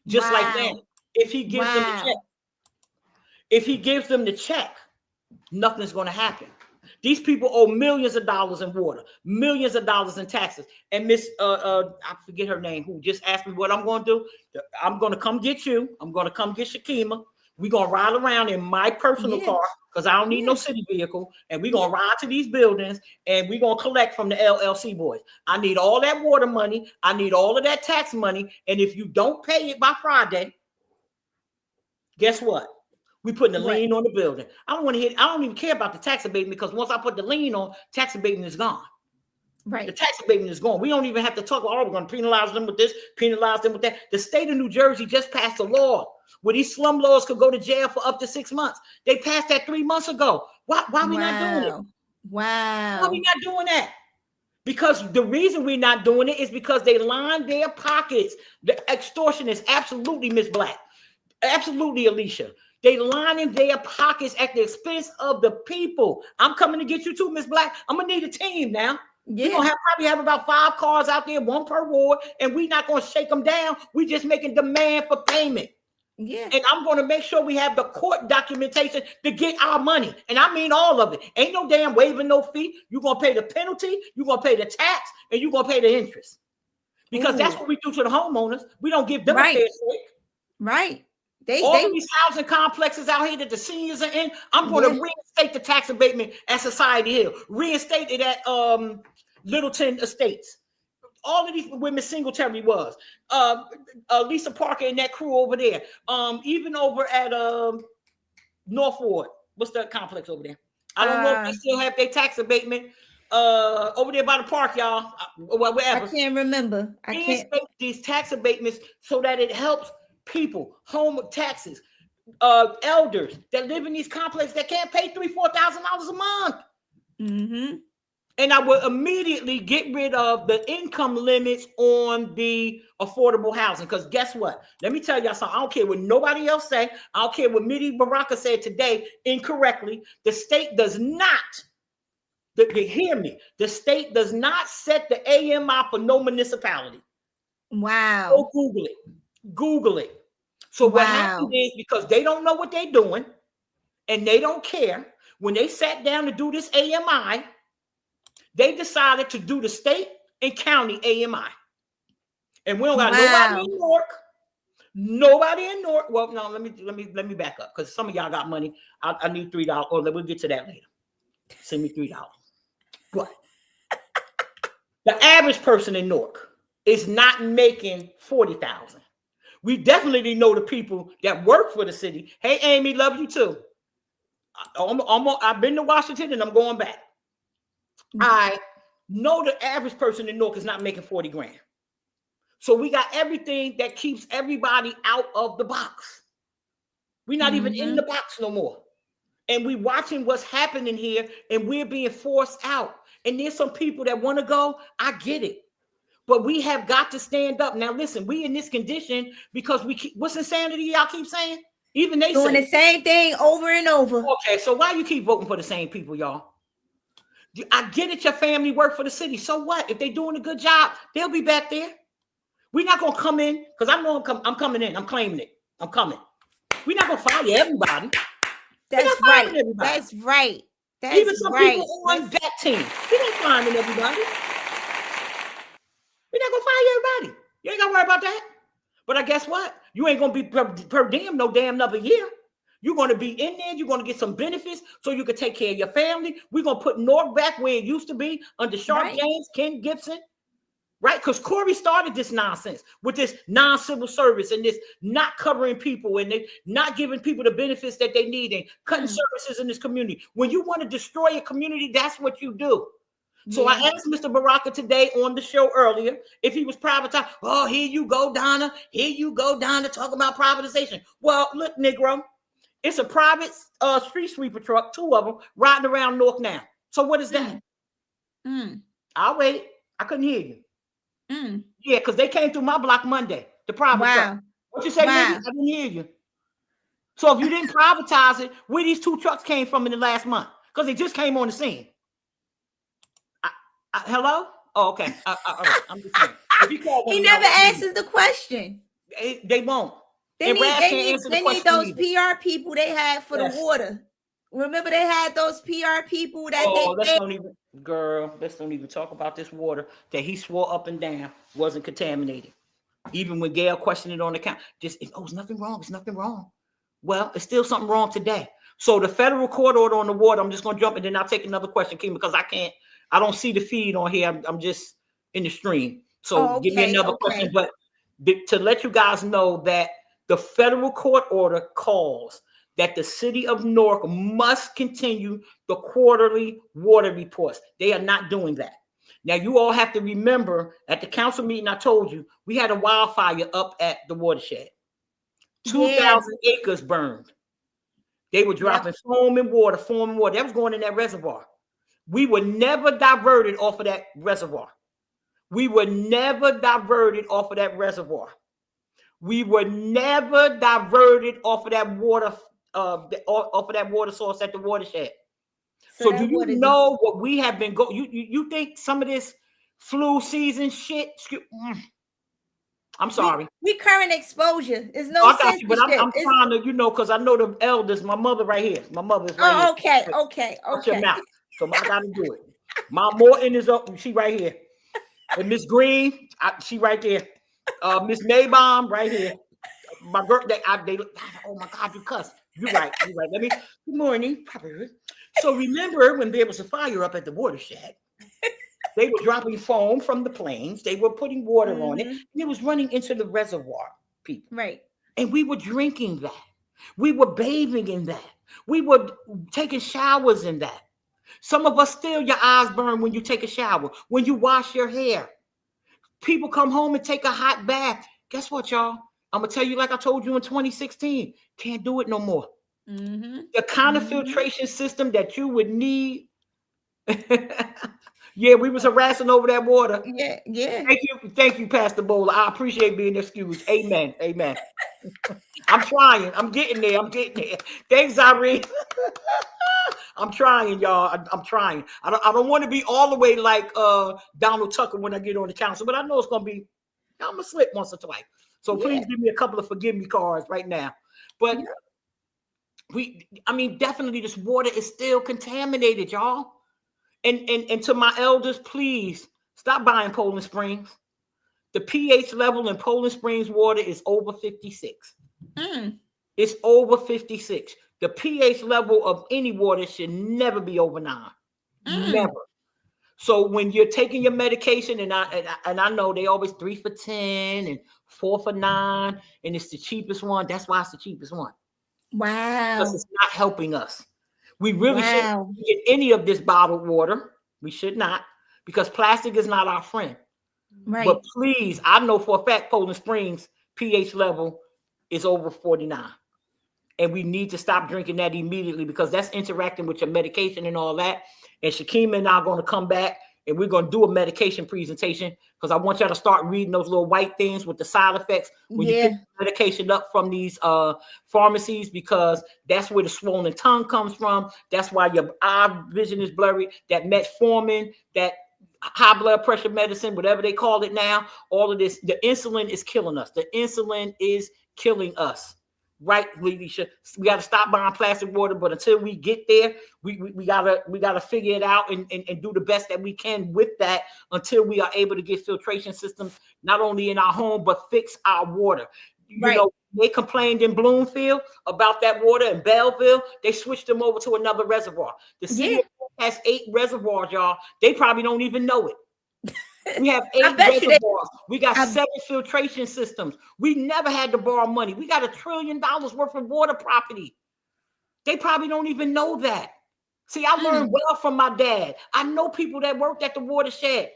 Just like that. If he gives them the check, nothing's going to happen. These people owe millions of dollars in water, millions of dollars in taxes. And Miss, I forget her name, who just asked me what I'm going to do. I'm going to come get you. I'm going to come get Shakima. We're going to ride around in my personal car, because I don't need no city vehicle. And we're going to ride to these buildings, and we're going to collect from the LLC boys. I need all that water money. I need all of that tax money. And if you don't pay it by Friday, guess what? We putting a lien on the building. I don't even care about the tax abatement, because once I put the lien on, tax abatement is gone. Right. The tax abatement is gone. We don't even have to talk about, we're going to penalize them with this, penalize them with that. The state of New Jersey just passed a law where these slumlords could go to jail for up to 6 months. They passed that 3 months ago. Why are we not doing it? Wow. Why are we not doing that? Because the reason we're not doing it is because they line their pockets. The extortion is absolutely Miss Black. Absolutely, Alicia. They lining their pockets at the expense of the people. I'm coming to get you too, Miss Black. I'm gonna need a team now. We're gonna probably have about 5 cars out there, 1 per ward, and we're not gonna shake them down. We just making demand for payment. Yeah. And I'm gonna make sure we have the court documentation to get our money. And I mean all of it. Ain't no damn waiving no fee. You're gonna pay the penalty, you're gonna pay the tax, and you're gonna pay the interest. Because that's what we do to the homeowners. We don't give them a fair shake. Right. All of these housing complexes out here that the seniors are in, I'm going to reinstate the tax abatement at Society Hill, reinstate it at Littleton Estates. All of these where Miss Singletary was, Lisa Parker and that crew over there, even over at Northwood. What's that complex over there? I don't know if they still have their tax abatement over there by the park, y'all. Wherever. I can't remember. Reinstate these tax abatements so that it helps people, home taxes, elders that live in these complexes that can't pay $3,000-$4,000 a month. Mm-hmm. And I will immediately get rid of the income limits on the affordable housing. Because guess what? Let me tell y'all something. I don't care what nobody else say. I don't care what Midi Baraka said today incorrectly. The state does not, hear me, the state does not set the AMI for no municipality. Wow. Go Google it. Google it. So what happened is, because they don't know what they're doing and they don't care, when they sat down to do this AMI, they decided to do the state and county AMI. And we don't got nobody in Newark. Nobody in Newark. Well, no, let me back up, because some of y'all got money. I need $3. Oh, we'll get to that later. Send me $3. What? The average person in Newark is not making $40,000. We definitely know the people that work for the city. Hey, Amy, love you too. I've been to Washington and I'm going back. I know the average person in Newark is not making 40 grand. So we got everything that keeps everybody out of the box. We're not even in the box no more. And we watching what's happening here, and we're being forced out. And there's some people that want to go. I get it. But we have got to stand up. Now, listen, we in this condition because what's insanity y'all keep saying? Even they doing the same thing over and over. Okay, so why you keep voting for the same people, y'all? I get it, your family work for the city. So what? If they're doing a good job, they'll be back there. We're not going to come in, because I know I'm coming in. I'm claiming it. I'm coming. We're not going to fire everybody. That's right. That's right. That's even some people on that team. We're not firing everybody. We're not going to fire everybody. You ain't got to worry about that. But I guess what? You ain't going to be per diem no damn another year. You're going to be in there. You're going to get some benefits so you can take care of your family. We're going to put North back where it used to be under Sharp James, Ken Gibson. right? Because Corey started this nonsense with this non-civil service and this not covering people and they not giving people the benefits that they need and cutting services in this community. When you want to destroy a community, that's what you do. So I asked Mr. Baraka today on the show earlier if he was privatized. Oh, here you go, Donna. Here you go, Donna, talking about privatization. Well, look, Negro, it's a private street sweeper truck, 2 of them, riding around Newark now. So what is that? I'll wait. I couldn't hear you. Yeah, because they came through my block Monday, the private truck. What you say, nigga? I didn't hear you. So if you didn't privatize it, where these 2 trucks came from in the last month? Because they just came on the scene. Hello? Oh, okay. I'm just saying. If you call he never answers the question. They won't. They need those PR people they had for the water. Remember they had those PR people that let's don't even talk about this water that he swore up and down wasn't contaminated. Even when Gail questioned it on the count, it's nothing wrong. It's nothing wrong. Well, it's still something wrong today. So the federal court order on the water, I'm just going to jump and then I'll take another question, Kim, because I don't see the feed on here. I'm just in the stream. So give me another question. But to let you guys know that the federal court order calls that the city of Newark must continue the quarterly water reports. They are not doing that. Now, you all have to remember at the council meeting, I told you, we had a wildfire up at the watershed. 2,000 acres burned. They were dropping foam and water. That was going in that reservoir. We were never diverted off of that reservoir. We were never diverted off of that reservoir. We were never diverted off of that water, source at the watershed. So do you know what we have been going? You think some of this flu season shit? I'm sorry. We current exposure. There's no sense. But I'm trying to, because I know the elders. My mother right here. My mother's right here. Okay. Watch your mouth. So I got to do it. Mom Morton is up. She right here. And Miss Green, she right there. Miss Maybaum right here. My birthday. Oh my God, you cuss. You're right. Good morning. So remember when there was a fire up at the watershed, they were dropping foam from the planes. They were putting water on it. And it was running into the reservoir, people. Right. And we were drinking that. We were bathing in that. We were taking showers in that. Some of us still, your eyes burn when you take a shower, when you wash your hair. People come home and take a hot bath. Guess what, y'all? I'm going to tell you like I told you in 2016. Can't do it no more. The kind of filtration system that you would need. Yeah, we was harassing over that water. Yeah. Thank you, Pastor Bowler. I appreciate being excused. Amen. I'm trying. I'm getting there. Thanks, Irene. I'm trying, y'all. I'm trying. I don't want to be all the way like Donald Tucker when I get on the council, but I know it's gonna be. I'm gonna slip once or twice. So please give me a couple of forgive me cards right now. But definitely this water is still contaminated, y'all. And to my elders, please stop buying Poland Springs. The pH level in Poland Springs water is over 56. It's over 56. The pH level of any water should never be over 9. Never. So when you're taking your medication, and I know they always 3 for 10 and 4 for 9, and it's the cheapest one. That's why it's the cheapest one. Wow. Because it's not helping us. We really shouldn't get any of this bottled water. We should not, because plastic is not our friend. Right. But please, I know for a fact Poland Springs pH level is over 49. And we need to stop drinking that immediately, because that's interacting with your medication and all that. And Shakima and I are going to come back and we're going to do a medication presentation, because I want y'all to start reading those little white things with the side effects when you pick medication up from these pharmacies, because that's where the swollen tongue comes from. That's why your eye vision is blurry. That metformin, that high blood pressure medicine, whatever they call it now, all of this, the insulin is killing us. The insulin is killing us. Right, we got to stop buying plastic water, but until we get there, we gotta figure it out and do the best that we can with that until we are able to get filtration systems not only in our home but fix our water. You know, they complained in Bloomfield about that water in Belleville. They switched them over to another reservoir. The city has 8 reservoirs, y'all. They probably don't even know it. We have I 8 bet you they. reservoirs. We got I, 7 filtration systems. We never had to borrow money. We got $1 trillion worth of water property. They probably don't even know that. See, I learned well from my dad. I know people that worked at the watershed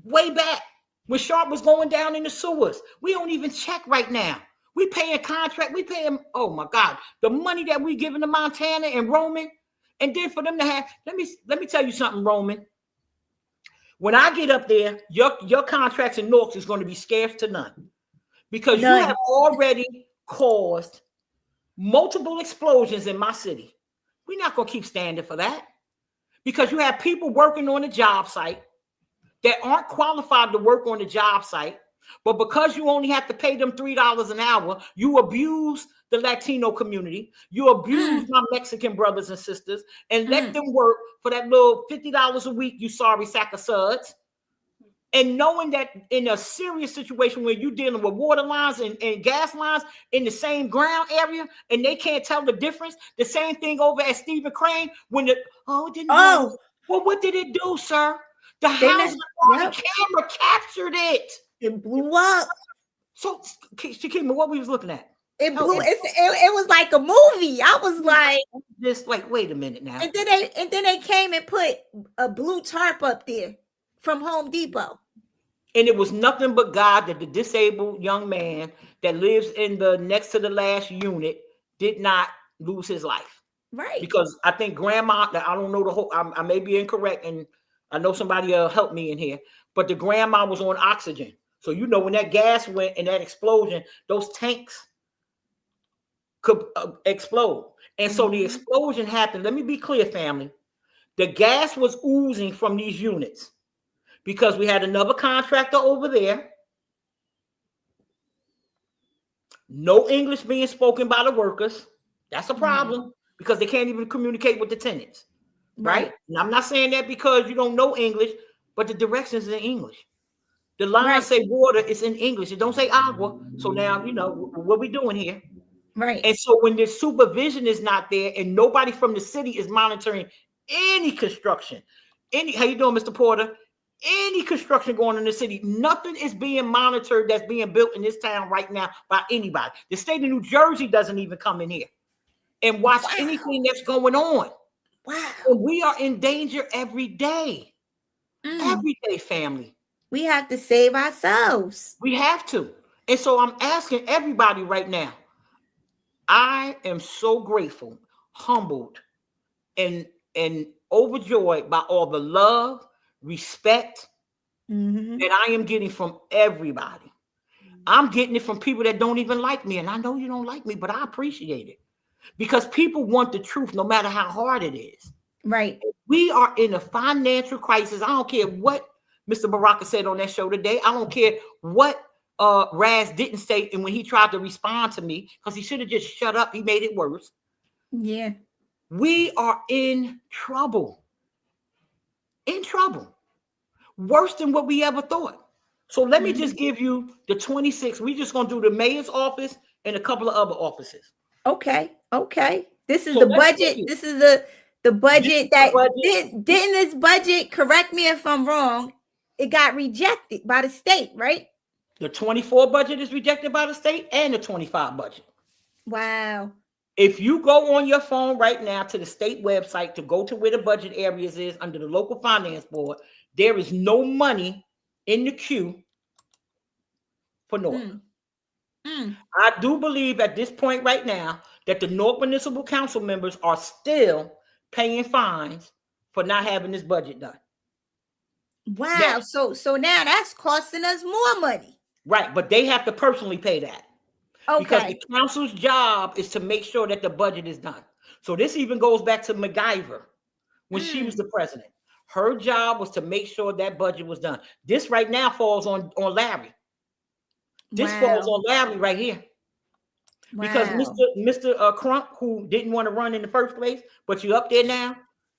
way back when Sharp was going down in the sewers. We don't even check right now. We paying contract. We paying, oh my God, the money that we giving to Montana and Roman. And then for them to have, let me tell you something, Roman. When I get up there, your contracts in Newark is going to be scarce to none because you have already caused multiple explosions in my city. We're not going to keep standing for that because you have people working on the job site that aren't qualified to work on the job site, but because you only have to pay them $3 an hour, you abuse the Latino community, you abuse my Mexican brothers and sisters, and let them work for that little $50 a week, you sorry sack of suds. And knowing that in a serious situation where you're dealing with water lines and gas lines in the same ground area, and they can't tell the difference. The same thing over at Stephen Crane when it didn't blow. Well, what did it do, sir? The housing authority camera captured it. It blew up. So, Shakima, what we was looking at? It blew. It was like a movie. I was like, just like, wait a minute now. And then they came and put a blue tarp up there from Home Depot. And it was nothing but God that the disabled young man that lives in the next to the last unit did not lose his life. Right. Because I think grandma, I don't know the whole, I may be incorrect, and I know somebody will help me in here, but the grandma was on oxygen. So, you know, when that gas went and that explosion, those tanks could explode. And so the explosion happened. Let me be clear, family. The gas was oozing from these units because we had another contractor over there. No English being spoken by the workers. That's a problem because they can't even communicate with the tenants. Right? And I'm not saying that because you don't know English, but the directions is in English. The lines say water is in English. It don't say agua. So now, you know, what we doing here? Right. And so when the supervision is not there and nobody from the city is monitoring any construction, how you doing, Mr. Porter? Any construction going on in the city, nothing is being monitored that's being built in this town right now by anybody. The state of New Jersey doesn't even come in here and watch anything that's going on. Wow. And we are in danger every day. Every day, family. We have to save ourselves. We have to. And so I'm asking everybody right now. I am so grateful, humbled, and overjoyed by all the love, respect that I am getting from everybody. I'm getting it from people that don't even like me. And I know you don't like me, but I appreciate it. Because people want the truth no matter how hard it is. Right. We are in a financial crisis. I don't care what Mr. Baraka said on that show today. I don't care what Raz didn't say, and when he tried to respond to me, because he should have just shut up. He made it worse. Yeah. We are in trouble. In trouble. Worse than what we ever thought. So let me just give you the 26. We're just going to do the mayor's office and a couple of other offices. Okay. This is the budget. This is the budget that didn't this budget, correct me if I'm wrong, it got rejected by the state, right? The 24 budget is rejected by the state and the 25 budget. Wow. If you go on your phone right now to the state website to go to where the budget areas is under the local finance board, there is no money in the queue for Newark. I do believe at this point right now that the Newark Municipal Council members are still paying fines for not having this budget done. Wow. So now that's costing us more money. Right. But they have to personally pay that. Okay. Because the council's job is to make sure that the budget is done. So this even goes back to MacGyver when she was the president. Her job was to make sure that budget was done. This right now falls on Larry. This falls on Larry right here. Because Mr. Crump, who didn't want to run in the first place, but you're up there now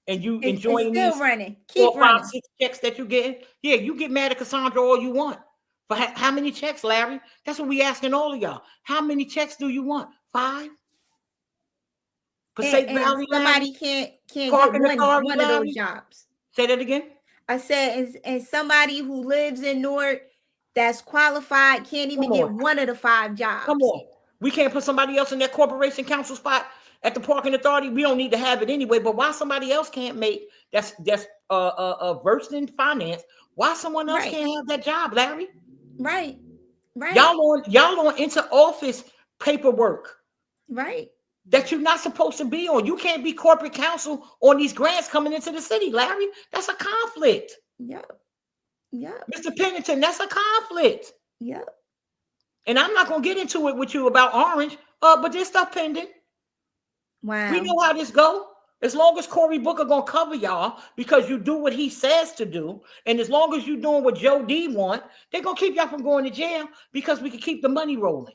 and you enjoying still these running. Keep 4, 5, 6 checks that you're getting. Yeah, you get mad at Cassandra all you want. For how many checks, Larry? That's what we asking all of y'all. How many checks do you want? 5? And somebody can't get one of those jobs. Say that again. I said, and somebody who lives in Newark that's qualified can't even get one of the 5 jobs. Come on. We can't put somebody else in that corporation council spot at the parking authority. We don't need to have it anyway. But why somebody else can't make that's versed in finance? Why someone else can't have that job, Larry? Right. Y'all on into office paperwork. Right. That you're not supposed to be on. You can't be corporate counsel on these grants coming into the city, Larry. That's a conflict. Yep. Mr. Pennington, that's a conflict. Yep. And I'm not going to get into it with you about Orange, but there's stuff pending. Wow. We know how this go. As long as Cory Booker going to cover y'all because you do what he says to do, and as long as you're doing what Joe D want, they're going to keep y'all from going to jail because we can keep the money rolling.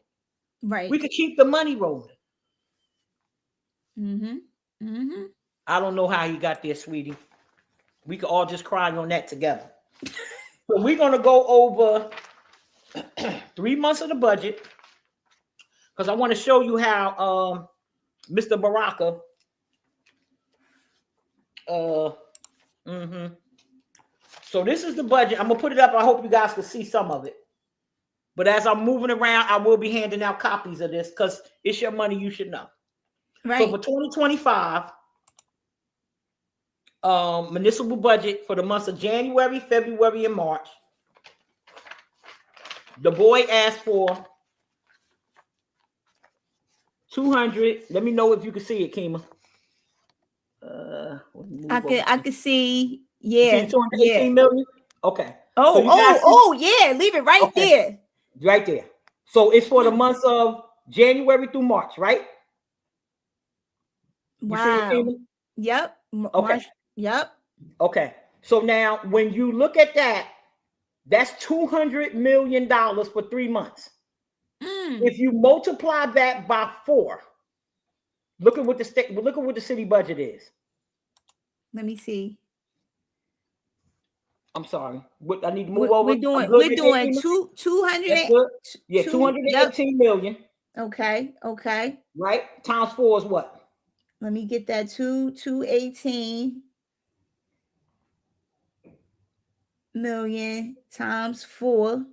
Right. We could keep the money rolling. I don't know how he got there, sweetie. We could all just cry on that together. So we're going to go over 3 months of the budget because I want to show you how Mr. Baraka So this is the budget. I'm going to put it up. I hope you guys can see some of it. But as I'm moving around, I will be handing out copies of this because it's your money. You should know. Right. So for 2025, municipal budget for the months of January, February, and March, the boy asked for 200. Let me know if you can see it, Kima. I could see. Yeah. 218 million. Okay. Yeah. Leave it right there. Right there. So it's for the months of January through March, right? Wow. Yep. Okay. March. Yep. Okay. So now when you look at that, that's $200 million for 3 months. If you multiply that by 4, look at what the city budget is. Let me see. I'm sorry. I need to move over. We're doing 200. Yeah, 218 million. Okay. Right? Times 4 is what? Let me get that 218 million times 4.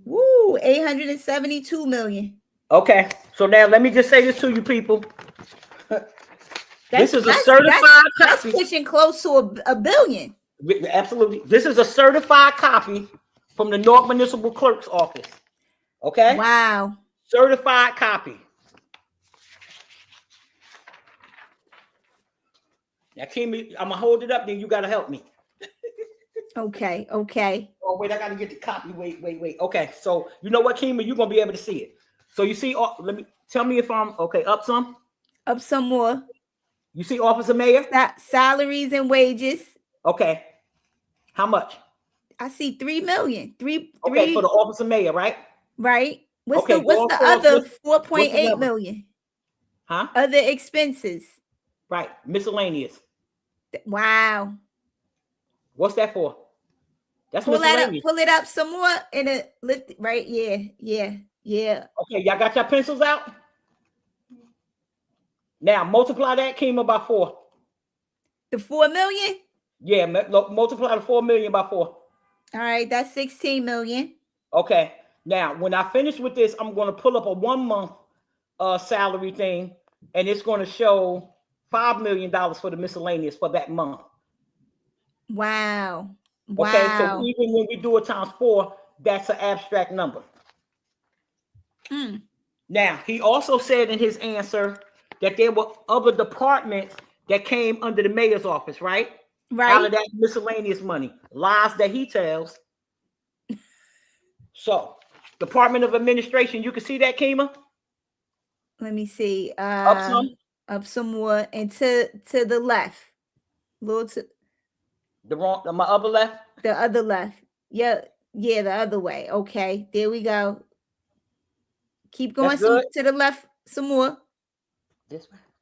Woo, 872 million. Okay. So now let me just say this to you people. This is a certified copy. That's pushing close to a billion. Absolutely. This is a certified copy from the Newark Municipal Clerk's office. Okay? Wow. Certified copy. Now, Kimmy, I'm going to hold it up, then you got to help me. Okay. Oh, wait, I got to get the copy. Wait. Okay, so you know what, Kimmy? You're going to be able to see it. So you see, tell me if I'm, okay, up some? Up some more. You see Office of Mayor? Salaries and wages. Okay. How much? I see 3 million. Okay, for the Office of Mayor, right? Right. What's the other 4.8 million? Huh? Other expenses. Right. Miscellaneous. Wow. What's that for? That's pull it up some more and it lift right. Yeah. Okay, y'all got your pencils out? Now multiply that, Kima, by 4. The 4 million? Yeah, multiply the 4 million by 4. All right, that's 16 million. Okay. Now, when I finish with this, I'm going to pull up a 1 month salary thing, and it's going to show $5 million for the miscellaneous for that month. Wow. Okay, so even when we do it times 4, that's an abstract number. Now, he also said in his answer that there were other departments that came under the mayor's office, right? Right. Out of that miscellaneous money. Lies that he tells. So, Department of Administration, you can see that, Kima? Let me see. Up some more and to the left. Little to my other left? The other left. Yeah, the other way. Okay, there we go. Keep going to the left some more.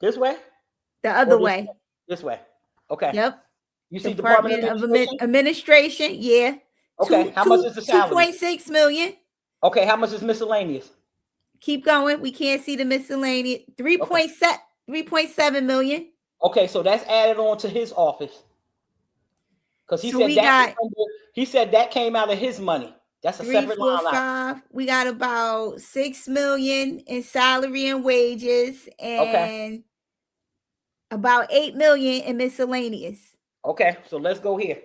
This way? The other way. This way. Okay. Yep. You see Department of Administration? Yeah. Okay. How much is the salary? 2.6 million. Okay. How much is miscellaneous? Keep going. We can't see the miscellaneous. 3.7 million. Okay, so that's added on to his office. Because he So said we that got he said that came out of his money. That's a 3, separate 4, line item. 5. We got about 6 million in salary and wages, Okay. and about 8 million in miscellaneous. Okay. So let's go here.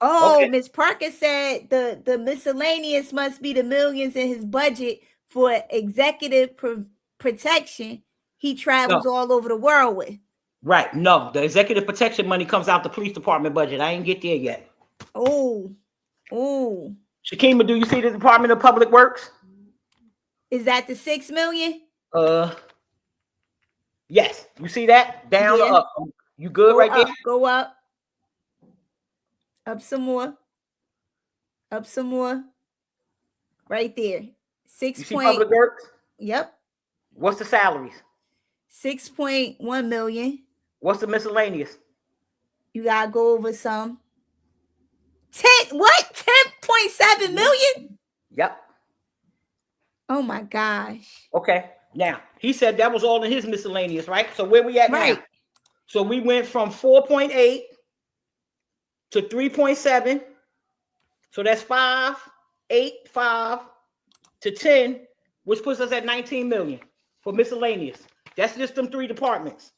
Oh, Okay. Miss Parker said the miscellaneous must be the millions in his budget for executive protection he travels all over the world with. Right. No, the executive protection money comes out the police department budget. I ain't get there yet. Oh. Shakima, do you see the Department of Public Works? Is that the 6 million? Yes. You see that? Down or up? You good right there? Go up. Up some more. Up some more. Right there. 6 You see Public Works? Yep. What's the salaries? 6.1 million. What's the miscellaneous? You gotta go over some. 10.7 million? Yep. Oh my gosh. Okay. Now, he said that was all in his miscellaneous, right? So where we at now? So we went from 4.8 to 3.7. So that's 5, 8, 5 to 10, which puts us at 19 million for miscellaneous. That's just them 3 departments.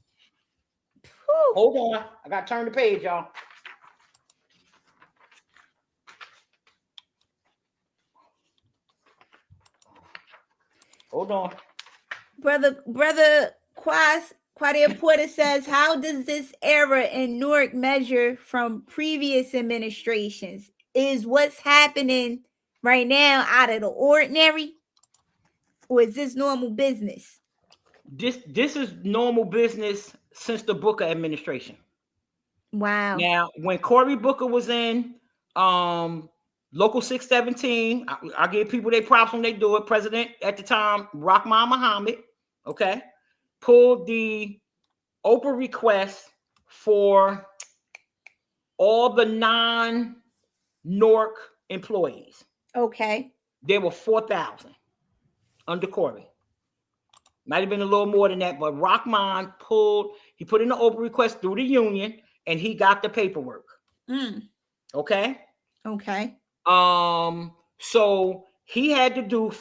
Whew. Hold on. I got to turn the page, y'all. Hold on. Brother Quadia Porter says, how does this era in Newark measure from previous administrations? Is what's happening right now out of the ordinary? Or is this normal business? This is normal business since the Booker administration. Wow. Now, when Cory Booker was in Local 617, I give people their props when they do it. President at the time, Rahman Muhammad, okay, pulled the Oprah request for all the non-Newark employees. Okay. There were 4,000 under Cory. Might have been a little more than that, but Rahman he put in the Oprah request through the union, and he got the paperwork. Okay. So he had to do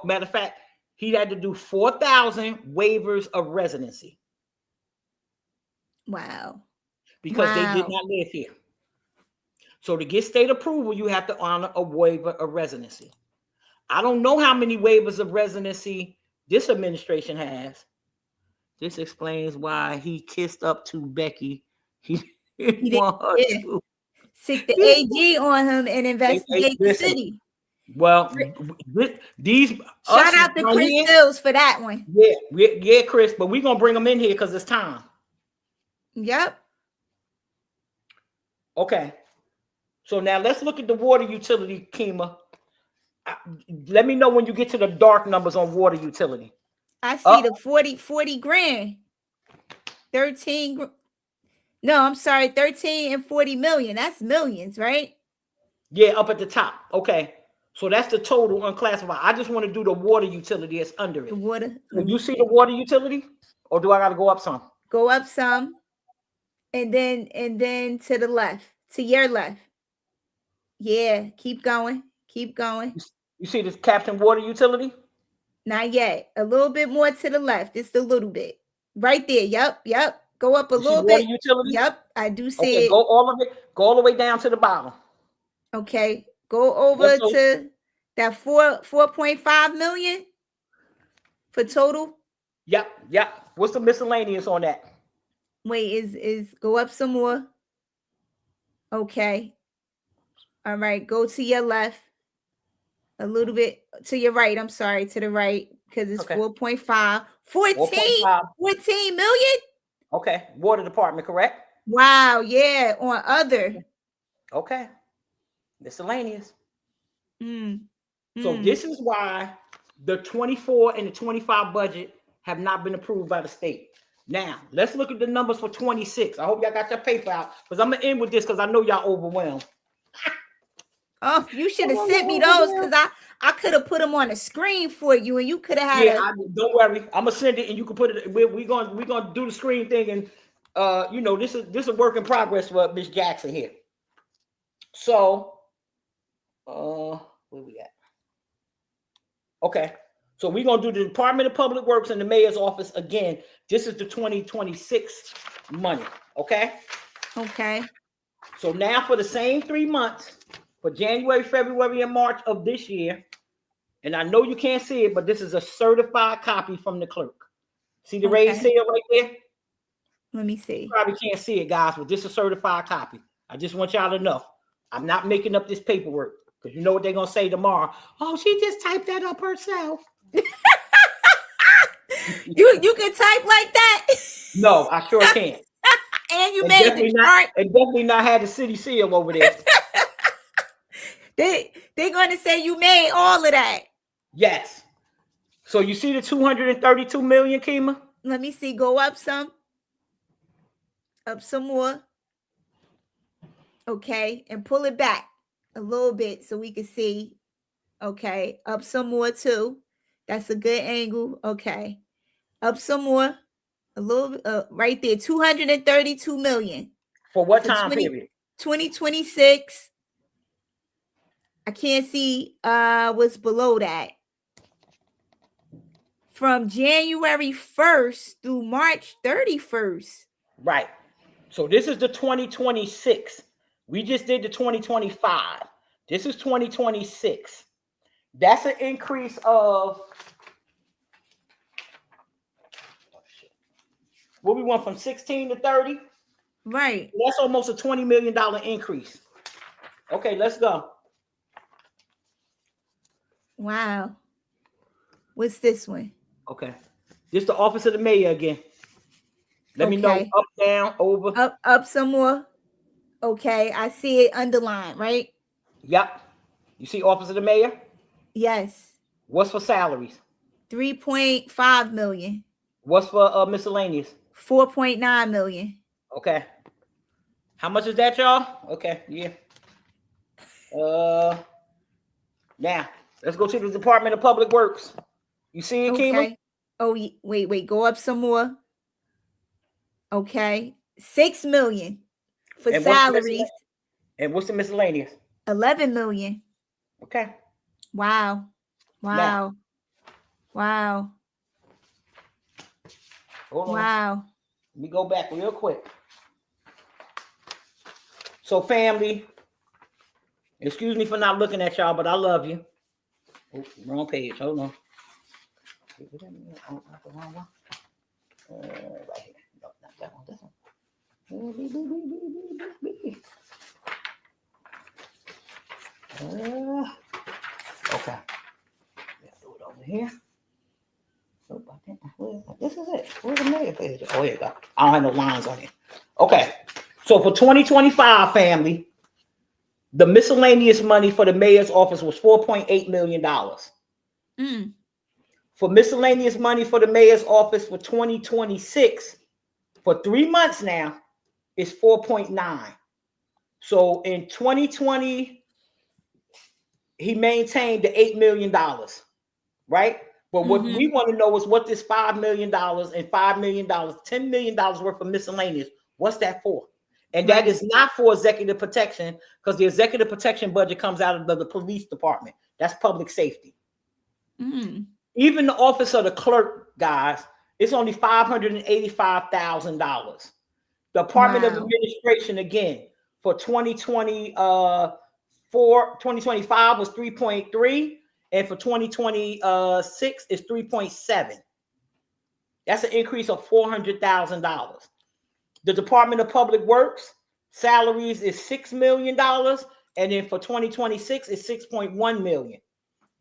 matter of fact, he had to do 4,000 waivers of residency. Wow. Because they did not live here. So to get state approval, you have to honor a waiver of residency. I don't know how many waivers of residency this administration has. This explains why he kissed up to Becky. He want her to stick the AG on him and investigate the city. Well, these shout out to Chris Hills for that one. Yeah, Chris, but we're gonna bring them in here because it's time. Yep. Okay. So now let's look at the water utility, Kima. Let me know when you get to the dark numbers on water utility. I see the 40 grand. 13. No, I'm sorry, 13 and 40 million. That's millions, right? Yeah, up at the top. Okay. So that's the total unclassified. I just want to do the water utility that's under it. The water. Can you see the water utility? Or do I gotta go up some? Go up some. And then to the left. To your left. Yeah, keep going. Keep going. You see this Captain Water Utility? Not yet. A little bit more to the left. Just a little bit. Right there. Yep. Go up a little bit. Utility? Yep, I do see it. Go all the way down to the bottom. Okay. Go over to that 4.5 million for total. Yep. What's the miscellaneous on that? Wait, is go up some more. Okay. All right, go to your left. A little bit to your right. I'm sorry, to the right, because it's 4.5. 14 million. Okay, water department, correct? Wow, yeah, on other. Okay, miscellaneous. So this is why the 24 and the 25 budget have not been approved by the state. Now, let's look at the numbers for 26. I hope y'all got your paper out, because I'm going to end with this because I know y'all overwhelmed. Oh, you should have sent me those, because I could have put them on the screen for you, and you could have had don't worry. I'm going to send it, and you can put it. We're going to do the screen thing, and this is a work in progress for Miss Jackson here. So, where we at? Okay. So we're going to do the Department of Public Works and the mayor's office again. This is the 2026 money. Okay. Okay. So now for the same 3 months, for January, February, and March of this year, and I know you can't see it, but this is a certified copy from the clerk. See the raised seal right there? Let me see. You probably can't see it, guys, but this is a certified copy. I just want y'all to know. I'm not making up this paperwork, because you know what they're going to say tomorrow. Oh, she just typed that up herself. You can type like that? No, I sure can't. And you made the chart. And definitely not had the city seal over there. They're going to say you made all of that. Yes. So you see the 232 million, Kima? Let me see. Go up some. Up some more. Okay. And pull it back a little bit so we can see. Okay. Up some more too. That's a good angle. Okay. Up some more. A little right there. 232 million. For what time period? 2026. I can't see what's below that. From January 1st through March 31st. Right. So this is the 2026. We just did the 2025. This is 2026. That's an increase of what we went from 16 to 30. Right. That's almost a $20 million increase. Okay, let's go. Wow. What's this one? Okay. This is the office of the mayor again. Let me know up, down, over. Up some more. Okay. I see it underlined, right? Yep. You see office of the mayor? Yes. What's for salaries? 3.5 million. What's for miscellaneous? 4.9 million. Okay. How much is that, y'all? Okay, yeah. Now let's go to the Department of Public Works. You see it, Kima? Okay. Oh, wait. Go up some more. Okay. 6 million for salaries. And what's the miscellaneous? 11 million. Okay. Wow. Now, wow. Hold on. Wow. Let me go back real quick. So, family, excuse me for not looking at y'all, but I love you. Oh, wrong page. Hold on. Right here. No, not that one. This one. Okay. Let's do it over here. This is it. Where's the mayor page? Oh, here you go. I don't have no lines on it. Okay. So for 2025, family, the miscellaneous money for the mayor's office was $4.8 million. For miscellaneous money for the mayor's office for 2026, for 3 months now, is 4.9. So in 2020, he maintained the $8 million, right? But what we want to know is what this $5 million and $5 million, $10 million worth of miscellaneous, what's that for? And that is not for executive protection, because the executive protection budget comes out of the police department. That's public safety. Even the office of the clerk, guys, it's only $585,000. Department of Administration, again, for 2025 was 3.3, and for 2026 is 3.7. That's an increase of $400,000. The Department of Public Works salaries is $6 million, and then for 2026 is $6.1 million.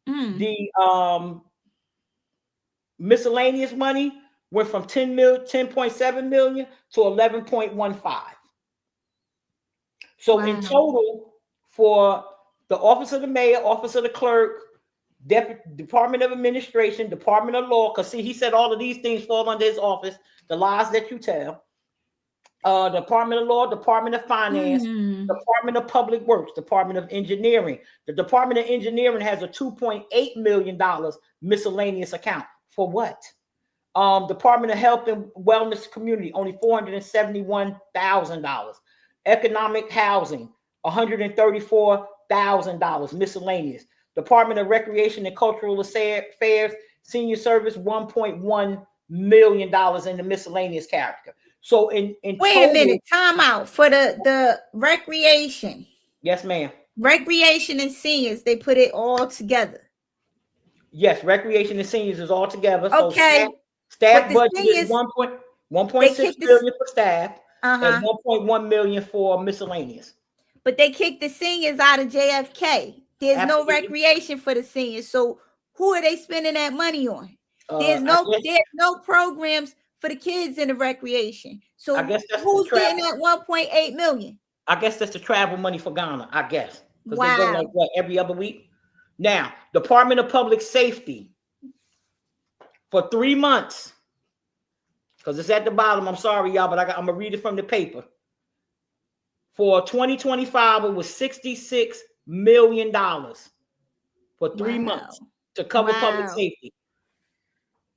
The miscellaneous money went from 10.7 million to 11.15. So in total, for the office of the mayor, office of the clerk, Department of Administration, Department of Law, because see, he said all of these things fall under his office, the lies that you tell. Department of Law, Department of Finance, Department of Public Works, Department of Engineering. The Department of Engineering has a $2.8 million miscellaneous account. For what? Department of Health and Wellness Community, only $471,000. Economic Housing, $134,000 miscellaneous. Department of Recreation and Cultural Affairs, Senior Service, $1.1 million in the miscellaneous character. So in wait total, a minute, time out for the recreation. Yes, ma'am. Recreation and seniors, they put it all together. Yes, recreation and seniors is all together. Okay. So staff budget is 1.6 million for staff and 1.1 million for miscellaneous. But they kicked the seniors out of JFK. There's no recreation for the seniors. So who are they spending that money on? There's no programs for the kids in the recreation. So I guess that's who's getting that 1.8 million? I guess that's the travel money for Ghana, I guess. Because wow. They go like what, every other week? Now, Department of Public Safety for 3 months, because it's at the bottom. I'm sorry, y'all, but I'm going to read it from the paper. For 2025, it was $66 million for 3 months to cover public safety.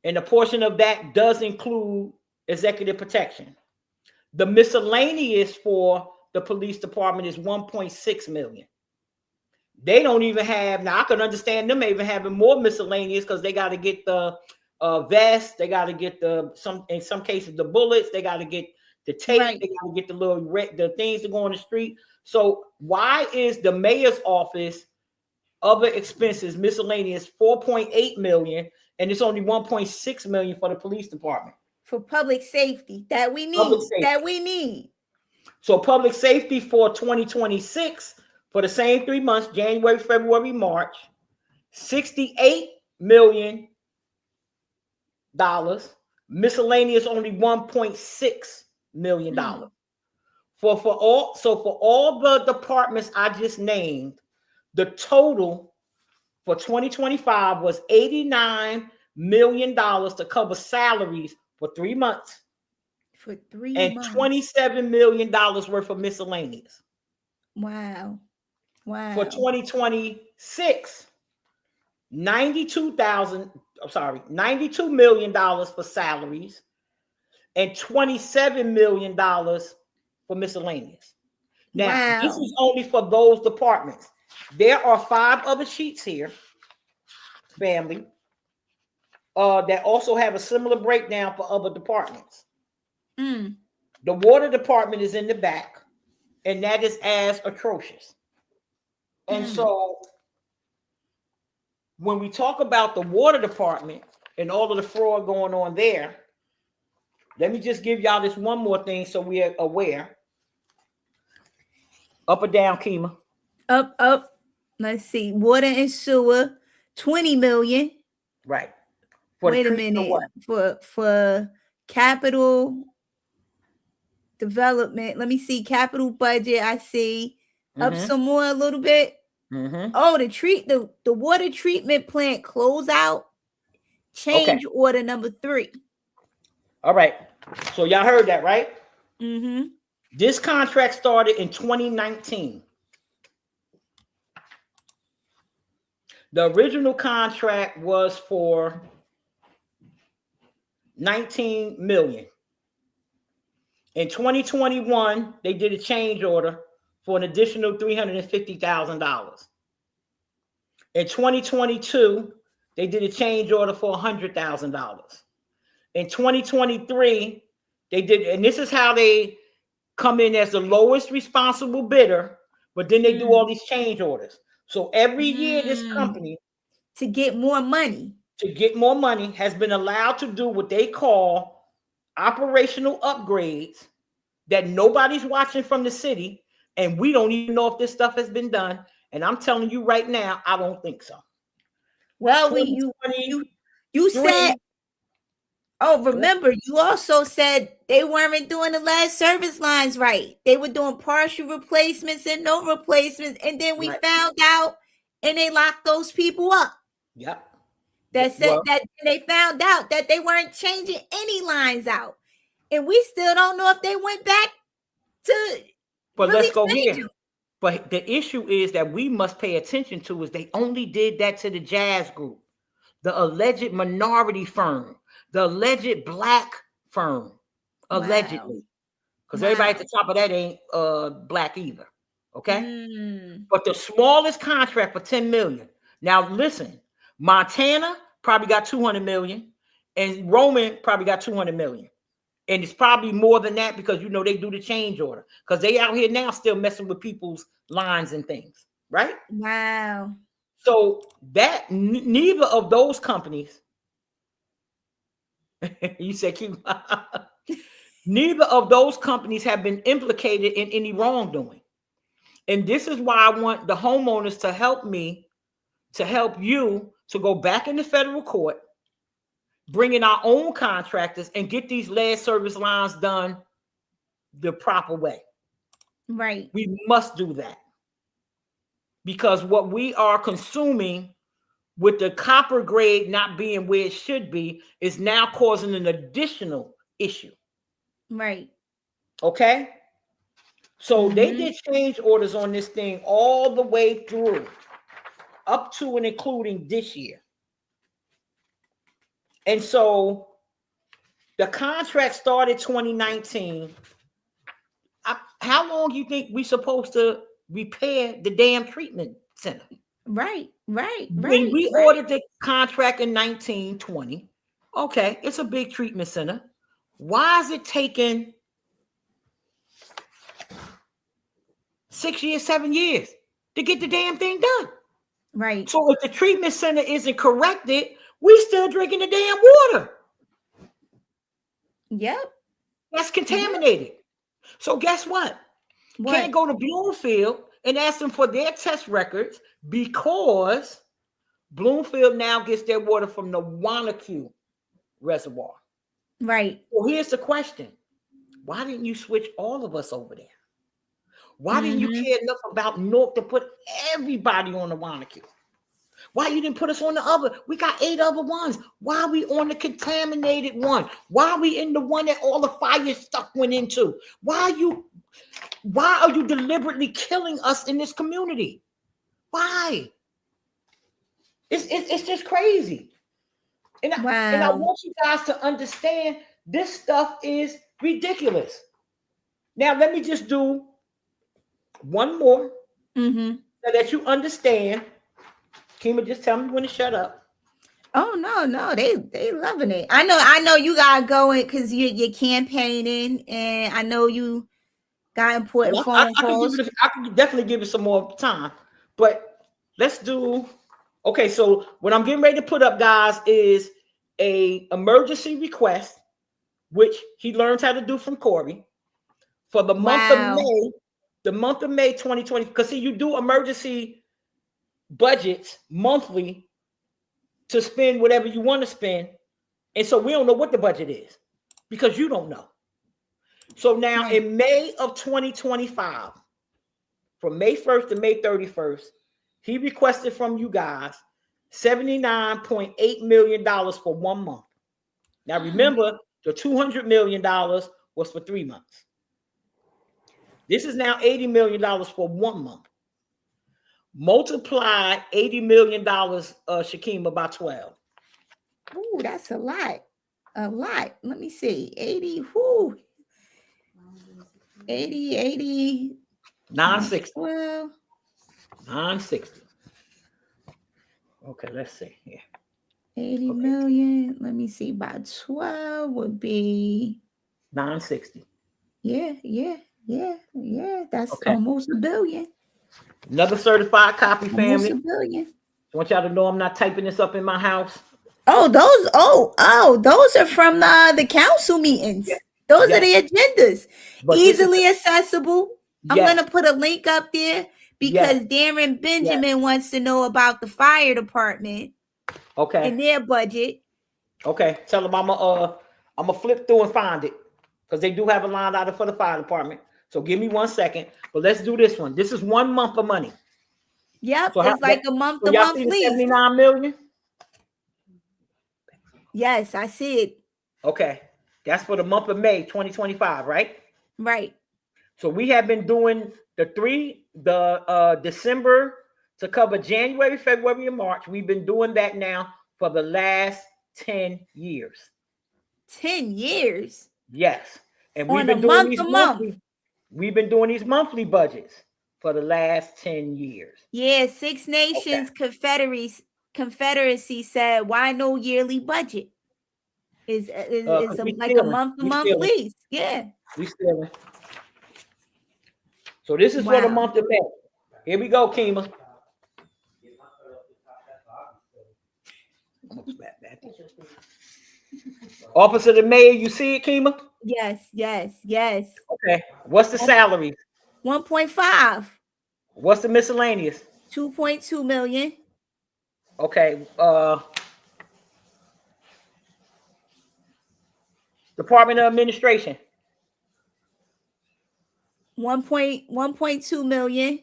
And a portion of that does include executive protection. The miscellaneous for the police department is 1.6 million. They don't even have, now I can understand them even having more miscellaneous because they got to get the vest, they got to get in some cases the bullets, they got to get the tape, they got to get the things to go on the street. So why is the mayor's office other expenses miscellaneous 4.8 million and it's only 1.6 million for the police department? For public safety that we need. So public safety for 2026 for the same 3 months, January, February, March, $68 million. Miscellaneous only $1.6 million. For all the departments I just named, the total for 2025 was $89 million to cover salaries for 3 months. For 3 months. And $27 million worth of miscellaneous. Wow. For 2026, $92 million for salaries and $27 million for miscellaneous. Now, this is only for those departments. There are 5 other sheets here, family, that also have a similar breakdown for other departments. The water department is in the back, and that is as atrocious. And so when we talk about the water department and all of the fraud going on there, let me just give y'all this one more thing so we are aware. Up or down, Kima? Up. Let's see. Water and sewer, 20 million. Right. Wait a minute. For capital development, let me see. Capital budget, I see. Up some more a little bit. Oh, the water treatment plant closeout, change order number 3. All right. So y'all heard that, right? This contract started in 2019. The original contract was for $19 million. In 2021, they did a change order for an additional $350,000. In 2022, they did a change order for $100,000. In 2023, they did, and this is how they come in as the lowest responsible bidder, but then they do all these change orders. So every year, this company, to get more money, has been allowed to do what they call operational upgrades that nobody's watching from the city. And we don't even know if this stuff has been done. And I'm telling you right now, I don't think so. Well, you said, remember, you also said they weren't doing the last service lines right. They were doing partial replacements and no replacements. And then we found out and they locked those people up. Yep. That they found out that they weren't changing any lines out. And we still don't know if they went back to. But let's go here. But the issue is that we must pay attention to is they only did that to the Jazz Group, the alleged minority firm The alleged black firm, allegedly, because everybody at the top of that ain't black either. Okay. But the smallest contract for 10 million. Now listen, Montana probably got 200 million, and Roman probably got 200 million. And it's probably more than that because you know they do the change order because they out here now still messing with people's lines and things, right? Wow. So that neither of those companies, you said cute. Neither of those companies have been implicated in any wrongdoing. And this is why I want the homeowners to help me, to help you to go back into federal court, bring in our own contractors and get these lead service lines done the proper way. Right. We must do that. Because what we are consuming with the copper grade not being where it should be is now causing an additional issue. Right. Okay? So they did change orders on this thing all the way through, up to and including this year. And so the contract started 2019. How long do you think we supposed to repair the damn treatment center? Right. When we ordered the contract in 1920, okay, it's a big treatment center. Why is it taking 6 years, 7 years to get the damn thing done? Right. So if the treatment center isn't corrected, we still drinking the damn water. Yep. That's contaminated. So guess what? Can't go to Bloomfield and ask them for their test records because Bloomfield now gets their water from the Wanacue Reservoir. Right. Well, here's the question. Why didn't you switch all of us over there? Why didn't you care enough about Newark to put everybody on the Wanacue? Why you didn't put us on the other? We got 8 other ones. Why are we on the contaminated one? Why are we in the one that all the fire stuff went into? Why are you deliberately killing us in this community? Why? It's just crazy. And I want you guys to understand this stuff is ridiculous. Now, let me just do one more so that you understand. Kima, just tell me when to shut up. Oh no, they loving it. I know you gotta go in because you're campaigning, and I know you got important phone calls. I can definitely give it some more time, but let's do. Okay, so what I'm getting ready to put up, guys, is a emergency request, which he learns how to do from Corey, for the month of May 2020. Because see, you do emergency budgets monthly to spend whatever you want to spend, and so we don't know what the budget is because you don't know. So now in May of 2025, from May 1st to May 31st, he requested from you guys $79.8 million for 1 month. Now remember, the $200 million was for 3 months. This is now $80 million for 1 month. Multiply $80 million, Shakima, by 12. Ooh, that's a lot. A lot. Let me see. 80. Whoo. 80. 960. Well, 960. Okay, let's see here. 80 million. Let me see. By 12 would be 960. Yeah. That's almost $1 billion. Another certified copy, family. Almost $1 billion. I want y'all to know I'm not typing this up in my house. Oh, those are from the council meetings. Yeah. Those are the agendas. But easily accessible. I'm gonna put a link up there because Darren Benjamin wants to know about the fire department. Okay. And their budget. Okay. Tell them I'm gonna flip through and find it because they do have a line item for the fire department. So give me 1 second. But let's do this one. This is 1 month of money. Yep. So it's like a month to month lease. 79 million. Yes, I see it. Okay. That's for the month of May 2025, right? Right. So we have been doing the December to cover January, February, and March. We've been doing that now for the last 10 years. 10 years. Yes. And On a month to month. We've been doing these monthly budgets for the last 10 years. Yeah, Six Nations Confederacy said, why no yearly budget? Is like a month to month lease. Yeah. We stealing. So this is for the month of May. Here we go, Kima. Office of the Mayor, you see it, Kima? Yes. Okay. What's the salary? 1.5. What's the miscellaneous? 2.2 million. Okay. Department of Administration. 1.2 million.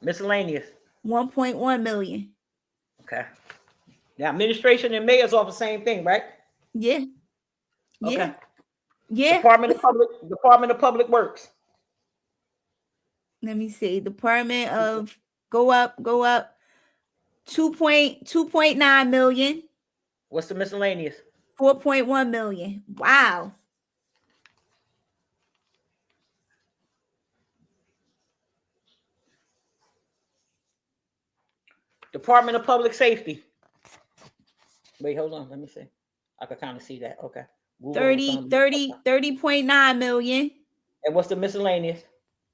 Miscellaneous. 1.1 million. Okay. Now, administration and mayor's all the same thing, right? Yeah. Okay. Yeah. Department of Public Works. Let me see. Department of go up. 2.9 million. What's the miscellaneous? 4.1 million. Wow. Department of Public Safety. Wait, hold on. Let me see. I can kind of see that. Okay. 30.9 million. And what's the miscellaneous?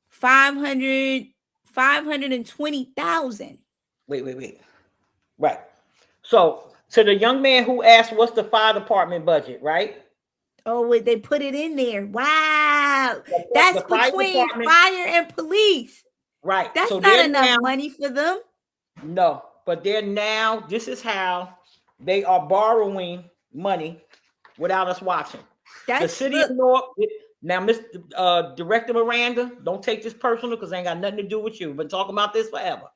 520,000. Wait. Right. So to the young man who asked, what's the fire department budget, right? Oh, they put it in there. Wow. That's between fire and police. Right. That's so not enough money for them. No, but this is how they are borrowing money without us watching. The city of Newark. Now, Mr. Director Miranda, don't take this personal because it ain't got nothing to do with you. We've been talking about this forever.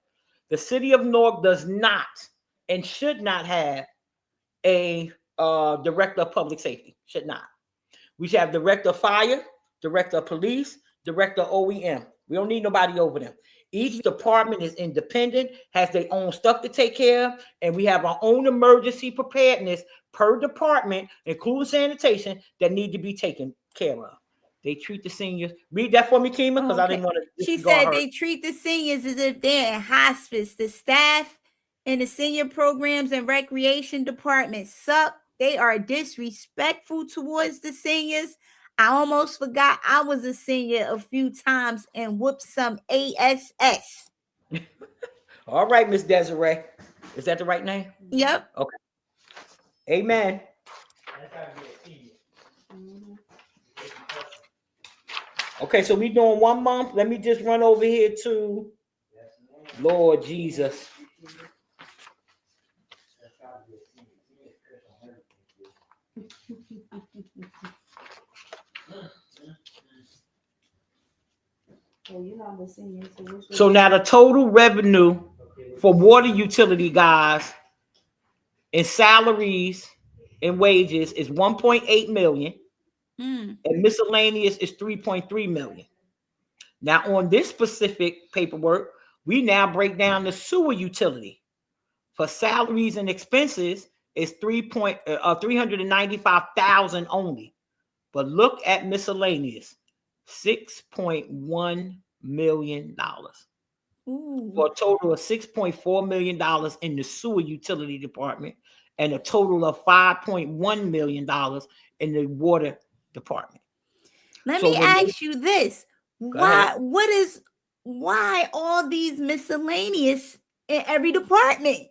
The city of Newark does not and should not have a director of public safety. Should not. We should have director of fire, director of police, director of OEM. We don't need nobody over them. Each department is independent, has their own stuff to take care of, and we have our own emergency preparedness per department, including sanitation, that need to be taken care of. They treat the seniors. Read that for me, Kima, because I didn't want to. She said they treat the seniors as if they're in hospice. The staff in the senior programs and recreation departments suck. They are disrespectful towards the seniors. I almost forgot I was a senior a few times and whooped some ASS. All right, Miss Desiree. Is that the right name? Yep. Okay. Amen. Okay, so we doing 1 month. Let me just run over here to Lord Jesus. So now the total revenue for water utility guys and salaries and wages is 1.8 million. And miscellaneous is 3.3 million. Now, on this specific paperwork, we now break down the sewer utility for salaries and expenses is 395,000 only. But look at miscellaneous, $6.1 million for a total of $6.4 million in the sewer utility department and a total of $5.1 million in the water department. Let me ask you this. Why all these miscellaneous in every department?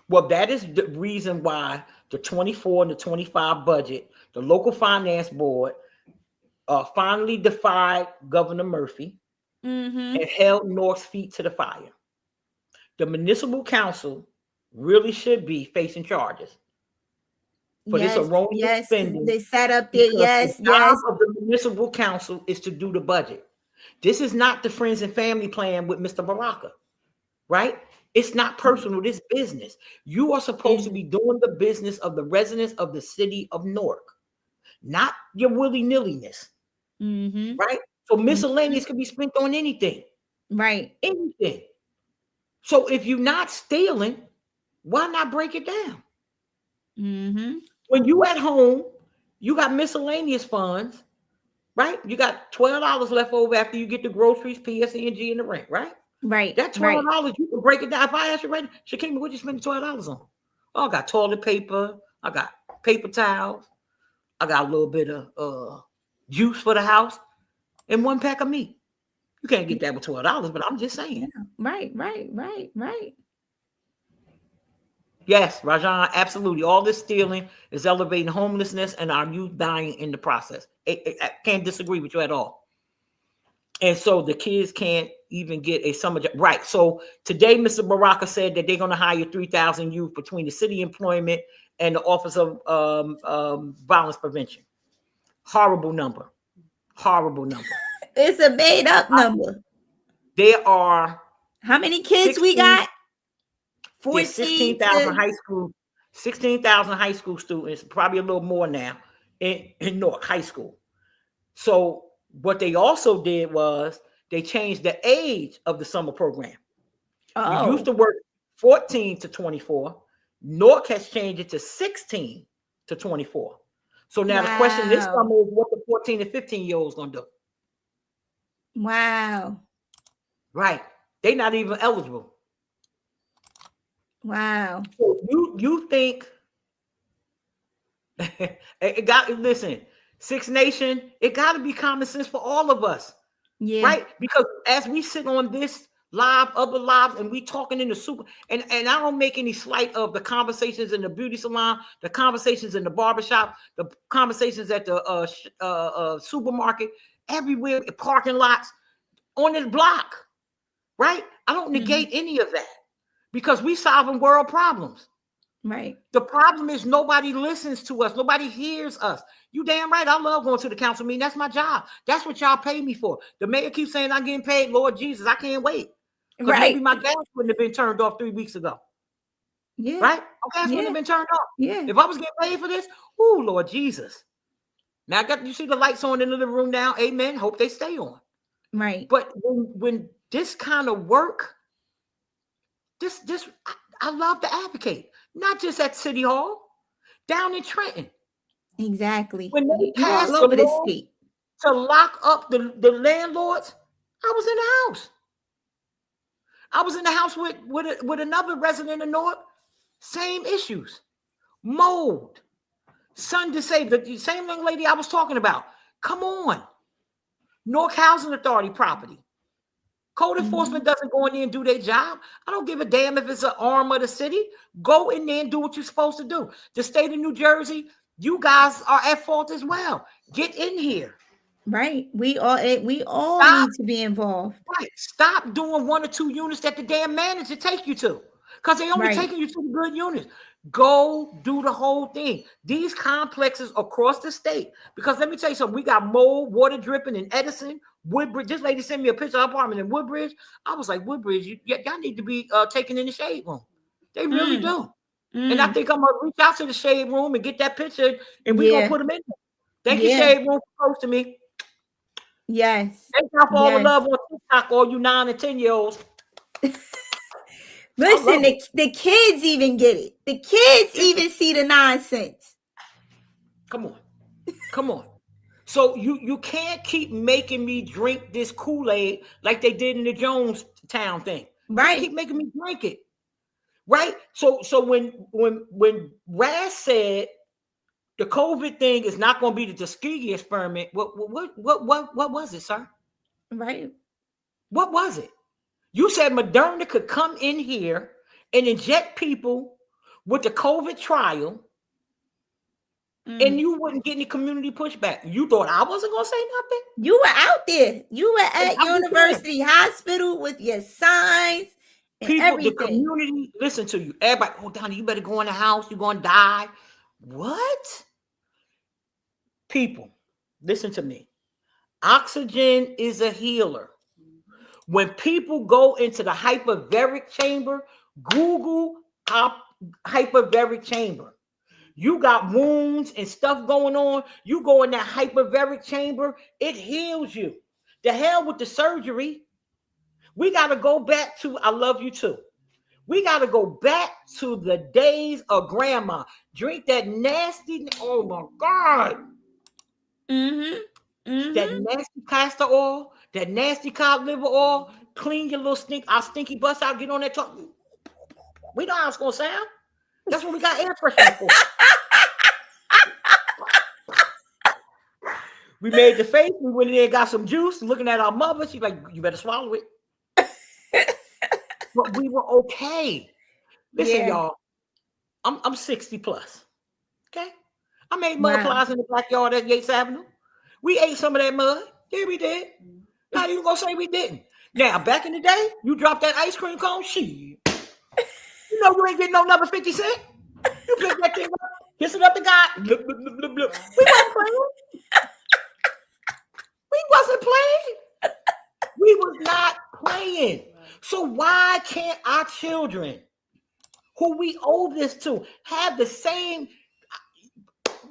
Well, that is the reason why the 24 and the 25 budget, the local finance board finally defied Governor Murphy and held North's feet to the fire. The municipal council really should be facing charges for this erroneous spending. They set up there. The job of the municipal council is to do the budget. This is not the friends and family plan with Mr. Baraka, right? It's not personal. This business. You are supposed to be doing the business of the residents of the city of Newark, not your willy-nilliness, right? So miscellaneous can be spent on anything, right? Anything. So if you're not stealing, why not break it down? When you at home You got miscellaneous funds, right? You got $12 left over after you get the groceries, PSE&G, and the rent, right? Right. That $12, you can break it down. If I ask you right, Shakima, what you spend the $12 on? Oh, I got toilet paper. I got paper towels. I got a little bit of juice for the house and 1 pack of meat. You can't get that with $12, but I'm just saying. Yeah. Right. Yes, Rajan, absolutely. All this stealing is elevating homelessness and our youth dying in the process. I can't disagree with you at all. And so the kids can't even get a summer job. Right. So today, Mr. Baraka said that they're going to hire 3,000 youth between the city employment and the Office of Violence Prevention. Horrible number. It's a made up number. There are how many kids 16, we got? 16,000 high school. 16,000 high school students, probably a little more now in Newark High School. So what they also did was they changed the age of the summer program. We used to work 14 to 24. Newark has changed it to 16 to 24. So now the question this summer is what the 14 and 15-year-olds gonna do. Wow. Right. They're not even eligible. Wow. So you think it got, listen, Six Nation, it got to be common sense for all of us. Yeah. Right? Because as we sit on this live, other lives, and we talking in the super, and I don't make any slight of the conversations in the beauty salon, the conversations in the barbershop, the conversations at the supermarket, everywhere, parking lots, on this block. Right? I don't negate any of that because we solving world problems. Right. The problem is nobody listens to us. Nobody hears us. You damn right. I love going to the council meeting. That's my job. That's what y'all pay me for. The mayor keeps saying I'm getting paid. Lord Jesus, I can't wait. Because maybe my gas wouldn't have been turned off 3 weeks ago. Yeah. Right? My gas wouldn't have been turned off. Yeah. If I was getting paid for this, oh Lord Jesus. Now you see the lights on in the living room now. Amen. Hope they stay on. Right. But when this kind of work, I love to advocate. Not just at City Hall, down in Trenton. Exactly. When they passed all over the state to lock up the landlords, I was in the house. I was in the house with another resident of Newark. Same issues. Mold. Sun disabled. The same young lady I was talking about. Come on. Newark Housing Authority property. Code enforcement doesn't go in there and do their job. I don't give a damn if it's an arm of the city. Go in there and do what you're supposed to do. The state of New Jersey, you guys are at fault as well. Get in here. Right. We all need to be involved. Right. Stop doing 1 or 2 units that the damn manager take you to. Because they only taking you to the good units. Go do the whole thing. These complexes across the state. Because let me tell you something. We got mold, water dripping in Edison, Woodbridge. This lady sent me a picture of her apartment in Woodbridge. I was like, Woodbridge, y'all need to be taken in the shade room. They really do. And I think I'm going to reach out to the shade room and get that picture, and we're going to put them in there. Thank you, shade room, for close to me. Yes. Thank y'all for all the love on TikTok, all you 9 and 10-year-olds. Listen, the kids even get it. The kids even see the nonsense. Come on. So you can't keep making me drink this Kool-Aid like they did in the Jonestown thing. Right. Keep making me drink it. Right. So when Raz said the COVID thing is not going to be the Tuskegee experiment, what was it, sir? Right. What was it? You said Moderna could come in here and inject people with the COVID trial, and you wouldn't get any community pushback. You thought I wasn't going to say nothing? You were out there. You were at University Hospital with your signs and people, everything. The community listen to you. Everybody, oh, Donna, you better go in the house. You're going to die. What? People, listen to me. Oxygen is a healer. When people go into the hyperbaric chamber, Google hyperbaric chamber. You got wounds and stuff going on. You go in that hyperbaric chamber, it heals you. The hell with the surgery. We got to go back to I love you too. We got to go back to the days of grandma. Drink that nasty, oh my God. That nasty castor oil, that nasty cod liver oil. Clean your little stinky bust out, get on that talk. We know how it's going to sound. That's what we got air freshener for. We made the face. We went in there and got some juice. Looking at our mother, she's like, you better swallow it. But we were okay. Listen, y'all, I'm 60 plus. Okay? I made mud pies in the backyard at Yates Avenue. We ate some of that mud. Yeah, we did. Now you gonna say we didn't. Now, back in the day, you dropped that ice cream cone, shit. You know you ain't getting no number 50 cent. You pick that thing up, kiss it up to God. Blup, blup, blup, blup, blup. We wasn't playing. We wasn't playing. We was not playing. So why can't our children, who we owe this to, have the same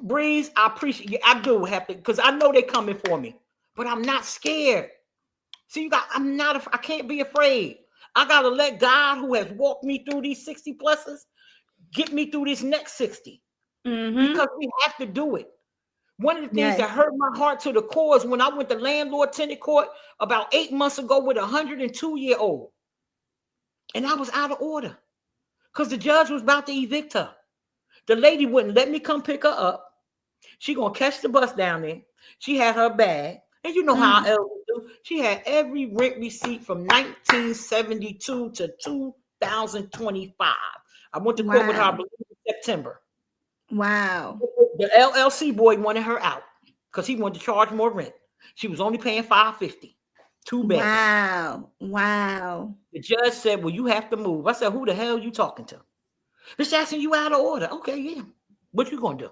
Breeze? I appreciate you. I do have to, because I know they're coming for me, but I'm not scared. See, I can't be afraid. I gotta let God, who has walked me through these 60 pluses, get me through this next 60. Because we have to do it. One of the things that hurt my heart to the core is when I went to landlord tenant court about 8 months ago with a 102-year-old. And I was out of order because the judge was about to evict her. The lady wouldn't let me come pick her up. She gonna catch the bus down there. She had her bag. And you know how elders do. She had every rent receipt from 1972 to 2025. I went to court with her, I believe, in September. Wow. The LLC boy wanted her out because he wanted to charge more rent. She was only paying $550. Too bad. Wow. The judge said, well, you have to move. I said, who the hell are you talking to? Miss Jackson, you out of order. Okay, yeah. What you gonna do?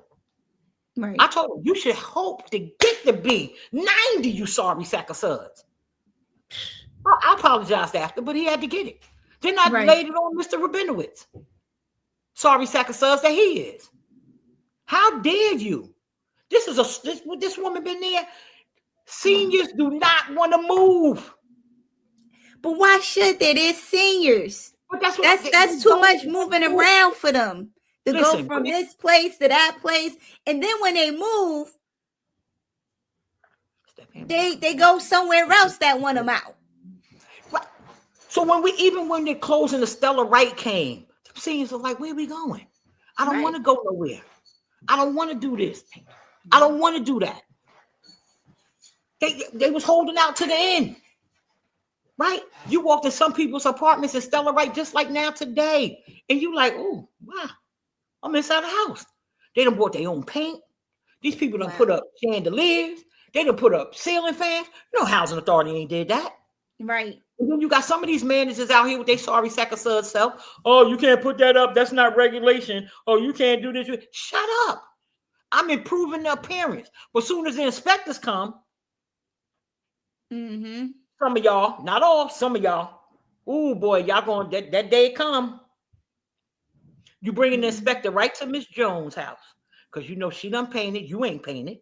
Right. I told him, you should hope to get to be 90, you sorry sack of suds. I apologized after, but he had to get it. Then I laid it on Mr. Rabinowitz. Sorry sack of suds that he is. How dare you? This woman been there. Seniors do not want to move. But why should they? They're seniors. But that's too much moving around for them to go from this place to that place. And then when they move, they go somewhere else that want them out. Right. So when they're closing the Stella Wright came, the seniors are like, where are we going? I don't want to go nowhere. I don't want to do this. I don't want to do that. They was holding out to the end. Right? You walked in some people's apartments in Stella Wright just like now today. And you like, oh, wow. I'm inside the house. They done bought their own paint. These people done put up chandeliers. They done put up ceiling fans. You know, housing authority ain't did that. Right. And then you got some of these managers out here with their sorry sack of suds self. Oh, you can't put that up. That's not regulation. Oh, you can't do this. Shut up. I'm improving the appearance. But as soon as the inspectors come, some of y'all, not all, some of y'all, oh boy, y'all going that day come. You bringing the inspector right to Miss Jones' house because you know she done painted. You ain't painted.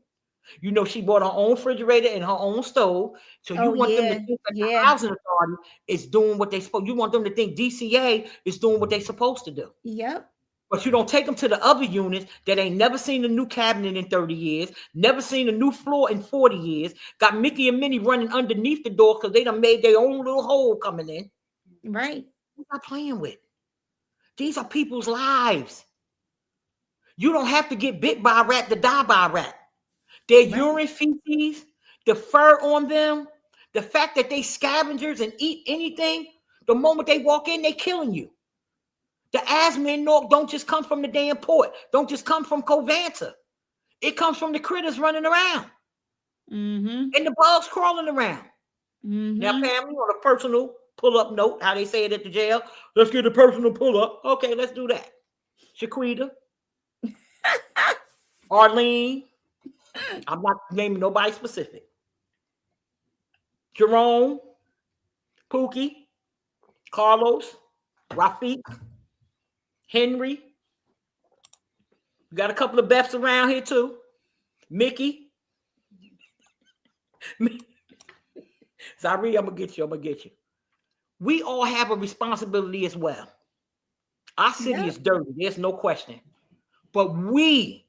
You know she bought her own refrigerator and her own stove. So you want them to think that the housing authority is doing what they supposed. You want them to think DCA is doing what they supposed to do. Yep. But you don't take them to the other units that ain't never seen a new cabinet in 30 years, never seen a new floor in 40 years, got Mickey and Minnie running underneath the door because they done made their own little hole coming in. Right. What am I playing with? These are people's lives. You don't have to get bit by a rat to die by a rat. Their urine, feces, the fur on them, the fact that they scavengers and eat anything, the moment they walk in, they killing you. The asthma in Newark don't just come from the damn port. Don't just come from Covanta. It comes from the critters running around. And the bugs crawling around. Now, family, on a personal pull-up note, how they say it at the jail, let's get a personal pull-up. Okay, let's do that. Shaquita. Arlene. I'm not naming nobody specific. Jerome. Pookie. Carlos. Rafiq. Henry. We got a couple of Beths around here too. Mickey. Sorry, I'm gonna get you. We all have a responsibility as well. Our city is dirty. There's no question. But we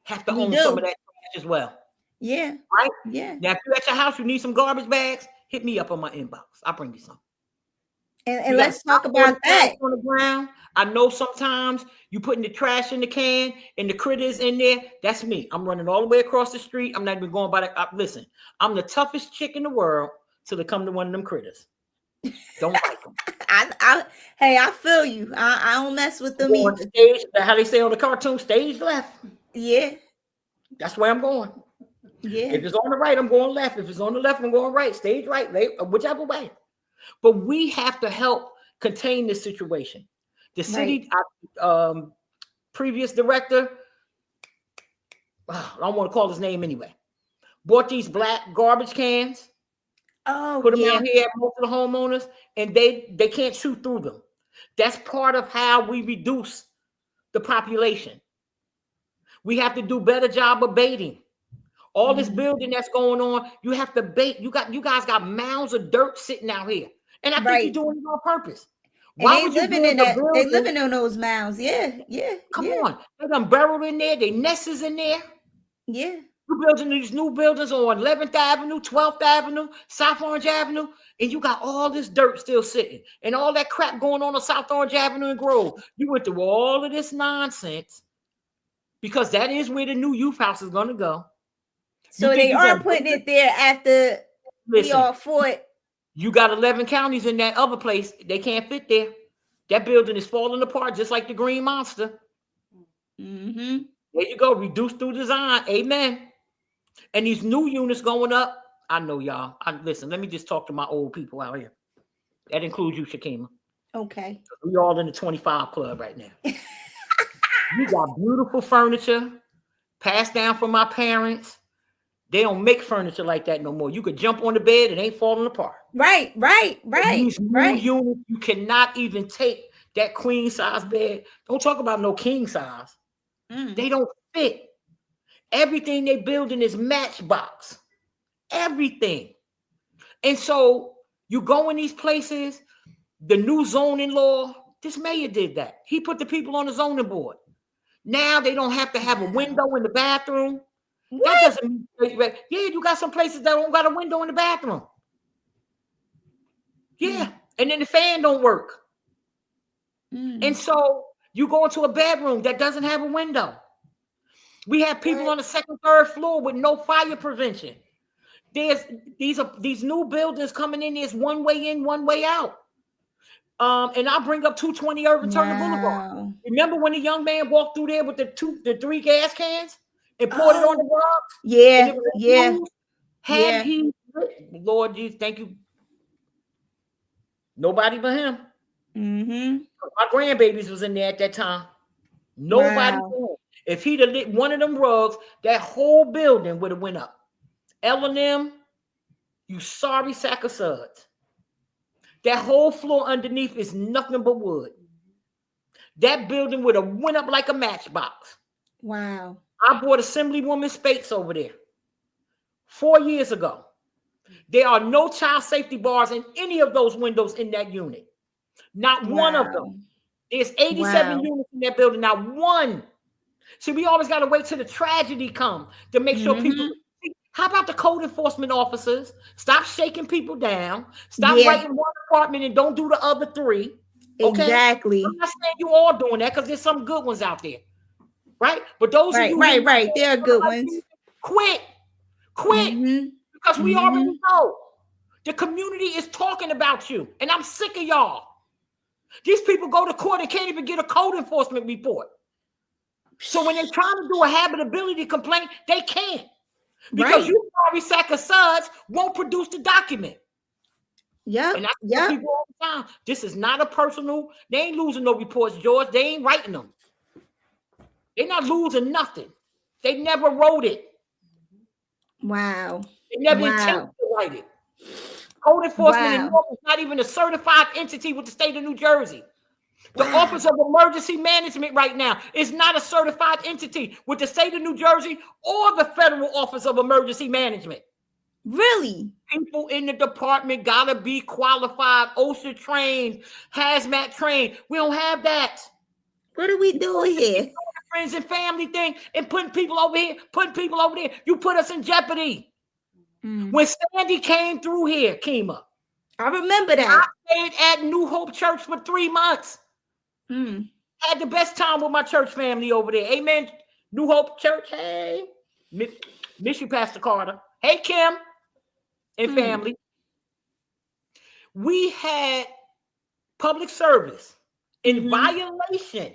have to own some of that trash as well. Yeah. Right? Yeah. Now, if you're at your house, you need some garbage bags, hit me up on my inbox. I'll bring you some. And let's talk about that. On the ground. I know sometimes you putting the trash in the can and the critters in there. That's me. I'm running all the way across the street. I'm not even going by the. Listen, I'm the toughest chick in the world till it come to one of them critters. Don't like them. Hey, I feel you. I don't mess with them either. Stage, how they say on the cartoon, stage left. Yeah. That's where I'm going. Yeah. If it's on the right, I'm going left. If it's on the left, I'm going right. Stage right, whichever way. But we have to help contain this situation. The city, previous director, I don't want to call his name anyway, bought these black garbage cans. Oh, put them out here at most of the homeowners, and they can't shoot through them. That's part of how we reduce the population. We have to do a better job of baiting. All this building that's going on, you have to bait. You guys got mounds of dirt sitting out here, and I think you're doing it on purpose. Why would you living in that? They living on those mounds. Yeah. Come on, they done buried in there. They nests is in there. Yeah. You're building these new buildings on 11th Avenue, 12th Avenue, South Orange Avenue, and you got all this dirt still sitting and all that crap going on South Orange Avenue and Grove. You went through all of this nonsense because that is where the new youth house is going to go. So they are putting it there after we all fought. You got 11 counties in that other place. They can't fit there. That building is falling apart just like the Green Monster. Mm-hmm. There you go. Reduce through design. Amen. And these new units going up. I know y'all. Listen, let me just talk to my old people out here. That includes you, Shakima. Okay. We all in the 25 club right now. You got beautiful furniture passed down from my parents. They don't make furniture like that no more. You could jump on the bed and ain't falling apart. Right. These new units, you cannot even take that queen size bed. Don't talk about no king size. They don't fit. Everything they building is matchbox. Everything. And so you go in these places, the new zoning law, this mayor did that. He put the people on the zoning board. Now they don't have to have a window in the bathroom. What? That doesn't mean, you got some places that don't got a window in the bathroom. Yeah. And then the fan don't work. And so you go into a bedroom that doesn't have a window. We have people on the second, third floor with no fire prevention. There's these new buildings coming in. There's one way in, one way out. And I'll bring up 220 Irvin Turner Boulevard. Remember when the young man walked through there with the 3 gas cans and poured it on the rocks? Yeah. Had he, Lord Jesus, thank you. Nobody but him. My grandbabies was in there at that time. Nobody but him. If he'd have lit one of them rugs, that whole building would have went up. L&M, you sorry sack of suds. That whole floor underneath is nothing but wood. That building would have went up like a matchbox. Wow. I bought Assemblywoman Spates over there 4 years ago. There are no child safety bars in any of those windows in that unit. Not one of them. There's 87 units in that building. Not one. See, we always got to wait till the tragedy comes to make sure people. How about the code enforcement officers? Stop shaking people down. Stop writing one department and don't do the other 3. Okay? Exactly. I'm not saying you all doing that because there's some good ones out there, right? But those of you, right, there are good ones. Quit, because we already know the community is talking about you, and I'm sick of y'all. These people go to court and can't even get a code enforcement report. So when they're trying to do a habitability complaint, they can't. Because you sorry sack of suds won't produce the document. And I tell people all the time, this is not a personal, they ain't losing no reports, George. They ain't writing them. They're not losing nothing. They never wrote it. Wow. They never intended to write it. Code enforcement in Newark is not even a certified entity with the state of New Jersey. The Office of Emergency Management right now is not a certified entity with the state of New Jersey or the Federal Office of Emergency Management. Really? People in the department gotta be qualified, OSHA trained, hazmat trained. We don't have that. What are we doing here? Friends and family thing and putting people over here, putting people over there. You put us in jeopardy. When Sandy came through here, Kima, I remember that. I stayed at New Hope Church for 3 months. Had the best time with my church family over there. Amen. New Hope Church. Hey. Miss you, Pastor Carter. Hey, Kim and family. We had public service in violation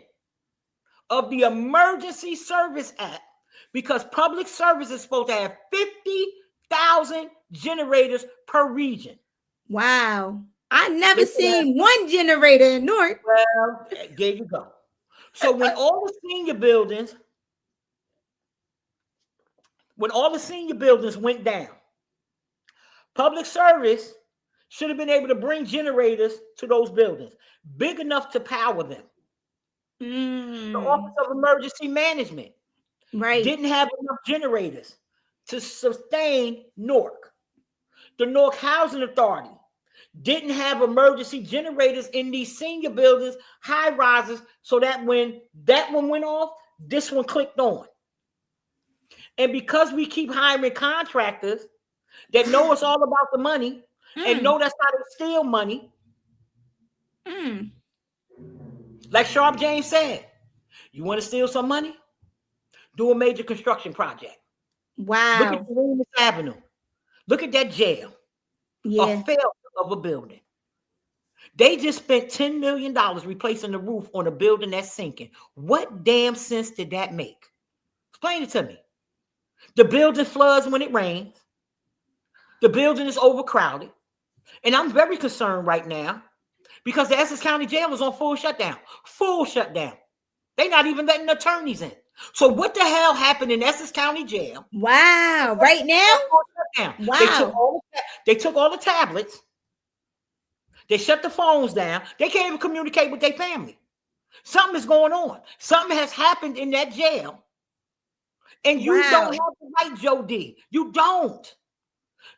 of the Emergency Service Act because public service is supposed to have 50,000 generators per region. Wow. I never seen one generator in Newark. Well, there you go. So when all the senior buildings went down, public service should have been able to bring generators to those buildings big enough to power them. The Office of Emergency Management didn't have enough generators to sustain Newark. The Newark Housing Authority didn't have emergency generators in these senior buildings, high rises, so that when that one went off, this one clicked on. And because we keep hiring contractors that know it's all about the money and know that's how to steal money, like Sharp James said, you want to steal some money? Do a major construction project. Wow. Look at Williams Avenue. Look at that jail. A failure of a building. They just spent $10 million replacing the roof on a building that's sinking. What damn sense did that make? Explain it to me. The building floods when it rains. The building is overcrowded. And I'm very concerned right now because the Essex County Jail is on full shutdown. Full shutdown. They're not even letting attorneys in. So what the hell happened in Essex County Jail? Wow. Right now? Wow. They took all the tablets. They shut the phones down. They can't even communicate with their family. Something is going on. Something has happened in that jail. And you don't have the right, Joe D. You don't.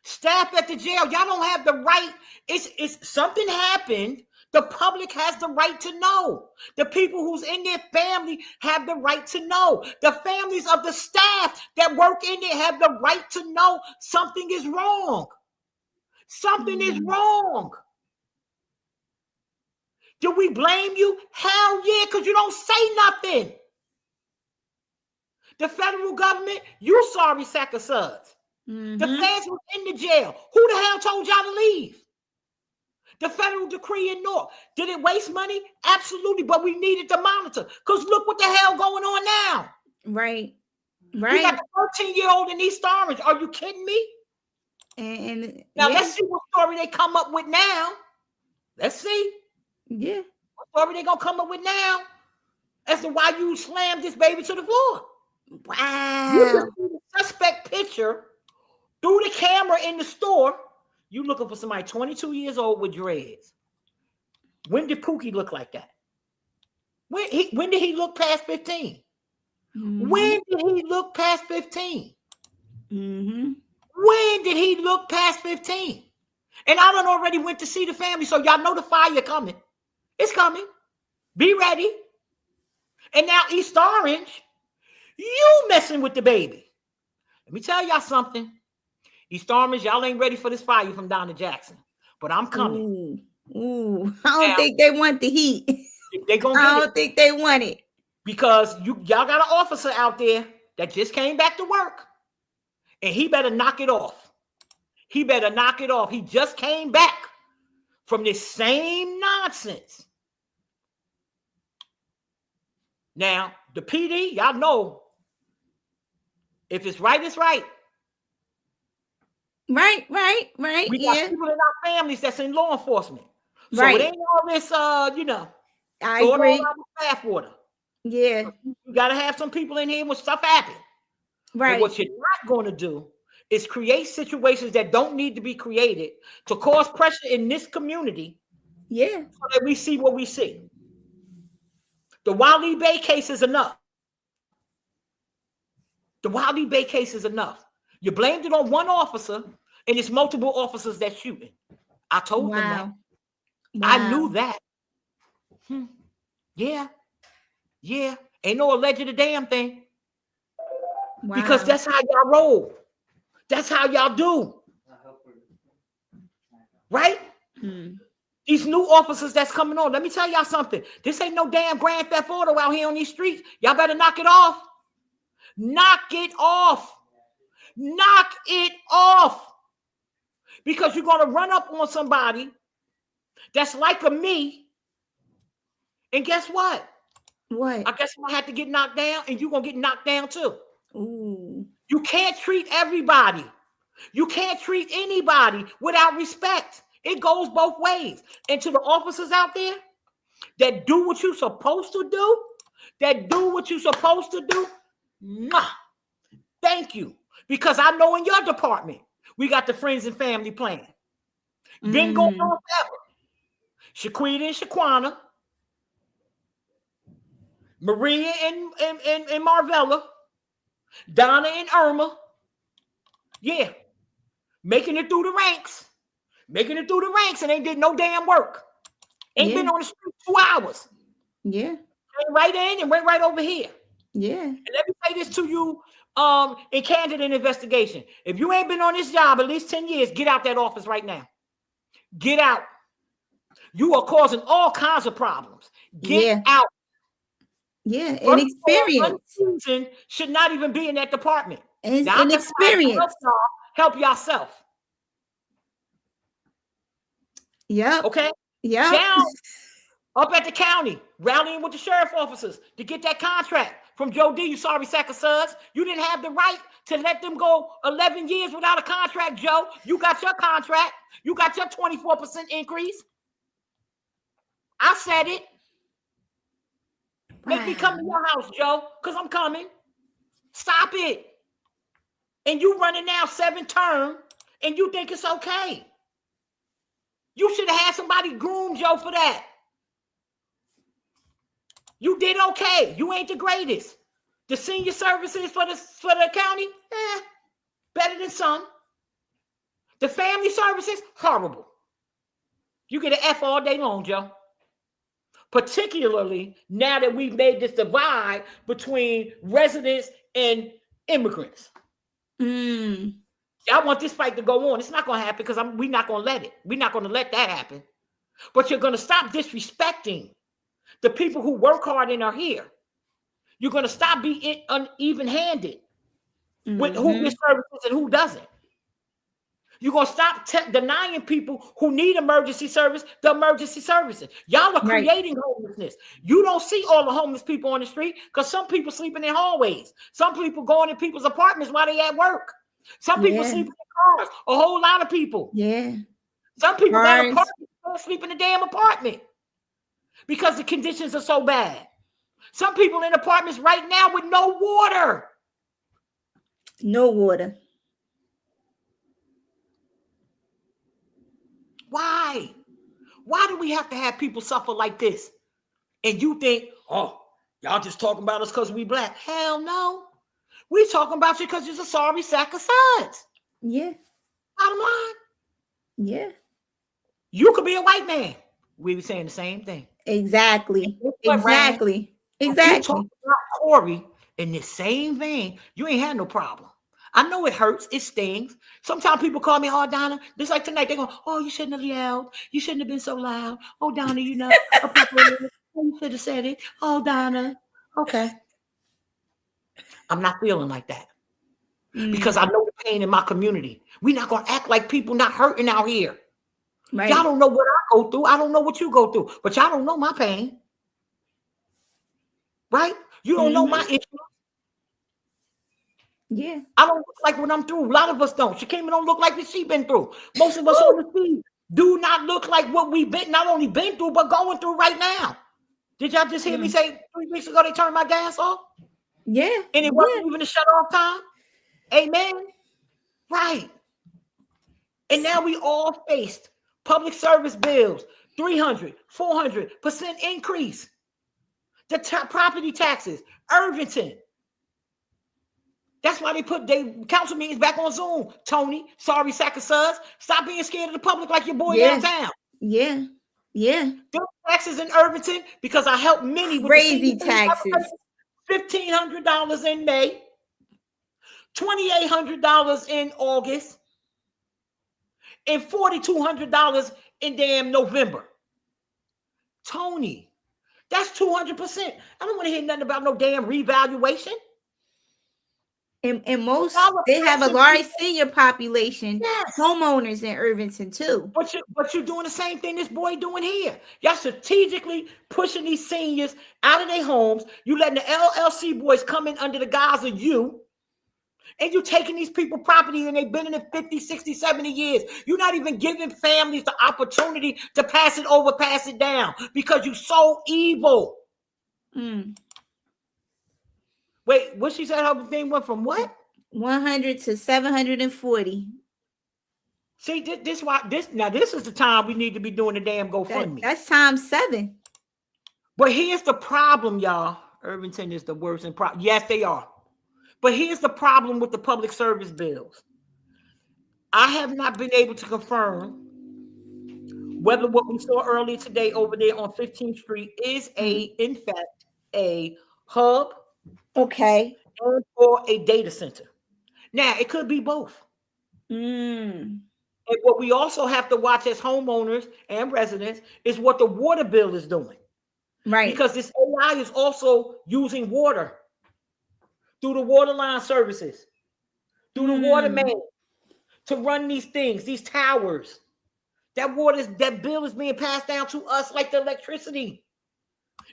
Staff at the jail, y'all don't have the right. It's something happened. The public has the right to know. The people who's in their family have the right to know. The families of the staff that work in there have the right to know something is wrong. Something is wrong. Do we blame you? Hell yeah, because you don't say nothing. The federal government, you sorry sack of suds. The feds were in the jail. Who the hell told y'all to leave? The federal decree in Newark. Did it waste money? Absolutely, but we needed to monitor. Because look what the hell going on now. Right. We got a 13-year-old in East Orange. Are you kidding me? And now let's see what story they come up with now. Let's see. Yeah. What story they gonna come up with now as to why you slammed this baby to the floor. Wow. You can see the suspect picture through the camera in the store. You looking for somebody 22 years old with dreads. When did Pookie look like that? When did he look past 15? When did he look past 15? When did he look past 15? And I done already went to see the family, so y'all know the fire coming. It's coming. Be ready. And now East Orange, you messing with the baby. Let me tell y'all something. East Orange, y'all ain't ready for this fire from Donna Jackson, but I'm coming. I don't think they want the heat. They gonna I don't think they want it. Because y'all got an officer out there that just came back to work, and he better knock it off. He better knock it off. He just came back from this same nonsense. Now, the PD, y'all know, if it's right, it's right. Right. We got people in our families that's in law enforcement. So it ain't all this, I All agree. bath water. Yeah. You got to have some people in here when stuff happens. Right. But what you're not going to do is create situations that don't need to be created to cause pressure in this community. Yeah. So that we see what we see. The Wally Bay case is enough. The Wally Bay case is enough. You blamed it on one officer. And it's multiple officers that shooting. I told them that. I knew that. Yeah. Ain't no alleged a damn thing. Because that's how y'all roll. That's how y'all do. Right? These new officers that's coming on. Let me tell y'all something. This ain't no damn grand theft auto out here on these streets. Y'all better knock it off. Knock it off. Knock it off. Because you're going to run up on somebody that's like a me. And guess what? What? I guess I'm going to have to get knocked down, and you're going to get knocked down too. Ooh. You can't treat everybody. You can't treat anybody without respect. It goes both ways. And to the officers out there that do what you're supposed to do, thank you. Because I know in your department, we got the friends and family plan. Been going on forever. Shaquita and Shaquana, Maria and Marvella, Donna and Irma. Yeah. Making it through the ranks. And ain't did no damn work. Ain't been on the street 2 hours. Yeah. Came right in and went right over here. Yeah. And let me say this to you in candidate investigation. If you ain't been on this job at least 10 years, get out that office right now. Get out. You are causing all kinds of problems. Get out. Yeah, and experience. Should not even be in that department. And experience. Help yourself. Yep. Okay? Yep. Down up at the county, rallying with the sheriff officers to get that contract from Joe D. You sorry sack of suds. You didn't have the right to let them go 11 years without a contract, Joe. You got your contract. You got your 24% increase. I said it. Make me come to your house, Joe, because I'm coming. Stop it. And you running now 7th term, and you think it's okay. You should have had somebody groom Joe for that. You did okay. You ain't the greatest. The senior services for the county, better than some. The family services, horrible. You get an F all day long, Joe. Particularly now that we've made this divide between residents and immigrants. Y'all want this fight to go on. It's not going to happen because we're not going to let it. We're not going to let that happen. But you're going to stop disrespecting the people who work hard and are here. You're going to stop being uneven-handed with who gets services and who doesn't. You're going to stop denying people who need emergency service the emergency services. Y'all are creating homelessness. You don't see all the homeless people on the street because some people sleeping in hallways. Some people going in people's apartments while they at work. Some people sleeping in cars. A whole lot of people. Yeah. Some people got apartments don't sleep in the damn apartment because the conditions are so bad. Some people in apartments right now with no water. No water. Why? Why do we have to have people suffer like this? And you think, oh, y'all just talking about us because we black. Hell no. We talking about you because you're a sorry sack of suds. Yeah. Bottom line. Yeah. You could be a white man. We were saying the same thing. Exactly. Exactly. Exactly. You talk about Corey in the same vein, you ain't had no problem. I know it hurts. It stings. Sometimes people call me, oh, Donna, just like tonight, they go, oh, you shouldn't have yelled. You shouldn't have been so loud. Oh, Donna, you know, you should have said it. Oh, Donna. Okay. I'm not feeling like that because I know the pain in my community. We're not going to act like people not hurting out here. Right. Y'all don't know what I go through. I don't know what you go through, but y'all don't know my pain. Right? You don't know my issues. Yeah. I don't look like what I'm through. A lot of us don't. Shakima don't look like what she been through. Most of us on the feed do not look like what we've been, not only been through, but going through right now. Did y'all just hear me say 3 weeks ago they turned my gas off? Yeah. And it wasn't even a shut off time? Amen? Right. And now we all faced public service bills, 300, 400% increase. The property taxes, Irvington. That's why they put their council meetings back on Zoom. Tony, Sorry Sack of Suds, stop being scared of the public like your boy downtown. Yeah. Them taxes in Irvington, because I helped many with the Crazy senior taxes. $1,500 in May, $2,800 in August, and $4,200 in damn November. Tony, that's 200%. I don't want to hear nothing about no damn revaluation. And most, they have a large senior population, homeowners in Irvington too. But you're doing the same thing this boy doing here. Y'all strategically pushing these seniors out of their homes. You letting the LLC boys come in under the guise of you. And you taking these people property and they've been in it 50, 60, 70 years. You're not even giving families the opportunity to pass it over, pass it down, because you're so evil. Wait, what she said her thing went from what? 100 to 740. See, this is the time we need to be doing the damn GoFundMe. That's times 7. But here's the problem, y'all. Irvington is the worst in problem. Yes, they are. But here's the problem with the public service bills. I have not been able to confirm whether what we saw earlier today over there on 15th Street is in fact, a hub. Okay. Or a data center. Now, it could be both. And what we also have to watch as homeowners and residents is what the water bill is doing. Right. Because this AI is also using water through the water line services, through the water main, to run these things, these towers. That bill is being passed down to us like the electricity.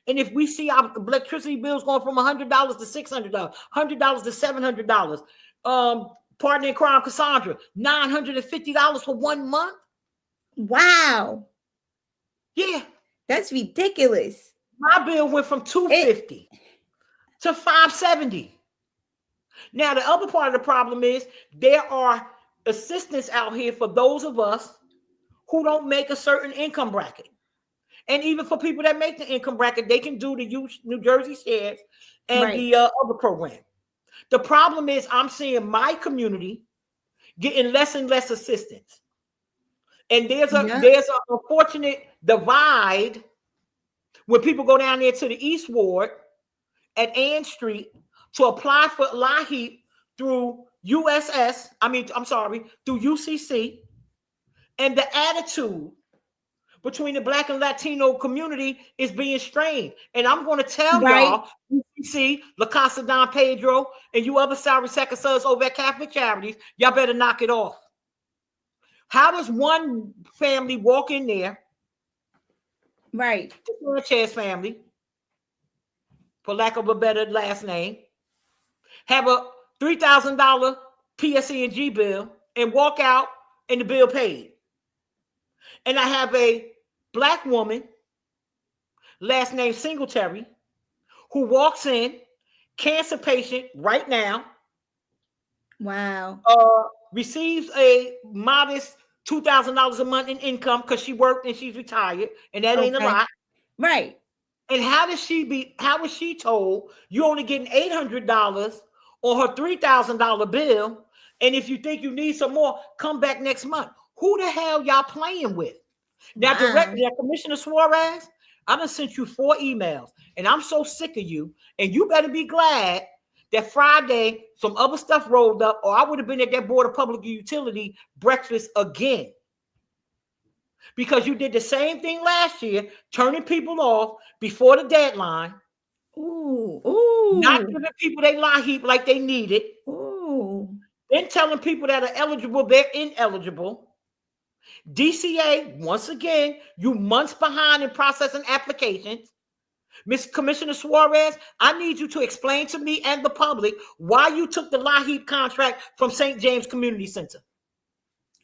And if we see our electricity bills going from $100 to $600, $100 to $700, partner in crime, Cassandra, $950 for 1 month. Wow. Yeah. That's ridiculous. My bill went from $250 to $570. Now, the other part of the problem is there are assistance out here for those of us who don't make a certain income bracket. And even for people that make the income bracket, they can do the New Jersey shares and the other program. The problem is I'm seeing my community getting less and less assistance. And there's an unfortunate divide when people go down there to the East Ward at Ann Street to apply for LIHEAP through through UCC. And the attitude between the Black and Latino community is being strained. And I'm going to tell y'all, UCC, La Casa Don Pedro, and you other Sorry Sack of Suds over at Catholic Charities, y'all better knock it off. How does one family walk in there, the Sanchez family, for lack of a better last name, have a $3,000 PSE&G bill and walk out and the bill paid? And I have a Black woman, last name Singletary, who walks in, cancer patient right now. Wow. Receives a modest $2,000 a month in income because she worked and she's retired, and that ain't a lot. Right. And how is she told you're only getting $800 on her $3,000 bill? And if you think you need some more, come back next month. Who the hell y'all playing with? Now, Commissioner Suarez, I done sent you 4 emails, and I'm so sick of you. And you better be glad that Friday some other stuff rolled up, or I would have been at that Board of Public Utility breakfast again. Because you did the same thing last year, turning people off before the deadline. Not giving people their LIHEAP like they need it. Then telling people that are eligible, they're ineligible. DCA, once again, you months behind in processing applications. Miss Commissioner Suarez, I need you to explain to me and the public why you took the LIHEAP contract from St. James Community Center.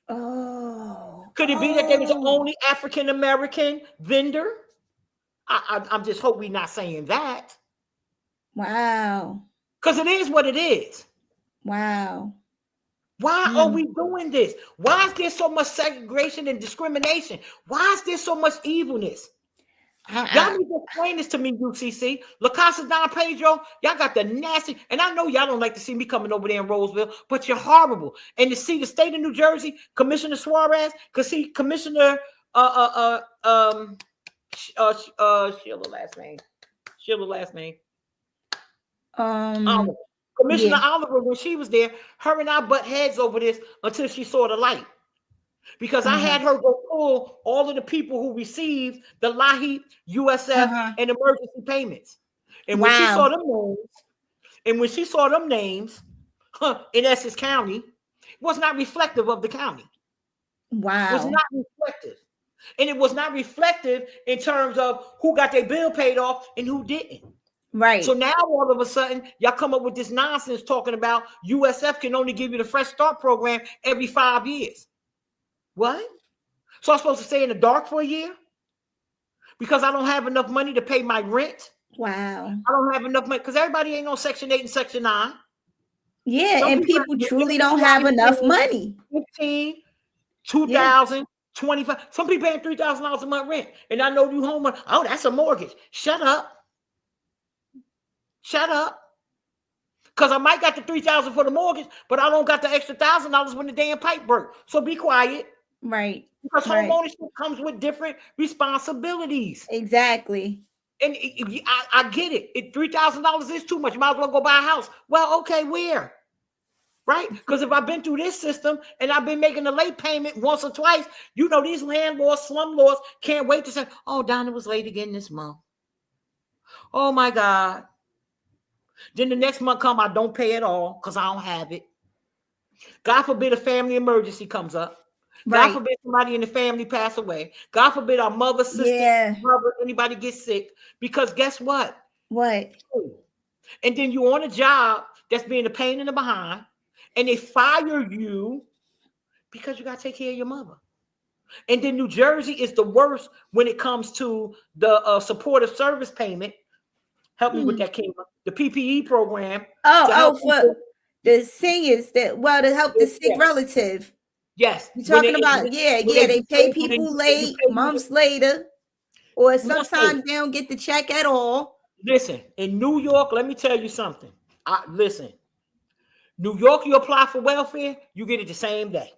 Could it be that they was the only African-American vendor? I'm just hope we're not saying that. Wow. Because it is what it is. Wow. Why are we doing this? Why is there so much segregation and discrimination? Why is there so much evilness? Y'all need to explain this to me, UCC. La Casa Don Pedro, y'all got the nasty, and I know y'all don't like to see me coming over there in Roseville, but you're horrible. And to see the state of New Jersey, Commissioner Suarez, because see, Commissioner Sheila last name. Oliver. Commissioner Oliver, when she was there, her and I butt heads over this until she saw the light. Because I had her go pull all of the people who received the LAHEAP, USF, and emergency payments. And when she saw them names, in Essex County, it was not reflective of the county. Wow. It was not reflective. And it was not reflective in terms of who got their bill paid off and who didn't. Right. So now all of a sudden, y'all come up with this nonsense talking about USF can only give you the Fresh Start program every 5 years. What? So I'm supposed to stay in the dark for a year? Because I don't have enough money to pay my rent? Wow. I don't have enough money because everybody ain't on Section 8 and Section 9. Yeah, some and people truly don't have enough money. 15, 2,000, 25. Some people paying $3,000 a month rent. And I know you homeowner. Oh, that's a mortgage. Shut up. Shut up. Because I might got the $3,000 for the mortgage, but I don't got the extra $1,000 when the damn pipe broke. So be quiet. Right. Because homeownership comes with different responsibilities. Exactly. And I get it. If $3,000 is too much, you might as well go buy a house. Well, okay, where? Right? Because if I've been through this system and I've been making a late payment once or twice, you know, these landlords, slumlords can't wait to say, oh, Donna was late again this month. Oh, my God. Then the next month come, I don't pay at all because I don't have it. God forbid a family emergency comes up. God forbid somebody in the family pass away. God forbid our mother, sister, brother, anybody gets sick. Because guess what? What? And then you're on a job that's being a pain in the behind, and they fire you because you got to take care of your mother. And then New Jersey is the worst when it comes to the supportive service payment. Help me with that, Kima. The PPE program. For the seniors to help the sick relative. Yes. You're talking about, they pay people late, months later, or sometimes they don't get the check at all. Listen, in New York, let me tell you something. Listen, New York, you apply for welfare, you get it the same day.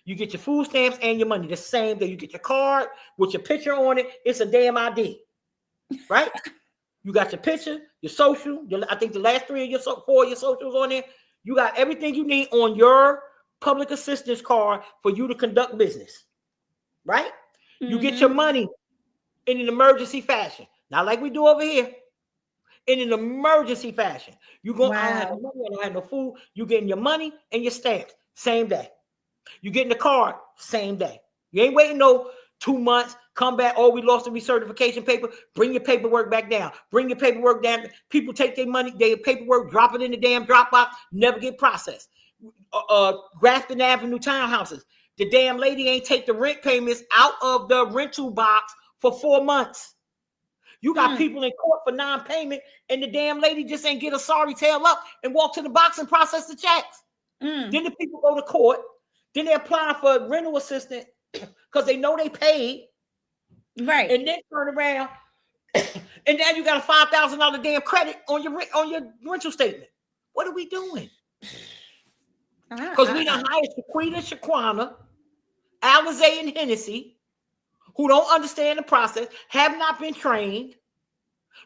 You get your food stamps and your money the same day. You get your card with your picture on it. It's a damn ID, right? You got your picture, your social. I think the last 4 of your socials on there. You got everything you need on your public assistance card for you to conduct business, right? Mm-hmm. You get your money in an emergency fashion, not like we do over here. In an emergency fashion, you go. I don't have no money. I don't have no food. You getting your money and your stamps same day. You getting the card same day. You ain't waiting no 2 months. Come back. Oh, we lost the recertification paper. Bring your paperwork back down. Bring your paperwork down. People take their money, their paperwork, drop it in the damn Dropbox, never get processed. Grafton Avenue townhouses. The damn lady ain't take the rent payments out of the rental box for 4 months. You got people in court for non-payment, and the damn lady just ain't get a sorry tail up and walk to the box and process the checks. Then the people go to court. Then they apply for rental assistance because they know they paid. Right. And then turn around, and now you got a $5,000 damn credit on your rental statement. What are we doing? Because we done hired Shaquana, Alizé, and Hennessy, who don't understand the process, have not been trained,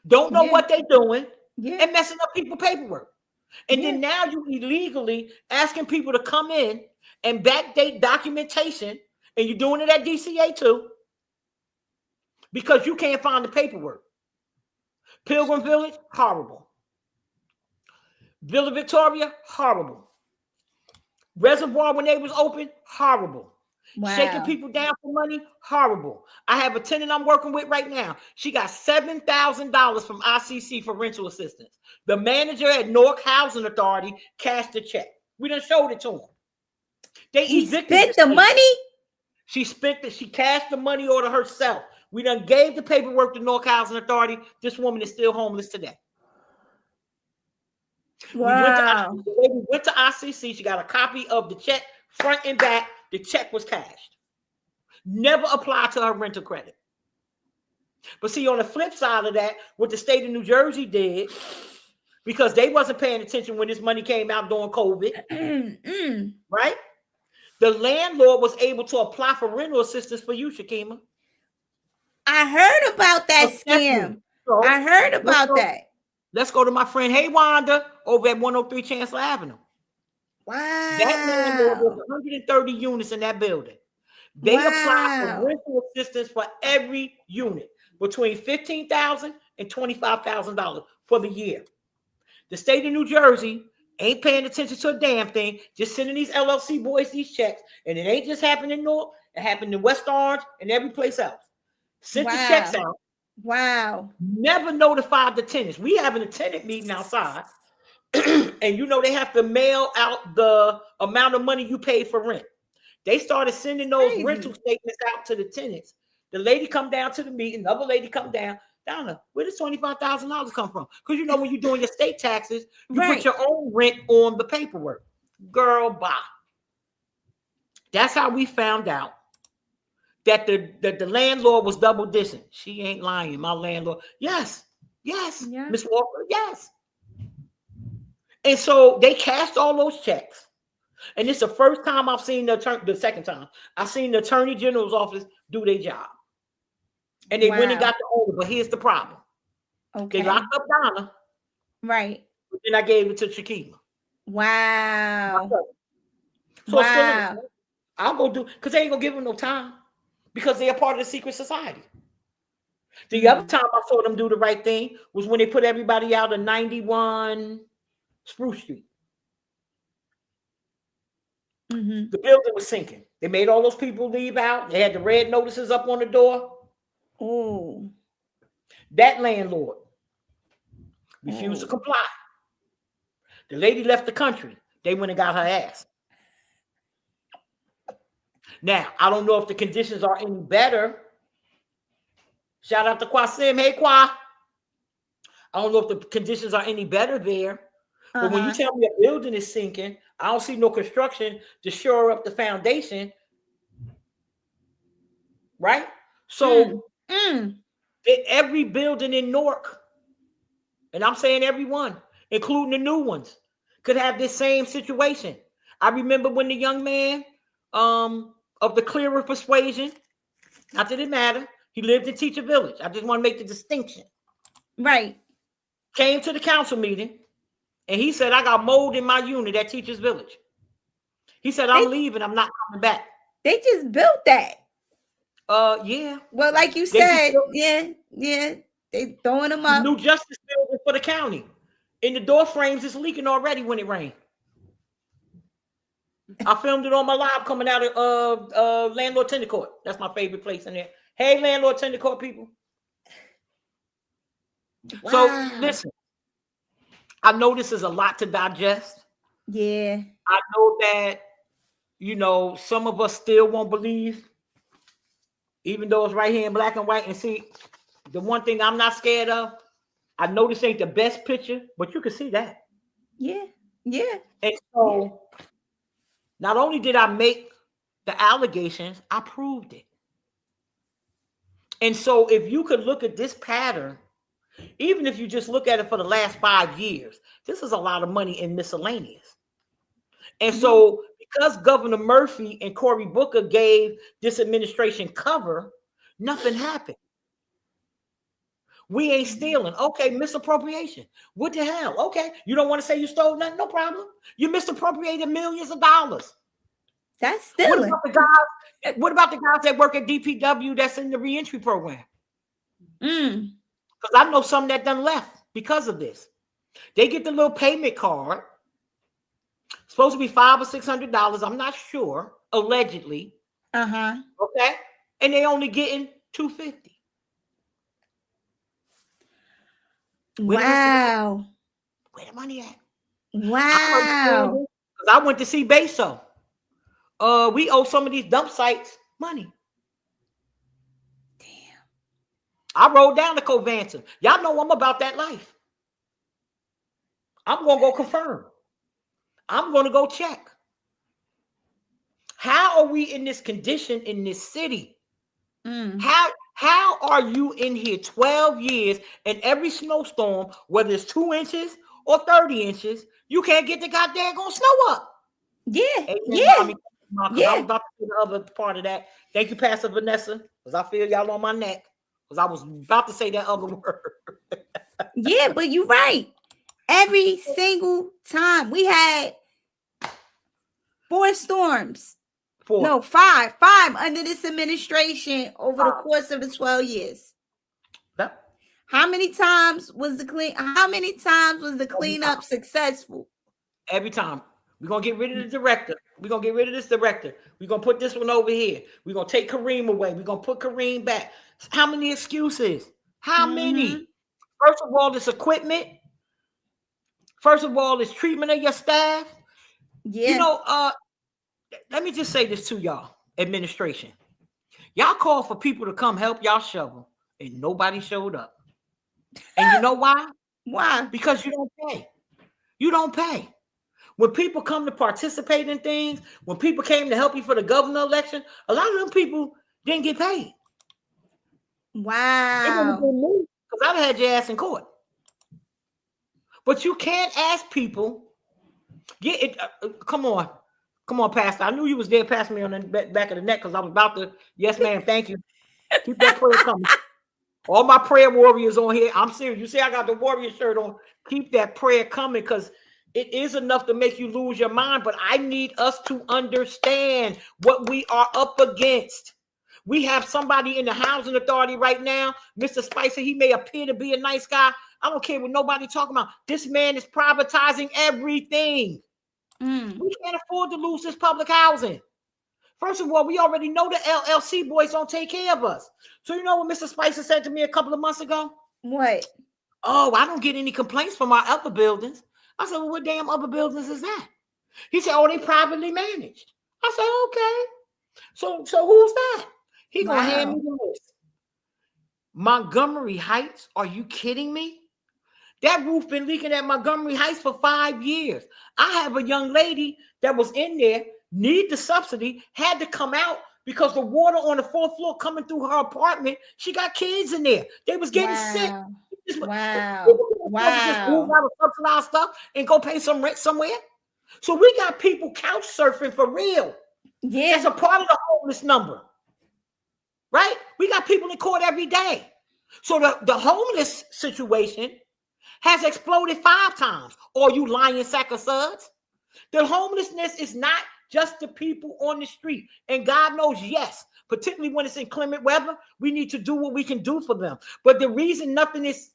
don't know what they're doing, and messing up people's paperwork. And then now you illegally asking people to come in and backdate documentation, and you're doing it at DCA too, because you can't find the paperwork. Pilgrim Village, horrible. Villa Victoria, horrible. Reservoir when they was open, horrible. Wow. Shaking people down for money, horrible. I have a tenant I'm working with right now. She got $7,000 from ICC for rental assistance. The manager at Newark Housing Authority cashed the check. We done showed it to him. He spent the money? She spent it. She cashed the money order herself. We done gave the paperwork to Newark Housing Authority. This woman is still homeless today. Wow. We went to ICC. She got a copy of the check, front and back. The check was cashed. Never applied to her rental credit. But see, on the flip side of that, what the state of New Jersey did, because they wasn't paying attention when this money came out during COVID, right? The landlord was able to apply for rental assistance for you, Shakima. I heard about that scam. So, I heard about that. Let's go to my friend Hey Wanda over at 103 Chancellor Avenue. Wow. That landlord was 130 units in that building. They applied for rental assistance for every unit between $15,000 and $25,000 for the year. The state of New Jersey ain't paying attention to a damn thing, just sending these LLC boys these checks, and it ain't just happening in Newark, it happened in West Orange and every place else. Sent the checks out. Wow. Never notified the tenants. We having a tenant meeting outside, and you know they have to mail out the amount of money you paid for rent. They started sending those rental statements out to the tenants. The lady come down to the meeting, the other lady come down. Donna, where does $25,000 come from? Because you know when you're doing your state taxes, you put your own rent on the paperwork. Girl, bye. That's how we found out that the landlord was double dissing. She ain't lying, my landlord. Yes, Miss Walker, yes. And so they cashed all those checks. And it's the first time I've seen the second time I've seen the Attorney General's office do their job. And they went and got the order. But here's the problem. Okay. They locked up Donna. Right. But then I gave it to Shakima. Wow. So I'll go do, because they ain't gonna give them no time. Because they're a part of the secret society. The other time I saw them do the right thing was when they put everybody out of 91 Spruce Street. The building was sinking. They made all those people leave out. They had the red notices up on the door. Oh. That landlord refused to comply. The lady left the country. They went and got her ass. Now, I don't know if the conditions are any better. Shout out to Kwasim. Hey, Kwa. I don't know if the conditions are any better there. But when you tell me a building is sinking, I don't see no construction to shore up the foundation. Right? So every building in Newark, and I'm saying everyone, including the new ones, could have this same situation. I remember when the young man of the clearer persuasion, not that it matter, he lived in Teacher Village. I just want to make the distinction. Right. Came to the council meeting, and he said, I got mold in my unit at Teacher's Village. He said, I'm leaving. I'm not coming back. They just built that. Yeah. Well, like you said, yeah. They throwing them up. New justice building for the county. And the door frames is leaking already when it rained. I filmed it on my live coming out of Landlord Tenant Court. That's my favorite place in there. Hey, Landlord Tenant Court people. Wow. So listen, I know this is a lot to digest. Yeah. I know that, you know, some of us still won't believe, even though it's right here in black and white. And see, the one thing I'm not scared of, I know this ain't the best picture, but you can see that. Yeah. And so not only did I make the allegations, I proved it. And so if you could look at this pattern, even if you just look at it for the last 5 years, this is a lot of money in miscellaneous. And so because Governor Murphy and Cory Booker gave this administration cover, nothing happened. We ain't stealing. Okay, misappropriation. What the hell? Okay, you don't want to say you stole nothing? No problem. You misappropriated millions of dollars. That's stealing. What about the guys that work at DPW that's in the reentry program? Because I know some that done left because of this. They get the little payment card. It's supposed to be $500 or $600. I'm not sure. Allegedly. Okay. And they only getting $250. Wow. Where the money at? Wow. Because I went to see Beso. We owe some of these dump sites money. Damn. I rode down to Covanton. Y'all know I'm about that life. I'm going to go confirm. I'm going to go check. How are we in this condition in this city? How How are you in here 12 years and every snowstorm, whether it's 2 inches or 30 inches, you can't get the goddamn snow up? Yeah. Amen, Yeah. mommy. Because I was about to say the other part of that. Thank you, Pastor Vanessa, because I feel y'all on my neck. Because I was about to say that other word. Yeah, but you're right. Every single time we had 4 storms. 4. No, 5 under this administration over the course of the 12 years. Yep. How many times was the cleanup successful? Every time. We're going to get rid of the director. We're going to get rid of this director. We're going to put this one over here. We're going to take Kareem away. We're going to put Kareem back. How many excuses? How many? First of all, this equipment. First of all, this treatment of your staff. Yeah. You know, let me just say this to y'all, administration. Y'all called for people to come help y'all shovel, and nobody showed up. And you know why? Why? Because you don't pay. You don't pay. When people come to participate in things, when people came to help you for the governor election, a lot of them people didn't get paid. Wow. Because I'd have had your ass in court. But you can't ask people. Get it. Come on, Pastor. I knew you was there, passing me on the back of the neck because I was about to. Yes, ma'am. Thank you. Keep that prayer coming. All my prayer warriors on here. I'm serious. You see, I got the warrior shirt on. Keep that prayer coming because it is enough to make you lose your mind. But I need us to understand what we are up against. We have somebody in the housing authority right now, Mr. Spicer. He may appear to be a nice guy. I don't care what nobody talking about. This man is privatizing everything. We can't afford to lose this public housing. First of all, we already know the LLC boys don't take care of us. So you know what Mr. Spicer said to me a couple of months ago? What? Oh, I don't get any complaints from our other buildings. I said, well, what damn other buildings is that? He said, oh, they privately managed. I said, okay. So who's that? He gonna hand me the list. Montgomery Heights, are you kidding me? That roof been leaking at Montgomery Heights for 5 years. I have a young lady that was in there, need the subsidy, had to come out because the water on the 4th floor coming through her apartment, she got kids in there. They was getting sick. Wow. Just move out of subsidized stuff and go pay some rent somewhere. So we got people couch surfing for real. Yeah. That's a part of the homeless number. Right? We got people in court every day. So the homeless situation has exploded 5 times. Or you lying sack of suds. The homelessness is not just the people on the street. And God knows, yes, particularly when it's inclement weather, we need to do what we can do for them. But the reason nothing is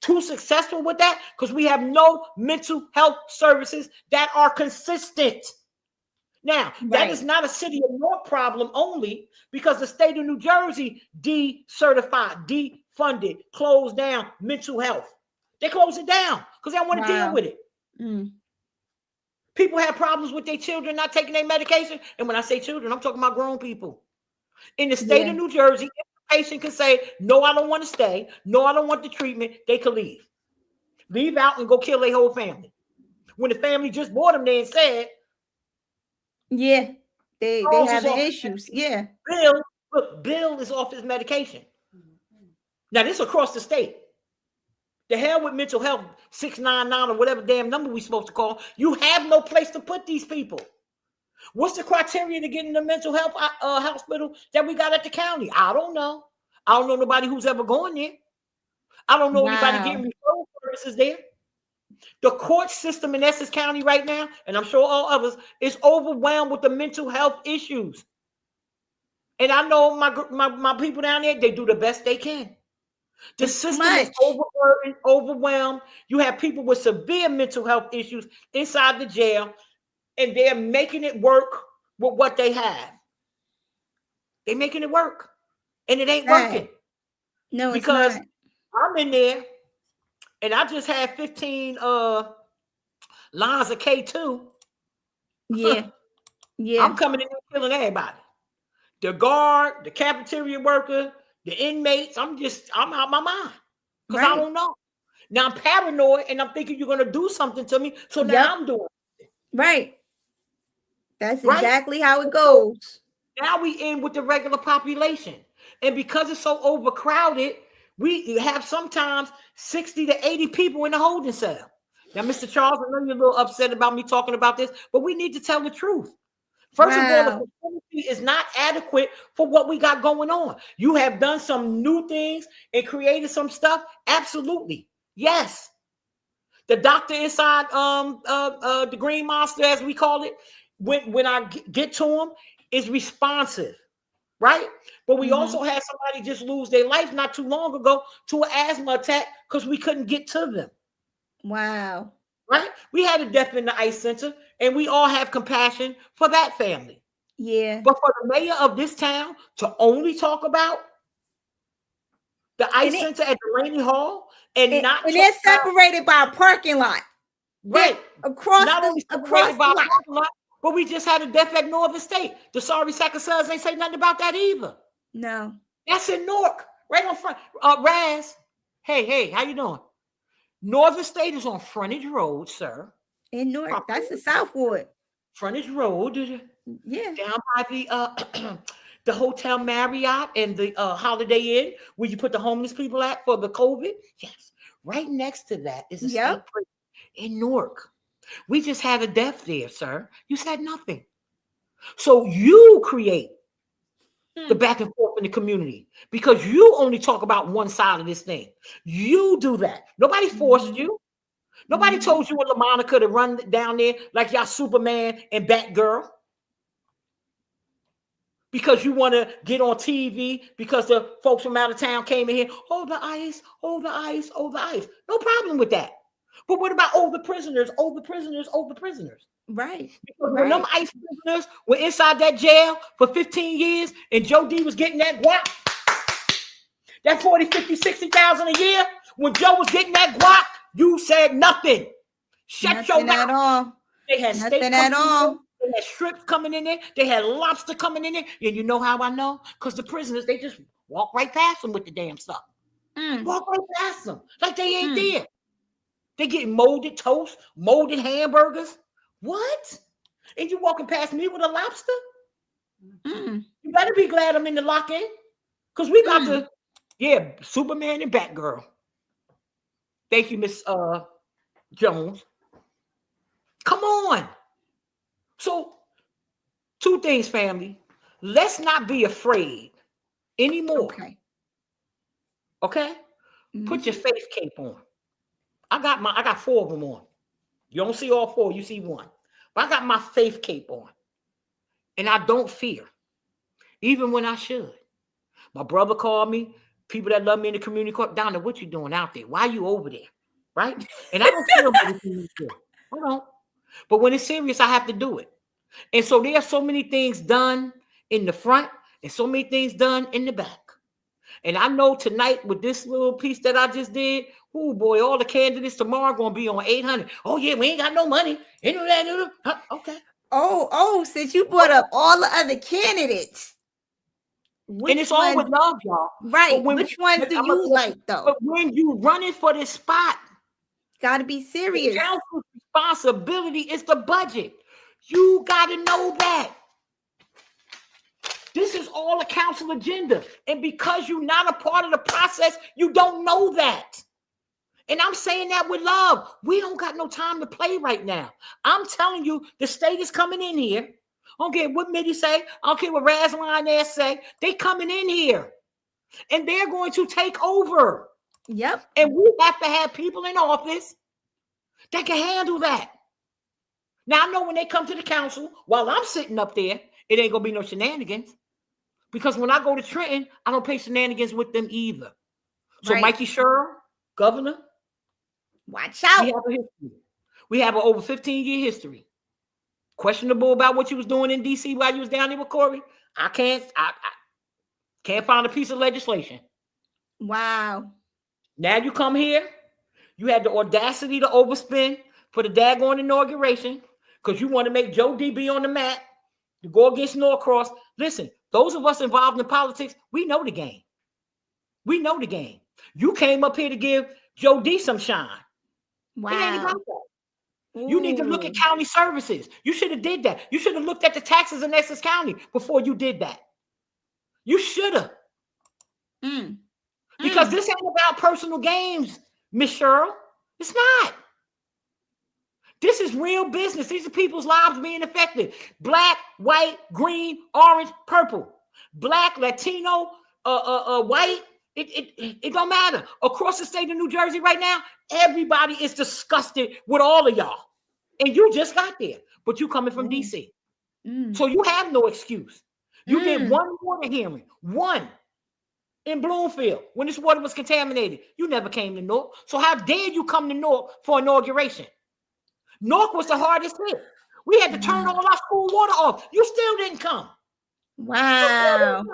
too successful with that, because we have no mental health services that are consistent. Now, that is not a city of Newark problem only, because the state of New Jersey decertified, defunded, closed down mental health. They closed it down because they don't want to deal with it. People have problems with their children not taking their medication. And when I say children, I'm talking about grown people. In the state of New Jersey, if a patient can say, no, I don't want to stay. No, I don't want the treatment. They can leave. Leave out and go kill their whole family. When the family just bought them there and said, yeah, they have issues. Yeah. Bill is off his medication. Now, this across the state. The hell with mental health, 699 or whatever damn number we supposed to call. You have no place to put these people. What's the criteria to get in the mental health hospital that we got at the county? I don't know. I don't know nobody who's ever going there. I don't know anybody getting referral services there. The court system in Essex County right now, and I'm sure all others, is overwhelmed with the mental health issues. And I know my people down there, they do the best they can. The system is overburdened, overwhelmed. You have people with severe mental health issues inside the jail, and they're making it work with what they have. They're making it work, and it ain't working. No, because it's not. I'm in there, and I just had 15 lines of K2. Yeah. I'm coming in and killing everybody. The guard, the cafeteria worker, the inmates. I'm out my mind because I don't know. Now I'm paranoid and I'm thinking you're going to do something to me. So now I'm doing it. Right. That's exactly how it goes. Now we in with the regular population. And because it's so overcrowded, we have sometimes 60 to 80 people in the holding cell. Now, Mr. Charles, I know you're a little upset about me talking about this, but we need to tell the truth. First of all, the facility is not adequate for what we got going on. You have done some new things and created some stuff. Absolutely. Yes. The doctor inside the Green Monster, as we call it, when I get to him, is responsive, right? But we also had somebody just lose their life not too long ago to an asthma attack because we couldn't get to them. Wow. Right? We had a death in the ICE center, and we all have compassion for that family. Yeah. But for the mayor of this town to only talk about the ICE center at Delaney Hall and not they're separated by a parking lot. Right. Across not the only across separated by the a parking lot, but we just had a death at Northern State. The Sorry Sack of Suds ain't say nothing about that either. No. That's in Newark, right on front. Raz, hey, how you doing? Northern State is on Frontage Road, sir. In Newark, that's the Southwood. Frontage Road, yeah, down by the Hotel Marriott and the Holiday Inn, where you put the homeless people at for the COVID. Yes, right next to that is a state prison in Newark. We just had a death there, sir. You said nothing. So you create the back and forth in the community because you only talk about one side of this thing. You do that. Nobody forced you. Nobody told you and LaMonica to run down there like y'all Superman and Batgirl because you want to get on TV because the folks from out of town came in here. Oh, the ICE, oh, the ICE, oh, the ICE. No problem with that. But what about the prisoners, the prisoners, the prisoners? Right. Because when them ICE prisoners were inside that jail for 15 years and Joe D was getting that guap, that 40, 50, 60,000 a year, when Joe was getting that guap, you said nothing. Shut your mouth. At all. They had steak at all. They had shrimp coming in there. They had lobster coming in there. And you know how I know? Because the prisoners, they just walk right past them with the damn stuff. Walk right past them like they ain't there. They getting molded toast, molded hamburgers. What? And you walking past me with a lobster? You better be glad I'm in the lock-in. Because we about to, Superman and Batgirl. Thank you, Miss Jones. Come on. So, two things, family. Let's not be afraid anymore. Okay? Put your faith cape on. I got 4 of them on. You don't see all 4, you see 1. But I got my faith cape on. And I don't fear. Even when I should. My brother called me. People that love me in the community called, Donna, what you doing out there? Why are you over there? Right? And I don't care about anything you do. I don't. But when it's serious, I have to do it. And so there are so many things done in the front and so many things done in the back. And I know tonight with this little piece that I just did, oh boy, all the candidates tomorrow are going to be on 800. Oh yeah, we ain't got no money. Okay. Oh, since you brought up all the other candidates. And it's all with love, y'all. Right. Which ones do you like though? But when you running for this spot, got to be serious. The council's responsibility is the budget. You got to know that. This is all a council agenda. And because you're not a part of the process, you don't know that. And I'm saying that with love. We don't got no time to play right now. I'm telling you, the state is coming in here. I don't care what Mitty say. I don't care what Razline there say. They coming in here. And they're going to take over. Yep. And we have to have people in office that can handle that. Now, I know when they come to the council, while I'm sitting up there, it ain't going to be no shenanigans. Because when I go to Trenton, I don't play shenanigans with them either. So Mikey Sherrill, governor. Watch out. We have an over 15-year history. Questionable about what you was doing in D.C. while you was down there with Corey. I can't find a piece of legislation. Wow. Now you come here. You had the audacity to overspend for the daggone inauguration because you want to make Joe D be on the map to go against Norcross. Listen, those of us involved in politics, we know the game. We know the game. You came up here to give Joe D some shine. Wow. It ain't about that. You need to look at county services. You should have did that. You should have looked at the taxes in Essex County before you did that. You should have. Because this ain't about personal games, Miss Cheryl. It's not. This is real business. These are people's lives being affected. Black, white, green, orange, purple. Black, Latino, white. It don't matter. Across the state of New Jersey right now, everybody is disgusted with all of y'all. And you just got there, but you coming from DC. So you have no excuse. You did one water hearing, one in Bloomfield when this water was contaminated. You never came to Newark. So how dare you come to Newark for inauguration? Newark was the hardest hit. We had to turn all our school water off. You still didn't come. Wow.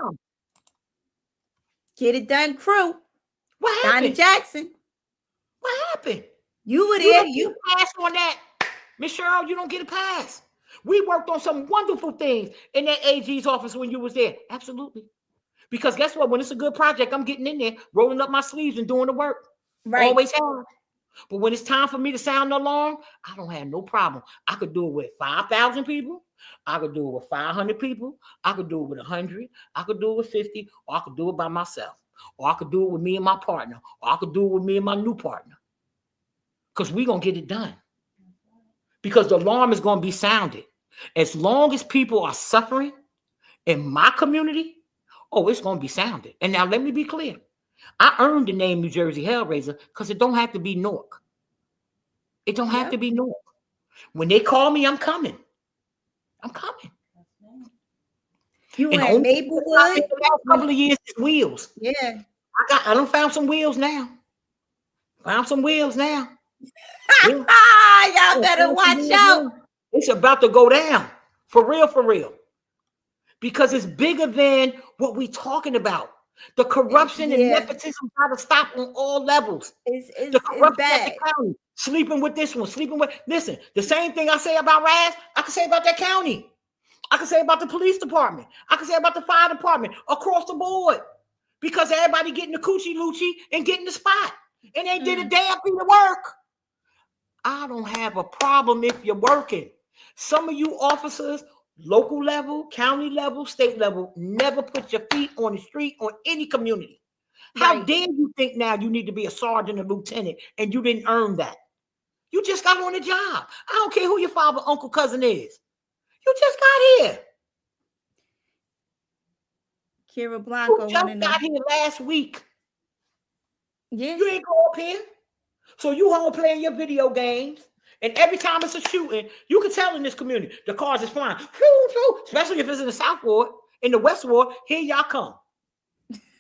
Get it done, crew. What happened? Donna Jackson. What happened? You were there. You passed on that. Miss Cheryl, you don't get a pass. We worked on some wonderful things in that AG's office when you was there. Absolutely. Because guess what? When it's a good project, I'm getting in there, rolling up my sleeves and doing the work. Right. Always have. But when it's time for me to sound the alarm, I don't have no problem. I could do it with 5,000 people. I could do it with 500 people. I could do it with 100. I could do it with 50. Or I could do it by myself. Or I could do it with me and my partner. Or I could do it with me and my new partner. Because we're going to get it done. Because the alarm is going to be sounded. As long as people are suffering in my community, it's going to be sounded. And now let me be clear. I earned the name New Jersey Hellraiser because it don't have to be Newark. It don't have to be Newark. When they call me, I'm coming. I'm coming. You were in Maplewood? The last couple of years, it's wheels. Yeah. I done found some wheels now. Found some wheels now. Y'all better watch out. It's about to go down. For real, for real. Because it's bigger than what we talking about. The corruption and nepotism got to stop on all levels. The corruption at the county, sleeping with this one, listen, the same thing I say about Raz, I can say about that county. I can say about the police department. I can say about the fire department across the board. Because everybody getting the coochie loochie and getting the spot. And they did a damn thing to work. I don't have a problem if you're working. Some of you officers, local level, county level, state level, never put your feet on the street on any community. How dare you think now you need to be a sergeant or lieutenant and you didn't earn that? You just got on the job. I don't care who your father, uncle, cousin is. You just got here. Kira Blanco you just got here last week. Yeah. You ain't go up here. So you home playing your video games. And every time it's a shooting, you can tell in this community, the cars is flying. Especially if it's in the South Ward. In the West Ward, here y'all come.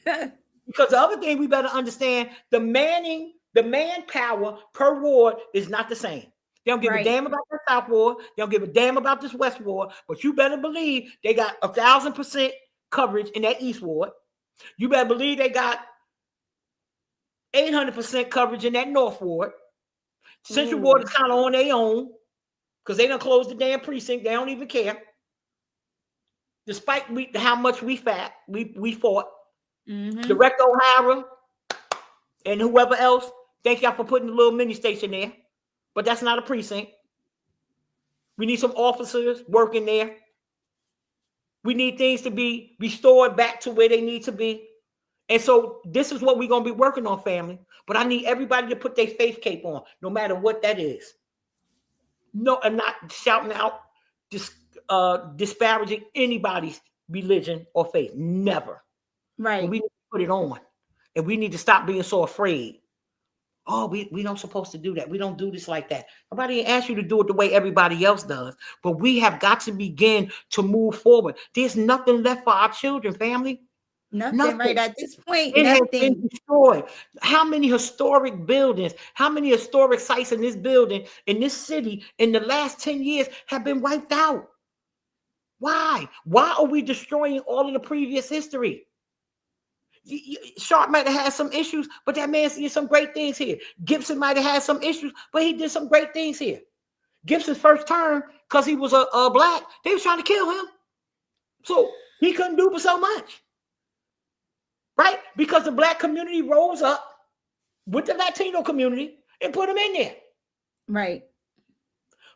Because the other thing we better understand, the manpower per ward is not the same. They don't give a damn about the South Ward. They don't give a damn about this West Ward. But you better believe they got 1,000% coverage in that East Ward. You better believe they got 800% coverage in that North Ward. Central Ward is kind of on their own because they done closed the damn precinct. They don't even care. Despite how much we fought. Director O'Hara and whoever else, thank y'all for putting the little mini station there. But that's not a precinct. We need some officers working there. We need things to be restored back to where they need to be. And so this is what we're going to be working on, family. But I need everybody to put their faith cape on, no matter what that is. No, I'm not shouting out, disparaging anybody's religion or faith. Never. Right. But we need to put it on. And we need to stop being so afraid. Oh, we don't supposed to do that. We don't do this like that. Nobody asked you to do it the way everybody else does. But we have got to begin to move forward. There's nothing left for our children, family. Nothing right at this point. It nothing. has been destroyed. How many historic buildings, how many historic sites in this building, in this city, in the last 10 years have been wiped out? Why? Why are we destroying all of the previous history? Sharp might have had some issues, but that man did some great things here. Gibson might have had some issues, but he did some great things here. Gibson's first term, because he was a black, they was trying to kill him. So he couldn't do but so much. Right? Because the black community rose up with the Latino community and put them in there. Right.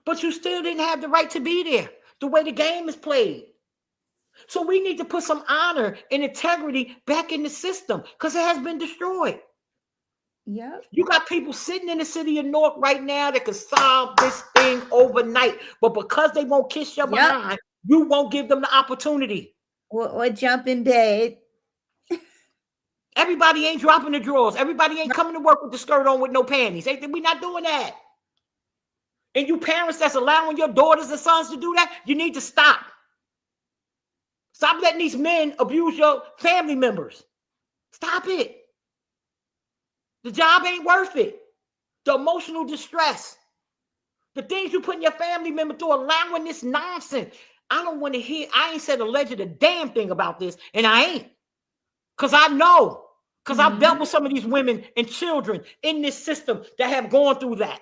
But you still didn't have the right to be there. The way the game is played. So we need to put some honor and integrity back in the system because it has been destroyed. Yep. You got people sitting in the city of Newark right now that could solve this thing overnight, but because they won't kiss your behind, you won't give them the opportunity. Or jump in bed. Everybody ain't dropping the drawers. Everybody ain't coming to work with the skirt on with no panties. We're not doing that. And you parents that's allowing your daughters and sons to do that, you need to stop. Stop letting these men abuse your family members. Stop it. The job ain't worth it. The emotional distress. The things you put in your family member through, allowing this nonsense. I don't want to hear, I ain't said alleged a damn thing about this, and I ain't. Because I know. Because I've dealt with some of these women and children in this system that have gone through that.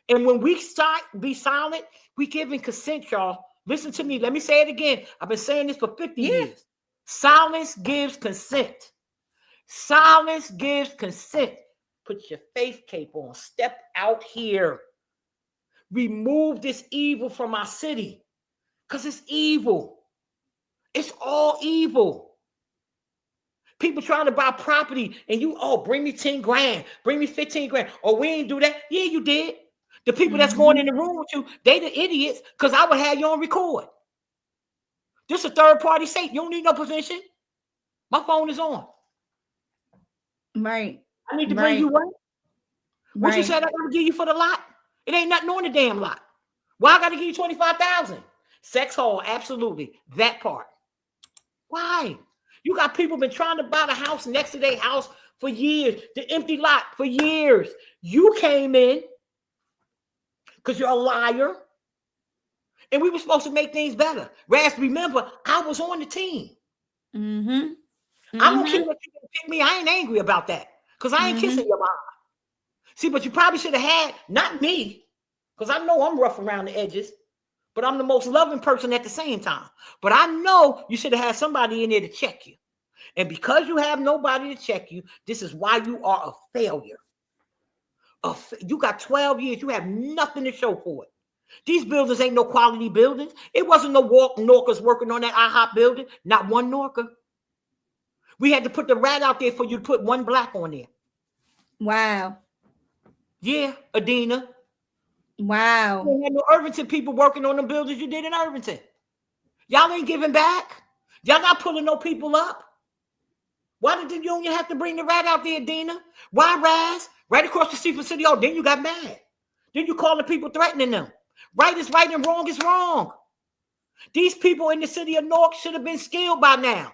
And when we start be silent, we giving consent, y'all. Listen to me. Let me say it again. I've been saying this for 50 years. Silence gives consent. Silence gives consent. Put your faith cape on. Step out here. Remove this evil from our city. Because it's evil. It's all evil. People trying to buy property and you, bring me 10 grand. Bring me 15 grand. Oh, we ain't do that. Yeah, you did. The people that's going in the room with you, they the idiots because I would have you on record. This a third party safe. You don't need no permission. My phone is on. Right. I need to bring you what? What Right. you said I got to give you for the lot? It ain't nothing on the damn lot. Why I got to give you $25,000? Sex hall, absolutely. That part. Why? You got people been trying to buy the house next to their house for years. The empty lot for years. You came in because you're a liar. And we were supposed to make things better. Raz, remember, I was on the team. I don't care what you pick me. I ain't angry about that. Because I ain't kissing your mom. See, but you probably should have had, not me, because I know I'm rough around the edges, but I'm the most loving person at the same time. But I know you should have had somebody in there to check you. And because you have nobody to check you, this is why you are a failure. You got 12 years. You have nothing to show for it. These buildings ain't no quality buildings. It wasn't no Norkers working on that IHOP building. Not one Norker. We had to put the rat out there for you to put one black on there. Wow. Yeah, Adina. Wow. You had no Irvington people working on the buildings you did in Irvington. Y'all ain't giving back. Y'all not pulling no people up. Why did the union have to bring the rat out there, Adina? Why Raz? Right across the street from City Hall. Then you got mad. Then you called the people threatening them. Right is right and wrong is wrong. These people in the city of Newark should have been skilled by now.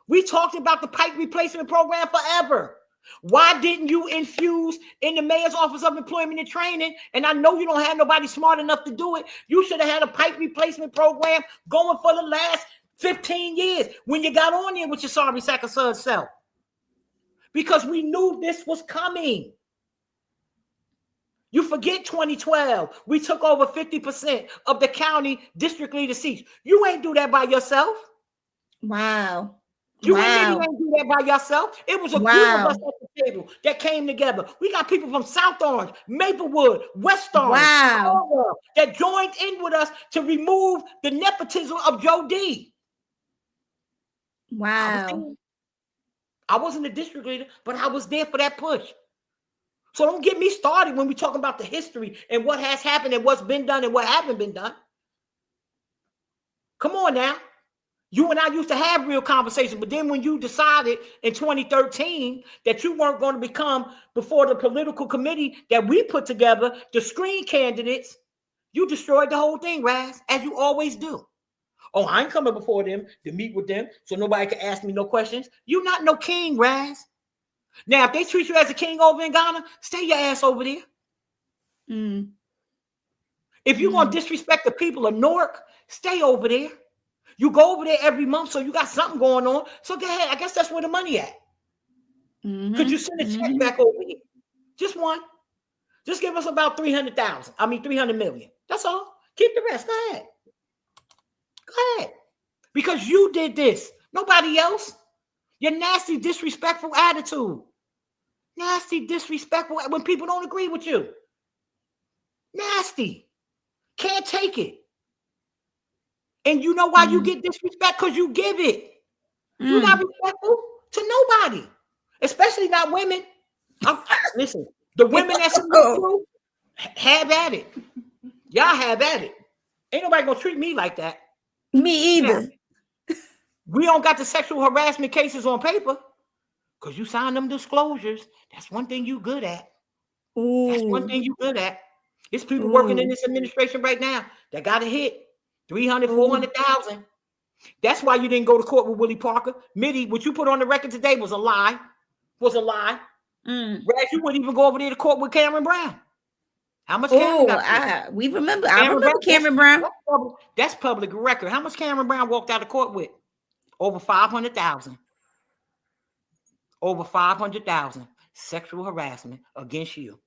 We talked about the pipe replacement program forever. Why didn't you infuse in the mayor's office of employment and training? And I know you don't have nobody smart enough to do it. You should have had a pipe replacement program going for the last 15 years when you got on there with your Sorry Sack of Suds self. Because we knew this was coming. You forget 2012. We took over 50% of the county district leader seats. You ain't do that by yourself. Wow. You ain't do that by yourself. It was a group of us at the table that came together. We got people from South Orange, Maplewood, West Orange, that joined in with us to remove the nepotism of Joe D. Wow. I wasn't a district leader, but I was there for that push. So don't get me started when we talk about the history and what has happened and what's been done and what haven't been done. Come on now. You and I used to have real conversations, but then when you decided in 2013 that you weren't going to become before the political committee that we put together, the screen candidates, you destroyed the whole thing, Raz, as you always do. Oh, I ain't coming before them to meet with them so nobody can ask me no questions. You're not no king, Raz. Now, if they treat you as a king over in Ghana, stay your ass over there. If you're going to disrespect the people of Newark, stay over there. You go over there every month, so you got something going on. So go ahead. I guess that's where the money at. Could you send a check back over here? Just one. Just give us about 300,000. I mean, 300 million. That's all. Keep the rest. Go ahead. Go ahead. Because you did this. Nobody else. Your nasty, disrespectful attitude. Nasty, disrespectful when people don't agree with you. Nasty. Can't take it. And you know why you get disrespect? Because you give it. You're not respectful to nobody, especially not women. Listen, the women that's in this group, have at it. Y'all have at it. Ain't nobody gonna treat me like that. Me either. Yeah. We don't got the sexual harassment cases on paper because you signed them disclosures. That's one thing you good at. Ooh. That's one thing you good at. It's people working in this administration right now that got a hit 300, 400,000. That's why you didn't go to court with Willie Parker. Mitty, what you put on the record today was a lie. Was a lie. Raz, you wouldn't even go over there to court with Cameron Brown. How much Cameron got paid? We remember. I remember Cameron Brown. That's public record. How much Cameron Brown walked out of court with? Over 500,000. Over 500,000 sexual harassment against you.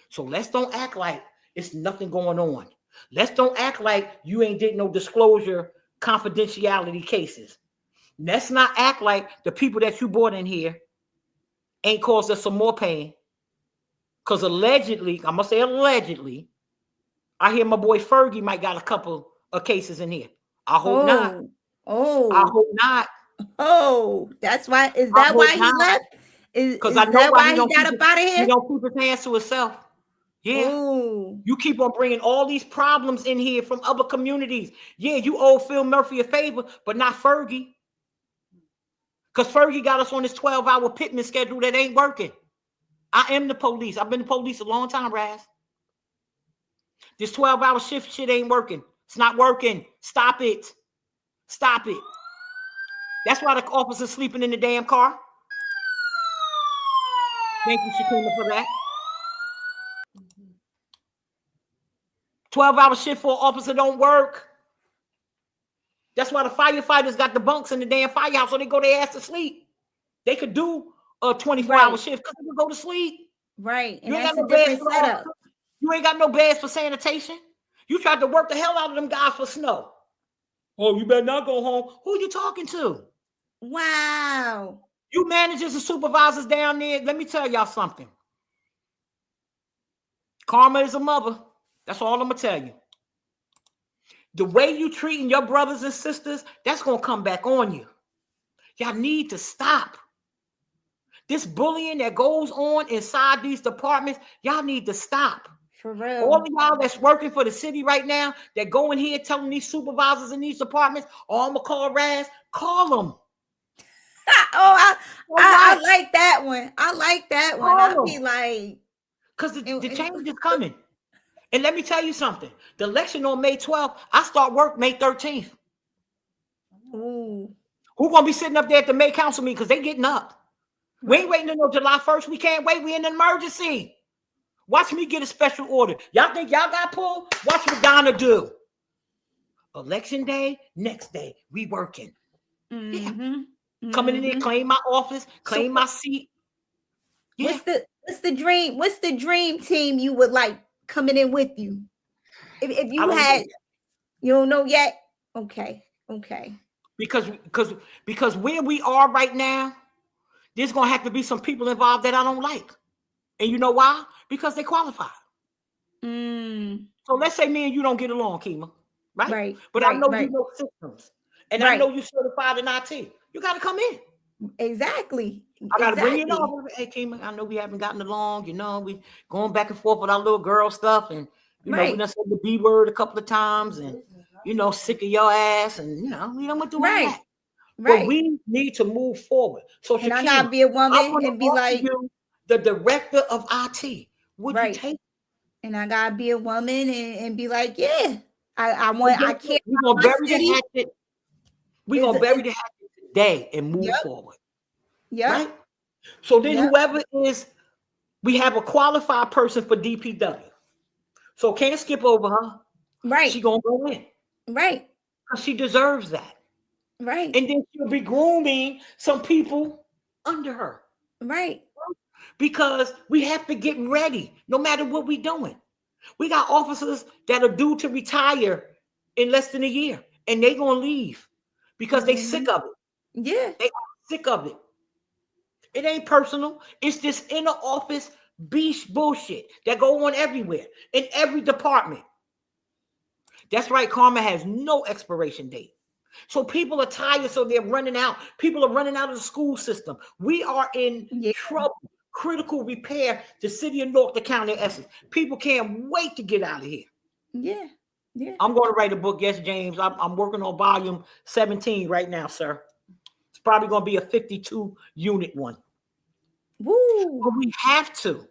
So let's don't act like it's nothing going on. Let's don't act like you ain't did no disclosure confidentiality cases. Let's not act like the people that you brought in here ain't caused us some more pain. Because allegedly, I'm going to say allegedly, I hear my boy Fergie might got a couple of cases in here. I hope not. I hope not. That's why. Is that why he left? Because I know why he got up out of here. He don't keep his hands to himself. Yeah. You keep on bringing all these problems in here from other communities. Yeah, you owe Phil Murphy a favor, but not Fergie. Because Fergie got us on this 12-hour pitman schedule that ain't working. I am the police. I've been the police a long time, Raz. This 12-hour shift shit ain't working. It's not working. Stop it. Stop it. That's why the officer's sleeping in the damn car. Thank you, Shakima, for that. 12-hour shift for an officer don't work. That's why the firefighters got the bunks in the damn firehouse so they go their ass to sleep. They could do a 24-hour shift because they could go to sleep. Right. And that's a different setup. You ain't got no beds for sanitation. You tried to work the hell out of them guys for snow. Oh, you better not go home. Who you talking to? Wow. You managers and supervisors down there, let me tell y'all something. Karma is a mother. That's all I'm going to tell you. The way you treating your brothers and sisters, that's going to come back on you. Y'all need to stop. This bullying that goes on inside these departments, y'all need to stop. For real. All of y'all that's working for the city right now, that go in here telling these supervisors in these departments, oh, I'm going to call Raz, call them. I like that one. I like that one. I'll be like. Because the change is coming. And let me tell you something. The election on May 12th, I start work May 13th. Ooh. Who going to be sitting up there at the May council meeting? Because they getting up. Right. We ain't waiting until July 1st. We can't wait. We in an emergency. Watch me get a special order. Y'all think y'all got pulled? Watch what Donna do. Election day, next day, we working. Yeah. Coming in there, claim my office, claim my seat. Yeah. What's the dream? What's the dream team you would like coming in with you? If you had, you don't know yet? Okay. Because where we are right now, there's gonna have to be some people involved that I don't like. And you know why? Because they qualify. So let's say me and you don't get along, Kima. Right? But I know you know systems. And I know you certified in IT. You gotta come in. Exactly. I gotta bring it over. Hey, Kima, I know we haven't gotten along. You know, we going back and forth with our little girl stuff, and you know, we done said the B word a couple of times, and you know, sick of your ass, and you know, we don't want to do that. But we need to move forward. So and I gotta be a woman and be like the director of IT. Would you take? And I gotta be a woman and be like, yeah, I want. I can't. We're gonna bury the hatchet. We're gonna bury the hatchet today and move forward. Yeah. Right? So then whoever is, we have a qualified person for DPW. So can't skip over her. Right. She gonna go in. Right. Because she deserves that. Right. And then she'll be grooming some people under her. Right. Because we have to get ready no matter what we're doing. We got officers that are due to retire in less than a year. And they're gonna leave because they sick of it. Yeah. They are sick of it. It ain't personal. It's this inner office beast bullshit that go on everywhere in every department. That's right. Karma has no expiration date. So people are tired, so they're running out. People are running out of the school system. We are in trouble. Critical repair. The city of Newark, the county of Essex. People can't wait to get out of here. Yeah. I'm going to write a book. Yes, James. I'm working on volume 17 right now, sir. It's probably going to be a 52 unit one. Woo. But we have to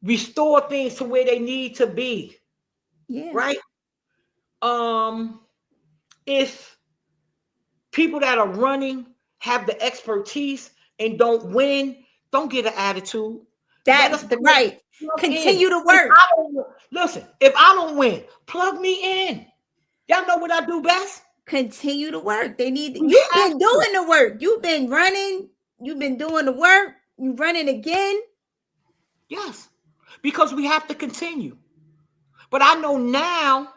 restore things to where they need to be. Yeah. Right? If people that are running have the expertise and don't win, don't get an attitude. That's right. Continue to work. Listen, if I don't win, plug me in. Y'all know what I do best. Continue to work. You've been doing the work. You've been running. You've been doing the work. You're running again. Yes, because we have to continue. But I know now,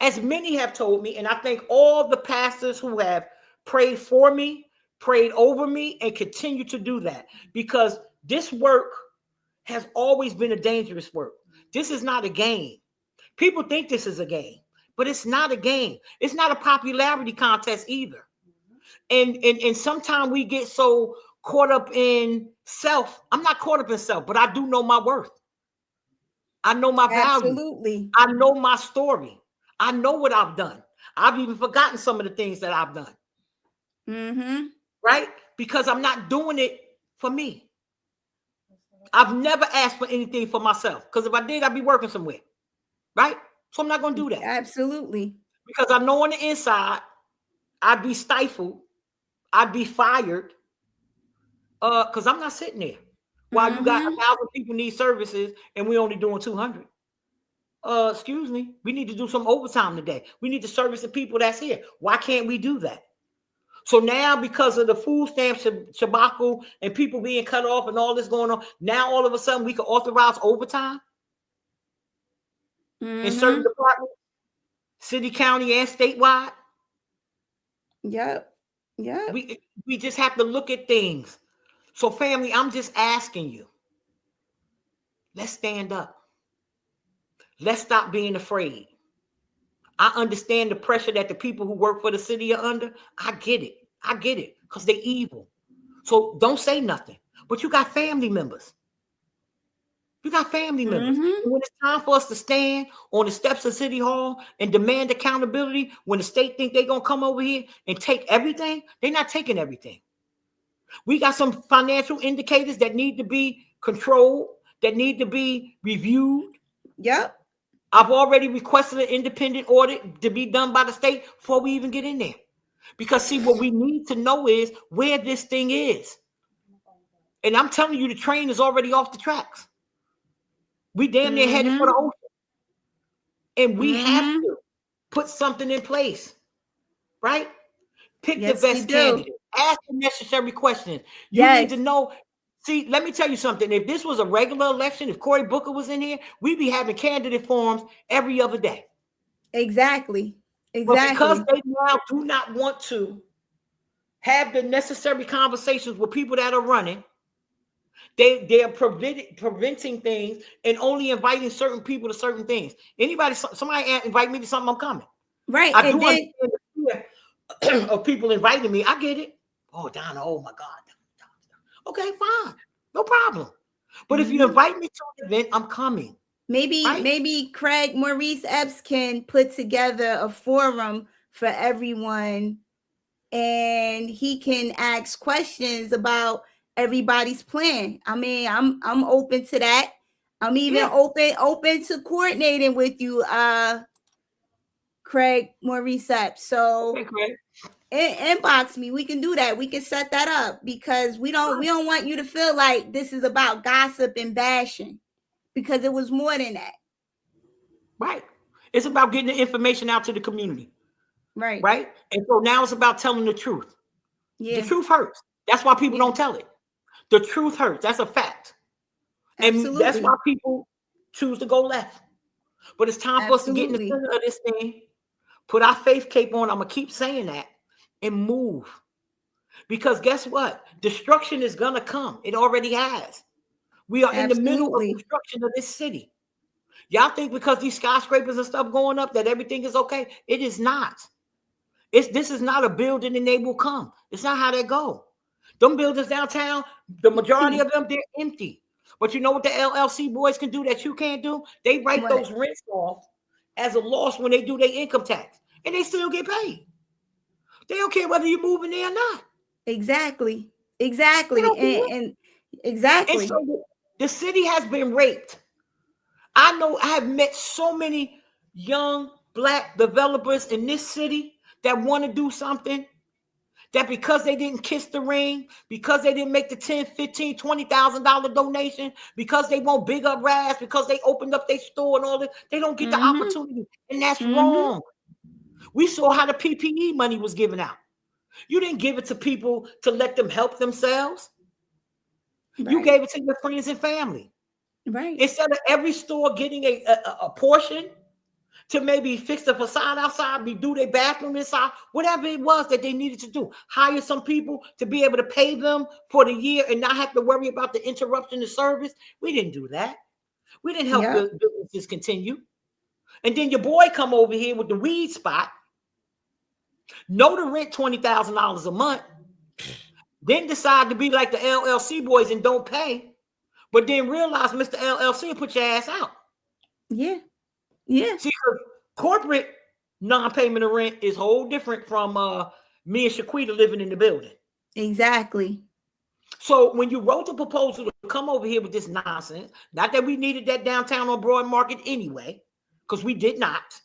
as many have told me, and I thank all the pastors who have prayed for me, prayed over me, and continue to do that, because this work has always been a dangerous work. This is not a game. People think this is a game, but it's not a game. It's not a popularity contest either. And sometimes we get so caught up in self. I'm not caught up in self, but I do know my worth. I know my value. Absolutely. I know my story. I know what I've done. I've even forgotten some of the things that I've done. Mm-hmm. Right? Because I'm not doing it for me. I've never asked for anything for myself, because if I did, I'd be working somewhere. Right? So I'm not going to do that. Absolutely. Because I know on the inside, I'd be stifled. I'd be fired. Because I'm not sitting there while you got 1,000 people need services and we only doing 200. Excuse me. We need to do some overtime today. We need to service the people that's here. Why can't we do that? So now, because of the food stamp debacle and people being cut off and all this going on, now all of a sudden we can authorize overtime in certain departments, city, county, and statewide. Yep. We just have to look at things. So family, I'm just asking you, let's stand up. Let's stop being afraid. I understand the pressure that the people who work for the city are under. I get it. Because they're evil. So don't say nothing. But you got family members. And when it's time for us to stand on the steps of City Hall and demand accountability, when the state think they're going to come over here and take everything, they're not taking everything. We got some financial indicators that need to be controlled, that need to be reviewed. Yep. I've already requested an independent audit to be done by the state before we even get in there. Because see, what we need to know is where this thing is. And I'm telling you, the train is already off the tracks. We damn near headed for the ocean. And we have to put something in place, right? Pick the best candidate. Ask the necessary questions. You need to know. See, let me tell you something. If this was a regular election, if Cory Booker was in here, we'd be having candidate forums every other day. Exactly. But because they now do not want to have the necessary conversations with people that are running, they are preventing things and only inviting certain people to certain things. Somebody invite me to something, I'm coming. Right. I do understand the fear of people inviting me. I get it. Oh, Donna, oh my God. Okay, fine. No problem. But if you invite me to an event, I'm coming. Maybe Craig Maurice Epps can put together a forum for everyone, and he can ask questions about everybody's plan. I mean, I'm open to that. I'm even open to coordinating with you, Craig Maurice Epps. So inbox me. We can do that. We can set that up, because we don't want you to feel like this is about gossip and bashing, because it was more than that. Right. It's about getting the information out to the community. Right. Right. And so now it's about telling the truth. Yeah. The truth hurts. That's why people don't tell it. The truth hurts. That's a fact. Absolutely. And that's why people choose to go left. But it's time for us to get in the center of this thing, put our faith cape on. I'm going to keep saying that, and move. Because guess what? Destruction is going to come. It already has. We are in the middle of destruction of this city. Y'all think because these skyscrapers and stuff going up that everything is okay? It is not. This is not a building and they will come. It's not how they go. Them buildings downtown, the majority of them, they're empty. But you know what the LLC boys can do that you can't do? They write those rents off as a loss when they do their income tax, and they still get paid. They don't care whether you're moving there or not. Exactly. And exactly. And so the city has been raped. I know I have met so many young Black developers in this city that want to do something, that because they didn't kiss the ring, because they didn't make the $10,000, $15,000, $20,000 donation, because they won't big up Raz, because they opened up their store and all that, they don't get the opportunity. And that's wrong. We saw how the PPE money was given out. You didn't give it to people to let them help themselves. Right. You gave it to your friends and family. Right. Instead of every store getting a portion to maybe fix the facade outside, redo their bathroom inside, whatever it was that they needed to do. Hire some people to be able to pay them for the year and not have to worry about the interruption of service. We didn't do that. We didn't help businesses continue. And then your boy come over here with the weed spot, know the rent $20,000 a month, then decide to be like the LLC boys and don't pay, but then realize Mr. LLC and put your ass out. Yeah. See, corporate non-payment of rent is whole different from me and Shaquita living in the building. Exactly. So when you wrote the proposal to come over here with this nonsense, not that we needed that downtown on Broad Market anyway, because we did not.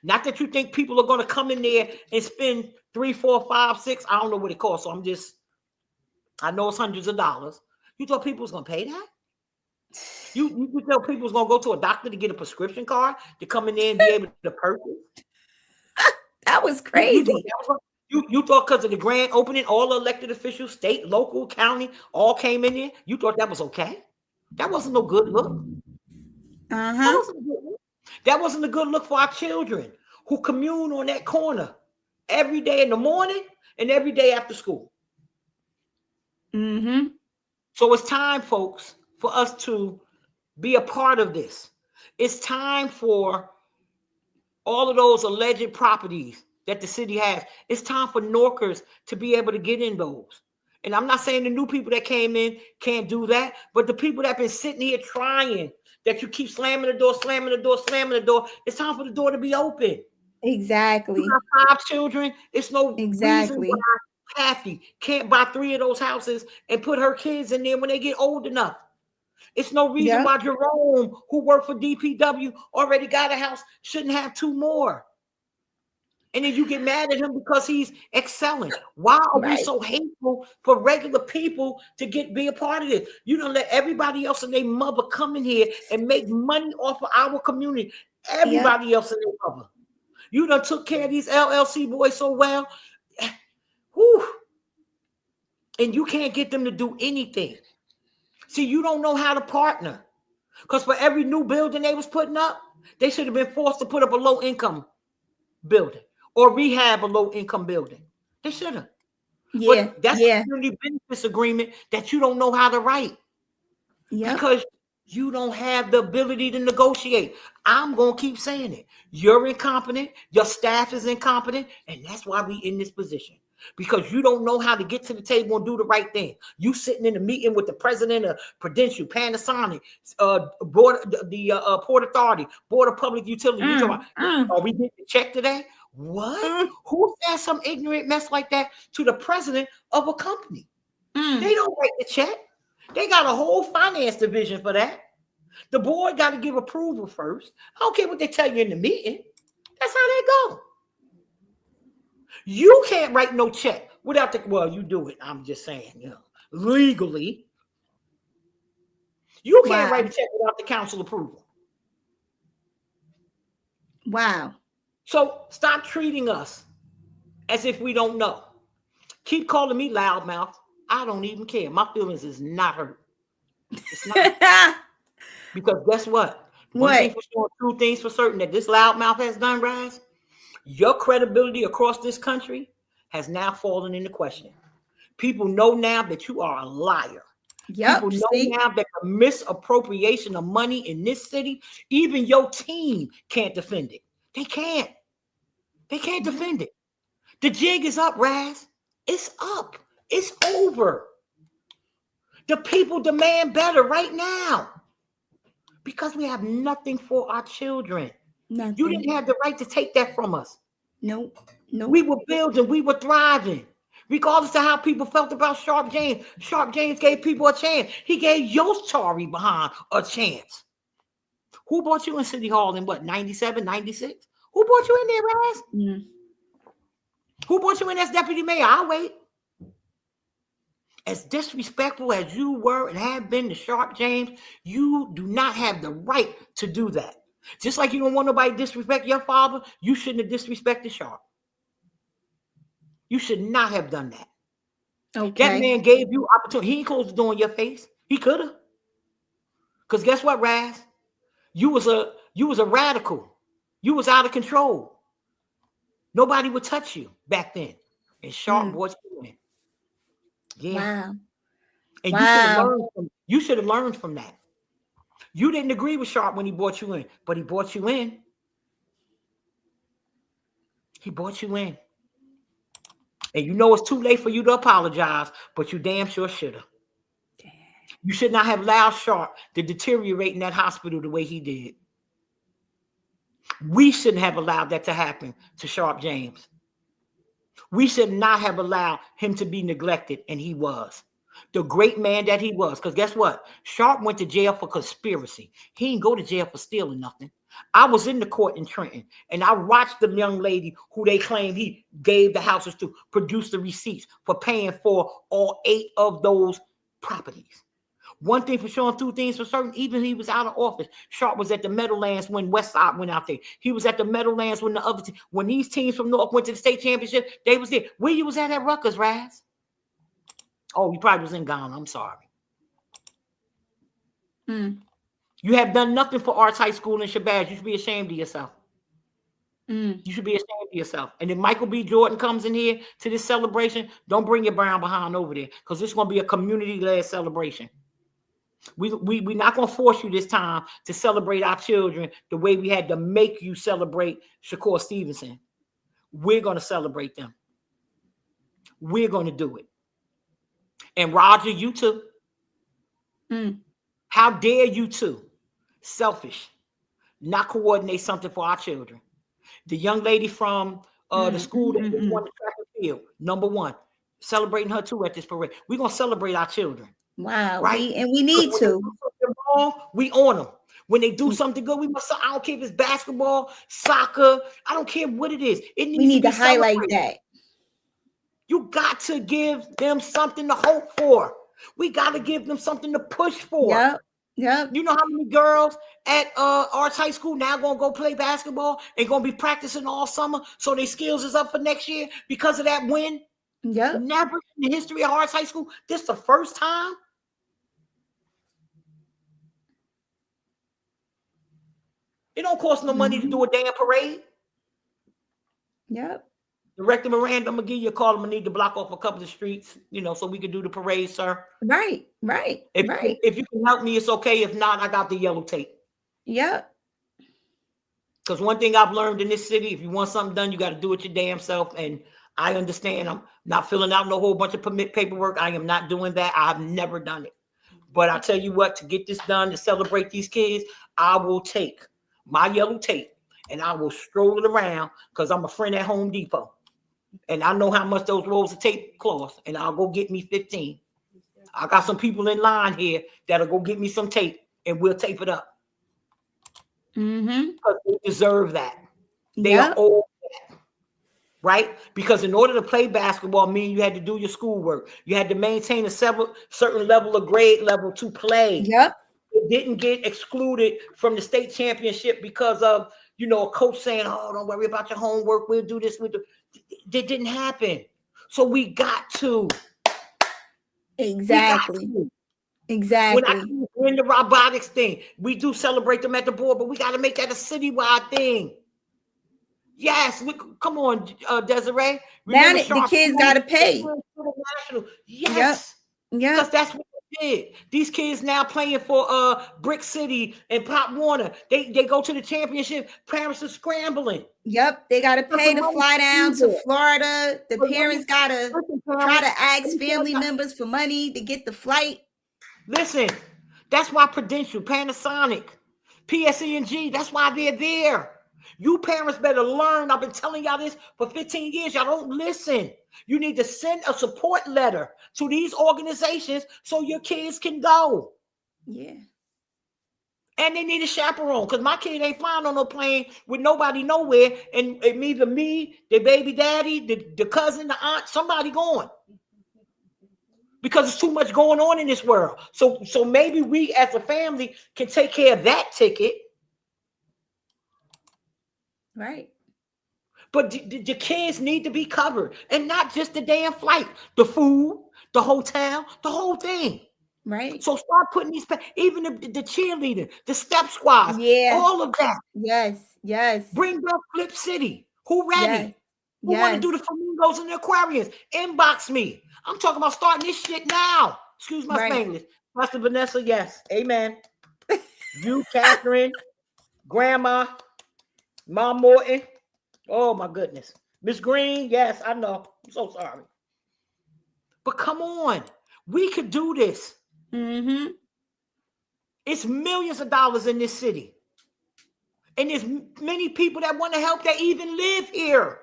Not that you think people are going to come in there and spend $3, $4, $5, $6, I don't know what it costs. So I know it's hundreds of dollars. You thought people was going to pay that? You tell people was going to go to a doctor to get a prescription card to come in there and be able to purchase? That was crazy. You thought because of the grand opening, all the elected officials, state, local, county, all came in there? You thought that was okay? That wasn't no good look. That wasn't a good look. That wasn't a good look for our children who commune on that corner every day in the morning and every day after school. So it's time, folks, for us to be a part of this. It's time for all of those alleged properties that the city has. It's time for Norkers to be able to get in those. And I'm not saying the new people that came in can't do that, but the people that have been sitting here trying, that you keep slamming the door, it's time for the door to be open. Exactly. You got 5 children. It's no reason why Kathy can't buy 3 of those houses and put her kids in there when they get old enough. It's no reason why Jerome, who worked for DPW, already got a house, shouldn't have 2 more. And then you get mad at him because he's excelling. Why are we so hateful for regular people to be a part of this? You don't let everybody else and their mother come in here and make money off of our community. Everybody else and their mother. You done took care of these LLC boys so well. Whew. And you can't get them to do anything. See, you don't know how to partner. Because for every new building they was putting up, they should have been forced to put up a low-income building or rehab a low-income building. They should have. Yeah. But that's a community benefits agreement that you don't know how to write. Because you don't have the ability to negotiate. I'm going to keep saying it. You're incompetent. Your staff is incompetent. And that's why we in this position. Because you don't know how to get to the table and do the right thing. You sitting in a meeting with the president of Prudential, Panasonic, Port Authority, Board of Public Utilities. You talking about, are we getting the check today? What? Who says some ignorant mess like that to the president of a company? They don't write the check. They got a whole finance division for that. The board got to give approval first. I don't care what they tell you in the meeting. That's how they go. You can't write no check without you do it. I'm just saying, legally. You can't write a check without the council approval. Wow. So stop treating us as if we don't know. Keep calling me loudmouth. I don't even care. My feelings is not hurt. It's not. Because guess what? One thing for sure, 2 things for certain that this loudmouth has done, Raz. Your credibility across this country has now fallen into question. People know now that you are a liar. Yep. People know See? now that the misappropriation of money in this city, even your team can't defend it. They can't. They can't defend it. The jig is up, Raz. It's up. It's over. The people demand better right now because we have nothing for our children. Nothing. You didn't have the right to take that from us. Nope. Nope. We were building. We were thriving. Regardless of how people felt about Sharp James. Sharp James gave people a chance. He gave your sorry behind a chance. Who brought you in City Hall in what, 97, 96? Who brought you in there, Raz? Mm. Who brought you in as deputy mayor? I'll wait. As disrespectful as you were and have been to Sharp James, you do not have the right to do that. Just like you don't want nobody to disrespect your father, you shouldn't have disrespected Sharp. You should not have done that. Okay. That man gave you opportunity. He ain't closed the door in your face. He could have. Because guess what, Raz? You was a radical. You was out of control. Nobody would touch you back then. And Sharp brought you in. Yeah. Wow. And you should have learned from that. You didn't agree with Sharp when he brought you in, but he brought you in. He brought you in. And you know it's too late for you to apologize, but you damn sure should have. You should not have allowed Sharp to deteriorate in that hospital the way he did. We shouldn't have allowed that to happen to Sharp James. We should not have allowed him to be neglected, and he was. The great man that he was. Because guess what? Sharp went to jail for conspiracy. He didn't go to jail for stealing nothing. I was in the court in Trenton, and I watched the young lady who they claimed he gave the houses to produce the receipts for paying for all 8 of those properties. One thing for sure and 2 things for certain, even he was out of office. Sharp was at the Meadowlands when Westside went out there. He was at the Meadowlands when the other team, when these teams from Newark went to the state championship, they was there. Where you was at Rutgers, Raz? Oh, you probably was in Ghana. I'm sorry. You have done nothing for Arts High School in Shabazz. You should be ashamed of yourself. You should be ashamed of yourself. And if Michael B. Jordan comes in here to this celebration, don't bring your brown behind over there because this is going to be a community-led celebration. We're not going to force you this time to celebrate our children the way we had to make you celebrate Shakur Stevenson. We're going to celebrate them. We're going to do it. And Roger, you too. How dare you two, selfish, not coordinate something for our children. The young lady from the school that just won the track and field, number 1, celebrating her too at this parade. We're going to celebrate our children. Wow. Right? And we need to. Wrong, we on them. When they do something good, we must. I don't care if it's basketball, soccer. I don't care what it is. It needs we need to highlight celebrated. that. You got to give them something to hope for. We got to give them something to push for. Yep. You know how many girls at Arts High School now going to go play basketball and going to be practicing all summer so their skills is up for next year because of that win? Yep. Never in the history of Arts High School. This the first time. It don't cost no money to do a damn parade. Yep. Director Miranda, I'm gonna give you a call. I'm gonna need to block off a couple of streets, so we can do the parade, sir. Right. If you can help me, it's okay. If not, I got the yellow tape. Yep. Because one thing I've learned in this city, if you want something done, you got to do it your damn self. And I understand. I'm not filling out no whole bunch of permit paperwork. I am not doing that. I've never done it. But I tell you what, to get this done, to celebrate these kids, I will take my yellow tape and I will stroll it around because I'm a friend at Home Depot. And I know how much those rolls of tape cost. And I'll go get me 15. I got some people in line here that'll go get me some tape and we'll tape it up. Because they deserve that. They are owed that. Right? Because in order to play basketball, you had to do your schoolwork. You had to maintain a certain level of grade level to play. Yep. It didn't get excluded from the state championship because of, a coach saying, oh, don't worry about your homework. We'll do this. That didn't happen. So we got to. Exactly. When the robotics thing, we do celebrate them at the board, but we got to make that a citywide thing. Yes, come on, Desiree. Now the kids got to pay. Yes. Yep. Because that's what Shit. These kids now playing for Brick City and Pop Warner. They go to the championship. Parents are scrambling. Yep, they got to But pay the to money fly down to there. Florida. The But parents got to listen, try parents, to ask let me tell family y'all- members for money to get the flight. Listen, that's why Prudential, Panasonic, PSE&G, that's why they're there. You parents better learn. I've been telling y'all this for 15 years. Y'all don't listen. You need to send a support letter to these organizations so your kids can go. Yeah. And they need a chaperone because my kid ain't flying on no plane with nobody nowhere. And either me, the baby daddy, the cousin, the aunt, somebody going. Because there's too much going on in this world. So maybe we as a family can take care of that ticket. Right. But the kids need to be covered. And not just the damn flight. The food, the hotel, the whole thing. Right. So start putting these, even the cheerleader, the step squads, all of that. Yes. Bring back Flip City. Who ready? Yes. Who want to do the flamingos and the aquariums? Inbox me. I'm talking about starting this shit now. Excuse my Spanglish. Pastor Vanessa, yes. Amen. You, Catherine, Grandma, Mom Morton. Oh, my goodness. Miss Green, yes, I know. I'm so sorry. But come on. We could do this. Mm-hmm. It's millions of dollars in this city. And there's many people that want to help that even live here.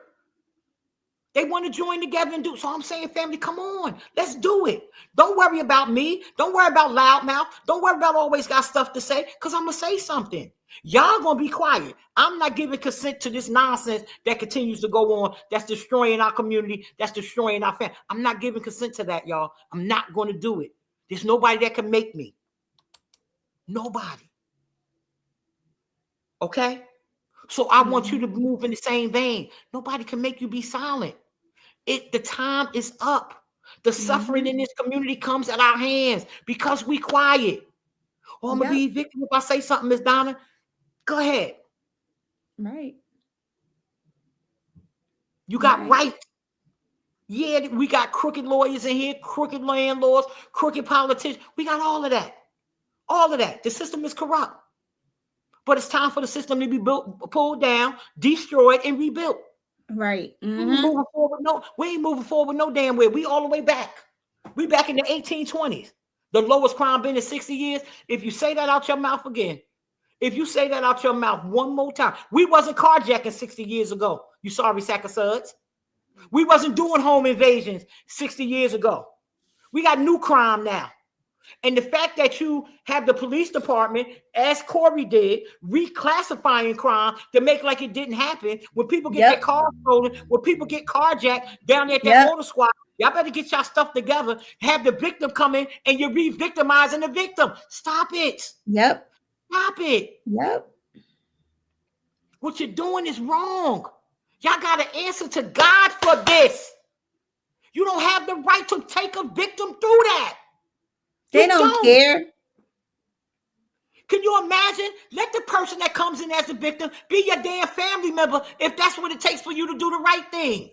They want to join together and do. So I'm saying, family, come on. Let's do it. Don't worry about me. Don't worry about loudmouth. Don't worry about always got stuff to say, because I'm going to say something. Y'all going to be quiet. I'm not giving consent to this nonsense that continues to go on, that's destroying our community, that's destroying our family. I'm not giving consent to that, y'all. I'm not going to do it. There's nobody that can make me. Nobody. Okay? So I want you to move in the same vein. Nobody can make you be silent. The time is up. The suffering in this community comes at our hands because we quiet. Oh, I'm going to be evicted if I say something, Miss Donna. Go ahead. Right. You got right. Yeah, we got crooked lawyers in here, crooked landlords, crooked politicians. We got all of that. All of that. The system is corrupt. But it's time for the system to be pulled down, destroyed, and rebuilt. Right. We ain't moving forward. No, we ain't moving forward no damn way. We all the way back. We back in the 1820s. The lowest crime been in 60 years. If you say that out your mouth again, if you say that out your mouth one more time, we wasn't carjacking 60 years ago. You sorry sack of suds. We wasn't doing home invasions 60 years ago. We got new crime now. And the fact that you have the police department, as Corey did, reclassifying crime to make like it didn't happen. When people get their cars stolen, when people get carjacked down there at that motor squad, y'all better get y'all stuff together. Have the victim come in and you're re-victimizing the victim. Stop it. Stop it. What you're doing is wrong. Y'all got to answer to God for this. You don't have the right to take a victim through that. They don't care. Can you imagine? Let the person that comes in as the victim be your damn family member if that's what it takes for you to do the right thing.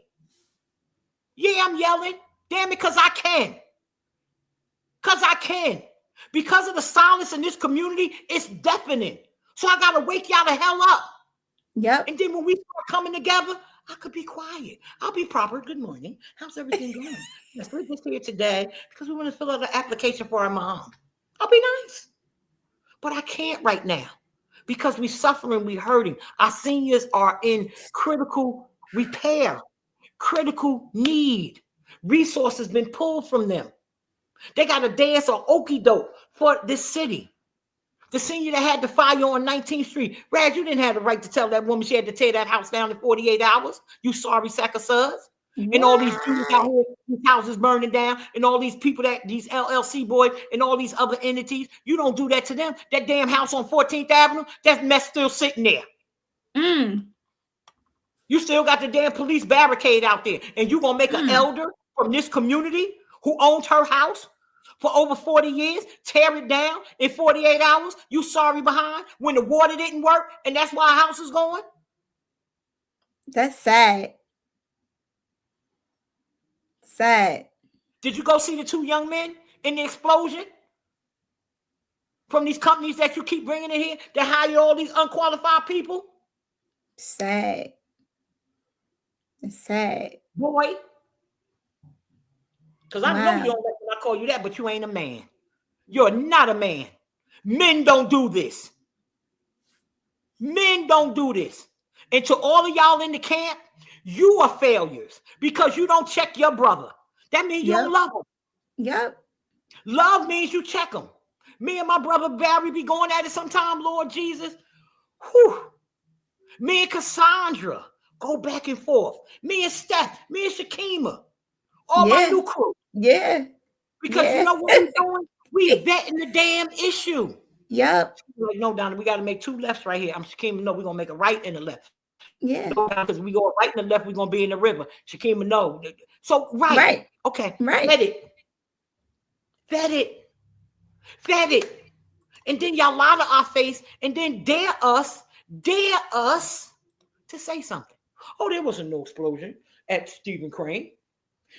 Yeah, I'm yelling. Damn it, because I can. Because I can. Because of the silence in this community, it's deafening. So I got to wake y'all the hell up. And then when we start coming together, I could be quiet. I'll be proper. Good morning. How's everything going? Yes, we're just here today because we want to fill out an application for our mom. I'll be nice. But I can't right now because we're suffering, we're hurting. Our seniors are in critical repair, critical need. Resources been pulled from them. They got to dance on okie doke for this city. The senior that had the fire on 19th Street. Rad, you didn't have the right to tell that woman she had to tear that house down in 48 hours. You sorry sack of suds. And all these dudes out here, these houses burning down, and all these people these LLC boys and all these other entities, you don't do that to them. That damn house on 14th Avenue, that mess still sitting there. You still got the damn police barricade out there, and you gonna make an elder from this community who owns her house for over 40 years, tear it down in 48 hours? You sorry behind when the water didn't work, and that's why our house is going? That's sad. Sad. Did you go see the two young men in the explosion from these companies that you keep bringing in here that hire all these unqualified people? Sad. It's sad. Boy. Because I know Wow. you don't like when I call you that, but you ain't a man. You're not a man. Men don't do this. Men don't do this. And to all of y'all in the camp, you are failures because you don't check your brother. That means you don't love him. Yep. Love means you check him. Me and my brother Barry be going at it sometime, Lord Jesus. Whew. Me and Cassandra go back and forth. Me and Steph, me and Shakima. All my new crew. Yeah. Because you know what we're doing? We vetting the damn issue. Yep. Like, no, Donna, we got to make 2 lefts right here. I'm Shakima, no, we're going to make a right and a left. Yeah. No, because we go right and the left, we're going to be in the river. Shakima, no. So, right. Okay. Right. Vet it. Vet it. Vet it. And then y'all lie to our face and then dare us to say something. Oh, there wasn't no explosion at Stephen Crane.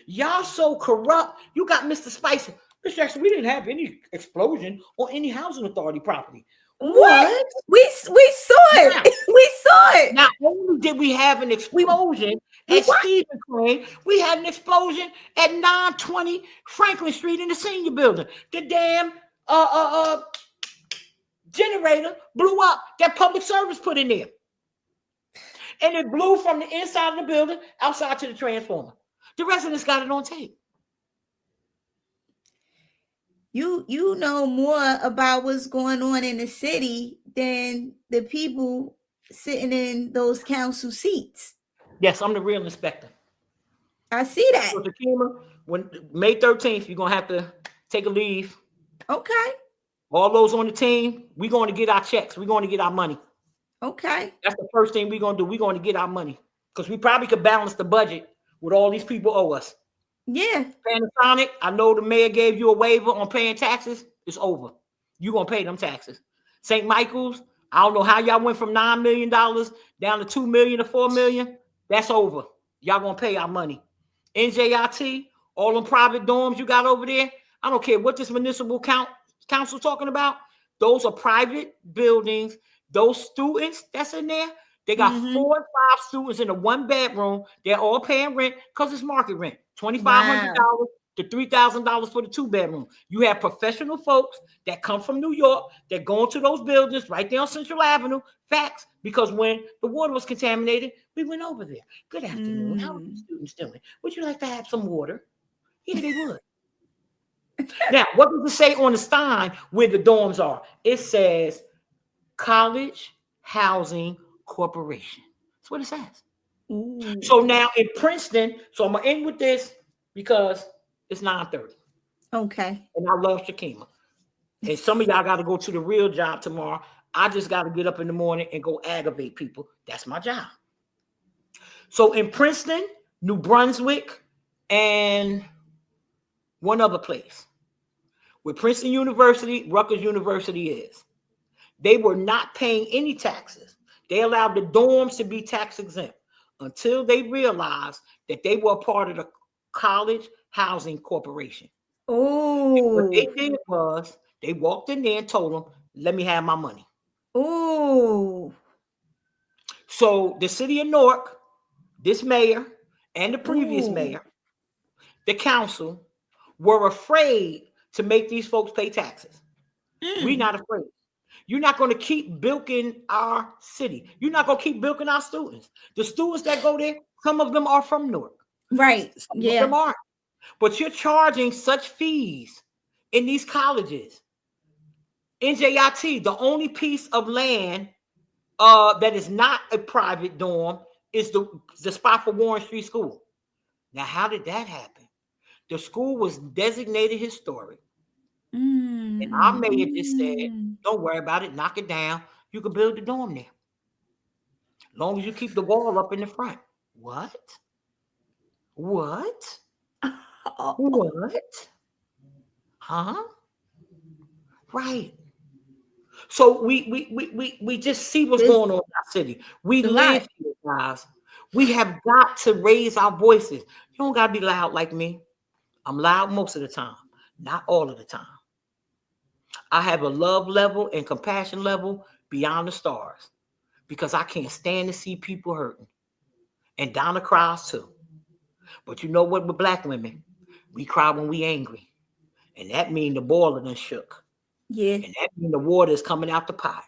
Y'all so corrupt. You got Mr. Spicer. Mr. Jackson, we didn't have any explosion on any housing authority property. What? We saw it. Now, we saw it. Not only did we have an explosion at Stephen Crane, we had an explosion at 920 Franklin Street in the senior building. The damn generator blew up that public service put in there. And it blew from the inside of the building outside to the transformer. The residents got it on tape. You know more about what's going on in the city than the people sitting in those council seats. Yes, I'm the real inspector. I see that. So, Shakima, when May 13th, you're gonna have to take a leave. Okay. All those on the team, we're going to get our checks. We're going to get our money. Okay. That's the first thing we're gonna do. We're going to get our money because we probably could balance the budget with all these people owe us. Yeah. Panasonic, I know the mayor gave you a waiver on paying taxes. It's over. You're going to pay them taxes. St. Michael's, I don't know how y'all went from $9 million down to $2 million to $4 million. That's over. Y'all going to pay our money. NJIT, all them private dorms you got over there, I don't care what this municipal council talking about. Those are private buildings. Those students that's in there, they got 4 or 5 students in a 1-bedroom. They're all paying rent because it's market rent. $2,500 to $3,000 for the 2-bedroom. You have professional folks that come from New York that go into those buildings right there on Central Avenue. Facts, because when the water was contaminated, we went over there. Good afternoon. How are the students doing? Would you like to have some water? Yeah, they would. Now, what does it say on the sign where the dorms are? It says College Housing Corporation. That's what it says. Ooh. So now in Princeton, so I'm going to end with this because it's 9:30. Okay. And I love Shakima. And some of y'all got to go to the real job tomorrow. I just got to get up in the morning and go aggravate people. That's my job. So in Princeton, New Brunswick, and one other place where Princeton University, Rutgers University is, they were not paying any taxes. They allowed the dorms to be tax exempt until they realized that they were a part of the College Housing Corporation. Oh, what they did was they walked in there and told them, "Let me have my money." Oh, so the city of Newark, this mayor and the previous mayor, the council, were afraid to make these folks pay taxes. We're not afraid. You're not going to keep bilking our city. You're not going to keep bilking our students. The students that go there, some of them are from Newark. Right. Some of them aren't. But you're charging such fees in these colleges. NJIT, the only piece of land that is not a private dorm is the spot for Warren Street School. Now, how did that happen? The school was designated historic. And our mayor just said, don't worry about it. Knock it down. You can build the dorm there. As long as you keep the wall up in the front. What? What? What? Huh? Right. So we just see what's going on in our city. We live here, guys. We have got to raise our voices. You don't got to be loud like me. I'm loud most of the time, not all of the time. I have a love level and compassion level beyond the stars because I can't stand to see people hurting. And Donna cries too. But you know what with black women? We cry when we angry. And that means the boiler done shook. Yeah. And that means the water is coming out the pot.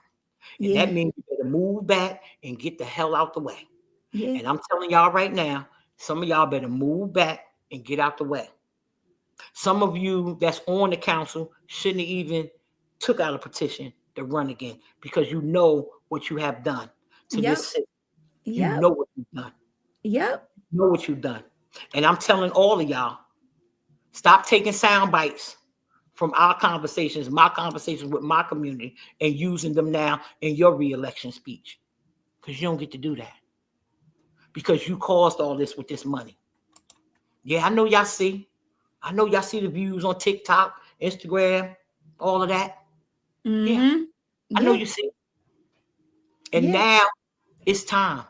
And Yeah. that means you better move back and get the hell out the way. Yeah. And I'm telling y'all right now, some of y'all better move back and get out the way. Some of you that's on the council shouldn't have even took out a petition to run again because you know what you have done to Yep. this city. Yep. You know what you've done. Yep. You know what you've done. And I'm telling all of y'all, stop taking sound bites from our conversations, my conversations with my community, and using them now in your re-election speech. Because you don't get to do that. Because you caused all this with this money. Yeah, I know y'all see. I know y'all see the views on TikTok, Instagram, all of that. Mm-hmm. Yeah, I know you see. And Yeah. now it's time.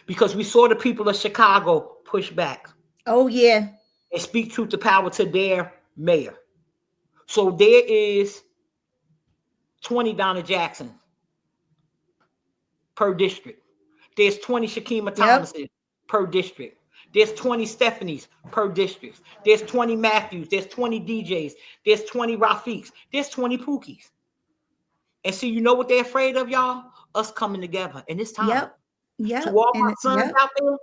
Because we saw the people of Chicago push back Oh, yeah. and speak truth to power to their mayor. So there is 20 Donna Jackson per district. There's 20 Shakima Thomases per district. There's 20 Stephanies per district. There's 20 Matthews. There's 20 DJs. There's 20 Rafiks. There's 20 Pookies. And see, you know what they're afraid of, y'all? Us coming together. And it's time. Yep. Yep. To all my sons out there,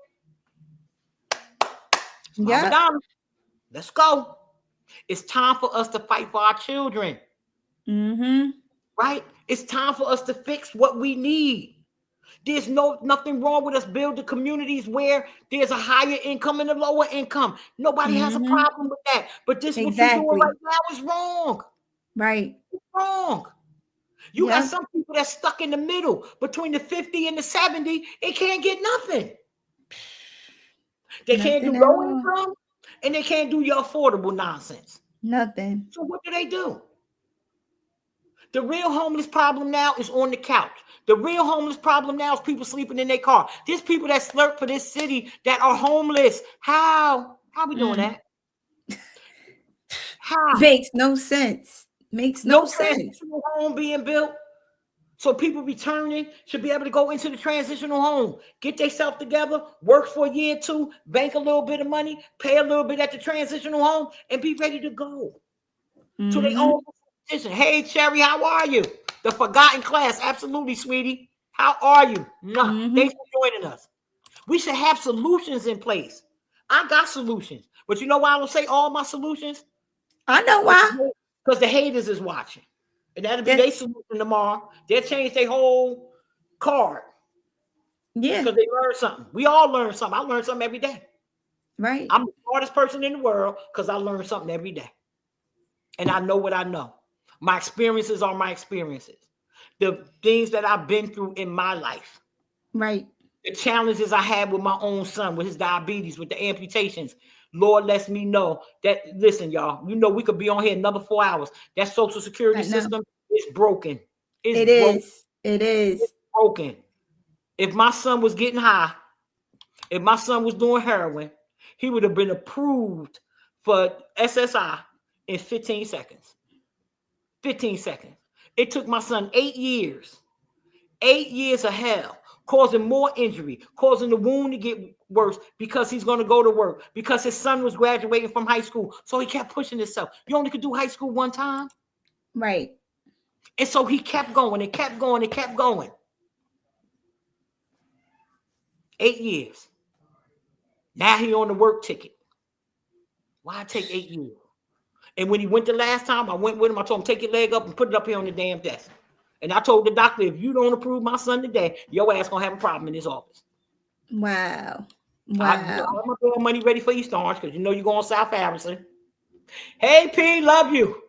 Mama Donna, let's go. It's time for us to fight for our children. Mm-hmm. Right? It's time for us to fix what we need. There's nothing wrong with us building communities where there's a higher income and a lower income. Nobody has a problem with that. But this what you're doing right now is wrong. Right. It's wrong. You got some people that's stuck in the middle between the 50 and the 70. It can't get nothing. They can't do low income and they can't do your affordable nonsense. Nothing. So what do? The real homeless problem now is on the couch. The real homeless problem now is people sleeping in their car. There's people that slurp for this city that are homeless. How we doing that? How? Makes no sense. Makes no sense. Transitional home being built. So people returning should be able to go into the transitional home, get themselves together, work for a year or two, bank a little bit of money, pay a little bit at the transitional home, and be ready to go. So they own position. Hey, Cherry, how are you? The forgotten class. Absolutely, sweetie. How are you? Thanks for joining us. We should have solutions in place. I got solutions. But you know why I don't say all my solutions? I know why. Because the haters is watching. And that'll be their solution tomorrow. They'll change their whole card. Yeah. Because they learn something. We all learn something. I learn something every day. Right. I'm the smartest person in the world because I learn something every day. And I know what I know. My experiences are my experiences. The things that I've been through in my life. Right. The challenges I had with my own son, with his diabetes, with the amputations. Lord lets me know that, listen, y'all, you know we could be on here another 4 hours. That Social Security system is broken. It is. It's broken. If my son was getting high, if my son was doing heroin, he would have been approved for SSI in 15 seconds. 15 seconds. It took my son 8 years. 8 years of hell. Causing more injury, causing the wound to get worse because he's going to go to work, because his son was graduating from high school. So he kept pushing himself. You only could do high school one time. Right. And so he kept going and kept going and kept going. 8 years. Now he on the work ticket. Why take 8 years? And when he went the last time, I went with him. I told him, take your leg up and put it up here on the damn desk. And I told the doctor, if you don't approve my son today, your ass gonna have a problem in his office. Wow. I have my money ready for East Orange because you know you're going South Harrison. Hey P, love you.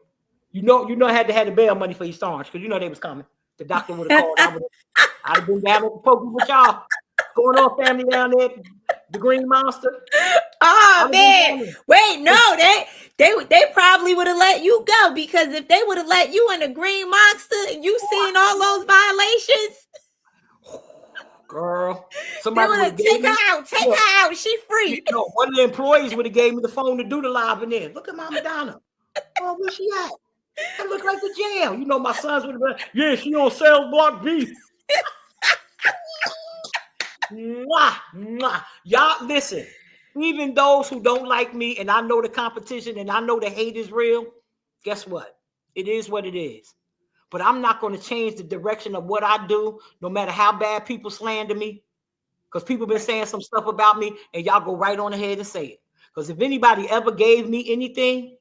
You know I had to have the bail money for East Orange because you know they was coming. The doctor would have called. I'd have been down at the poker with y'all. Going on family down there, the Green Monster. Oh man. Wait, no, they probably would have let you go, because if they would have let you in the Green Monster and you seen all those violations, girl, somebody would have take her out. She free. You know, one of the employees would have gave me the phone to do the live in there. Look at Mama Donna. Oh, where she at? That looked like the jail. You know, my sons would have been, yeah, she on cell block B. Mwah, mwah. Y'all, listen, even those who don't like me, and I know the competition and I know the hate is real, guess what? It is what it is. But I'm not going to change the direction of what I do, no matter how bad people slander me. Because people been saying some stuff about me, and y'all go right on ahead and say it. Because if anybody ever gave me anything,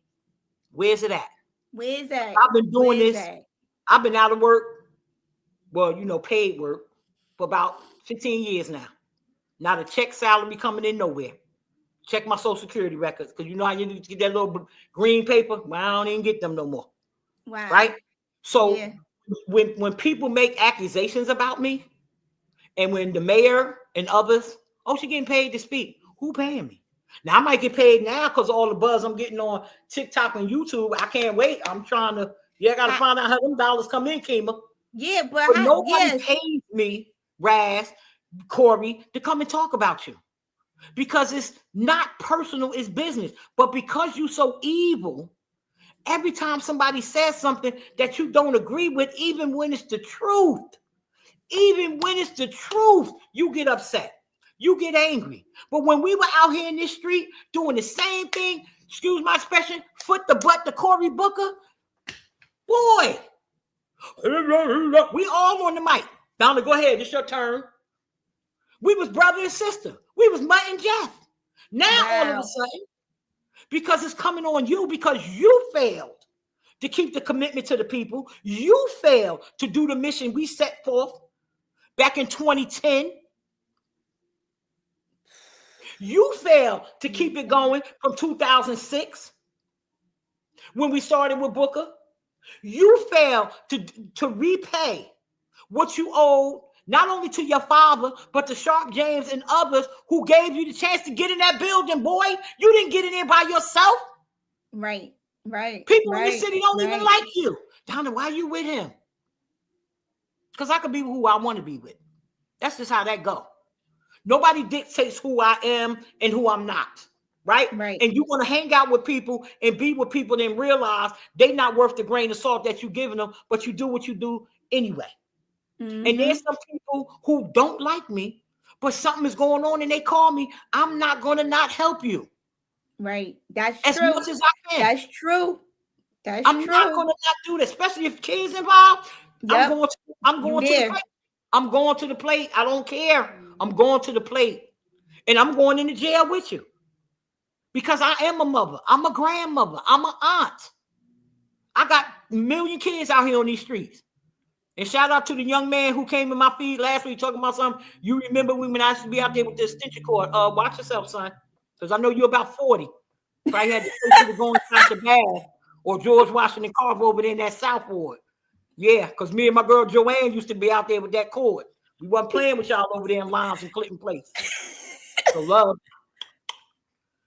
where's it at? Where's that? I've been doing Where's this. that? I've been out of work, well, you know, paid work, for about 15 years now. Not a check salary coming in nowhere. Check my social security records, because you know how you need to get that little green paper? Well, I don't even get them no more. Wow. Right? So Yeah. when people make accusations about me, and when the mayor and others, oh, she getting paid to speak. Who paying me? Now, I might get paid now because all the buzz I'm getting on TikTok and YouTube. I can't wait. I'm trying to, I got to find out how them dollars come in, Kima. Yeah, But nobody pays me, Raz, Corey, to come and talk about you. Because it's not personal, it's business. But because you're so evil, every time somebody says something that you don't agree with, even when it's the truth, you get upset. You get angry. But when we were out here in this street doing the same thing, excuse my expression, foot the butt to Cory Booker, boy, we all on the mic. Donna, go ahead. It's your turn. We was brother and sister. We was Mutt and Jeff. Now, all of a sudden, because it's coming on you, because you failed to keep the commitment to the people, you failed to do the mission we set forth back in 2010. You failed to keep it going from 2006 when we started with Booker. You failed to repay what you owed, not only to your father, but to Sharp James and others who gave you the chance to get in that building, boy. You didn't get in there by yourself. Right. People in the city don't even like you. Donna, why are you with him? Because I could be who I want to be with. That's just how that go. Nobody dictates who I am and who I'm not. Right? And you want to hang out with people and be with people and realize they're not worth the grain of salt that you're giving them, but you do what you do anyway. Mm-hmm. And there's some people who don't like me, but something is going on and they call me. I'm not going to not help you. Right. That's as true. Much as I can. That's true. I'm not going to not do that, especially if kids involved. Yep. I'm going to the plate. I'm going to the plate. I don't care. I'm going to the plate. And I'm going into jail with you. Because I am a mother. I'm a grandmother. I'm an aunt. I got a million kids out here on these streets. And shout out to the young man who came in my feed last week talking about something. You remember when I used to be out there with the extension cord. Watch yourself, son. Because I know you're about 40. Probably had to go inside the bag. Or George Washington Carver over there in that South Ward. Yeah, because me and my girl Joanne used to be out there with that cord. We wasn't playing with y'all over there in Limes and Clinton Place. So love.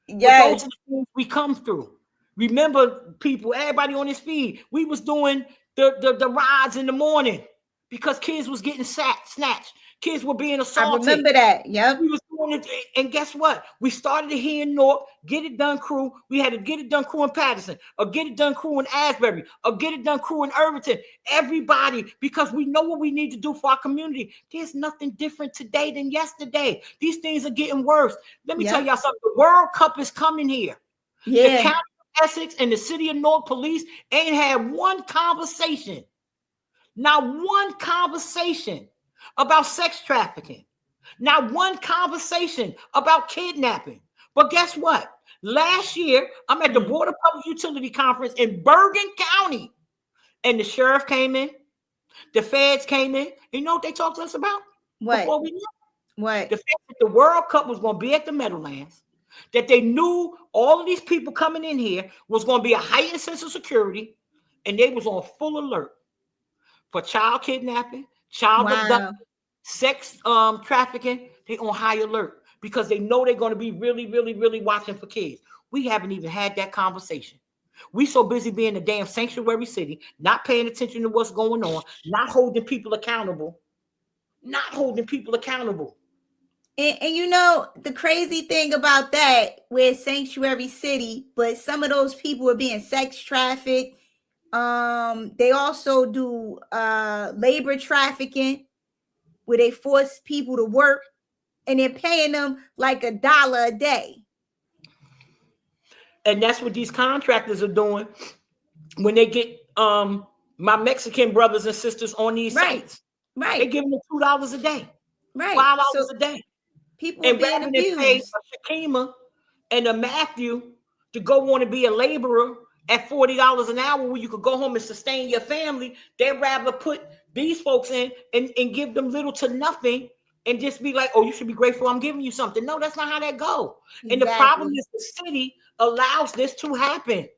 Yes. But those are the things we come through. Remember, people, everybody on this feed, we was doing the rides in the morning because kids was getting snatched. Kids were being assaulted. I remember that. Yep. We was doing it, and guess what? We started it here in Newark, Get It Done crew. We had a Get It Done crew in Patterson, a Get It Done crew in Asbury, a Get It Done crew in Irvington. Everybody, because we know what we need to do for our community. There's nothing different today than yesterday. These things are getting worse. Let me tell y'all something. The World Cup is coming here. Yeah. The county of Essex and the city of Newark police ain't had one conversation. Not one conversation about sex trafficking. Not one conversation about kidnapping. But guess what? Last year, I'm at the Board of Public Utility Conference in Bergen County. And the sheriff came in. The feds came in. You know what they talked to us about? What? Before we knew? What? The fact that the World Cup was going to be at the Meadowlands. That they knew all of these people coming in here was going to be a heightened sense of security. And they was on full alert for child kidnapping, child abduction, sex trafficking. They on high alert because they know they're going to be really, really, really watching for kids. We haven't even had that conversation. We so busy being a damn sanctuary city, not paying attention to what's going on, not holding people accountable. And you know, the crazy thing about that, we're a sanctuary city, but some of those people are being sex trafficked, They also do labor trafficking, where they force people to work and they're paying them like $1 a day. And that's what these contractors are doing when they get my Mexican brothers and sisters on these sites. Right. They give them $2 a day, right. $5 So a day. people are being rather than pay abused. a Shakima and a Matthew to go on and be a laborer at $40 an hour where you could go home and sustain your family, they'd rather put these folks in and give them little to nothing and just be like, oh, you should be grateful I'm giving you something. No, that's not how that goes. Exactly. And the problem is the city allows this to happen.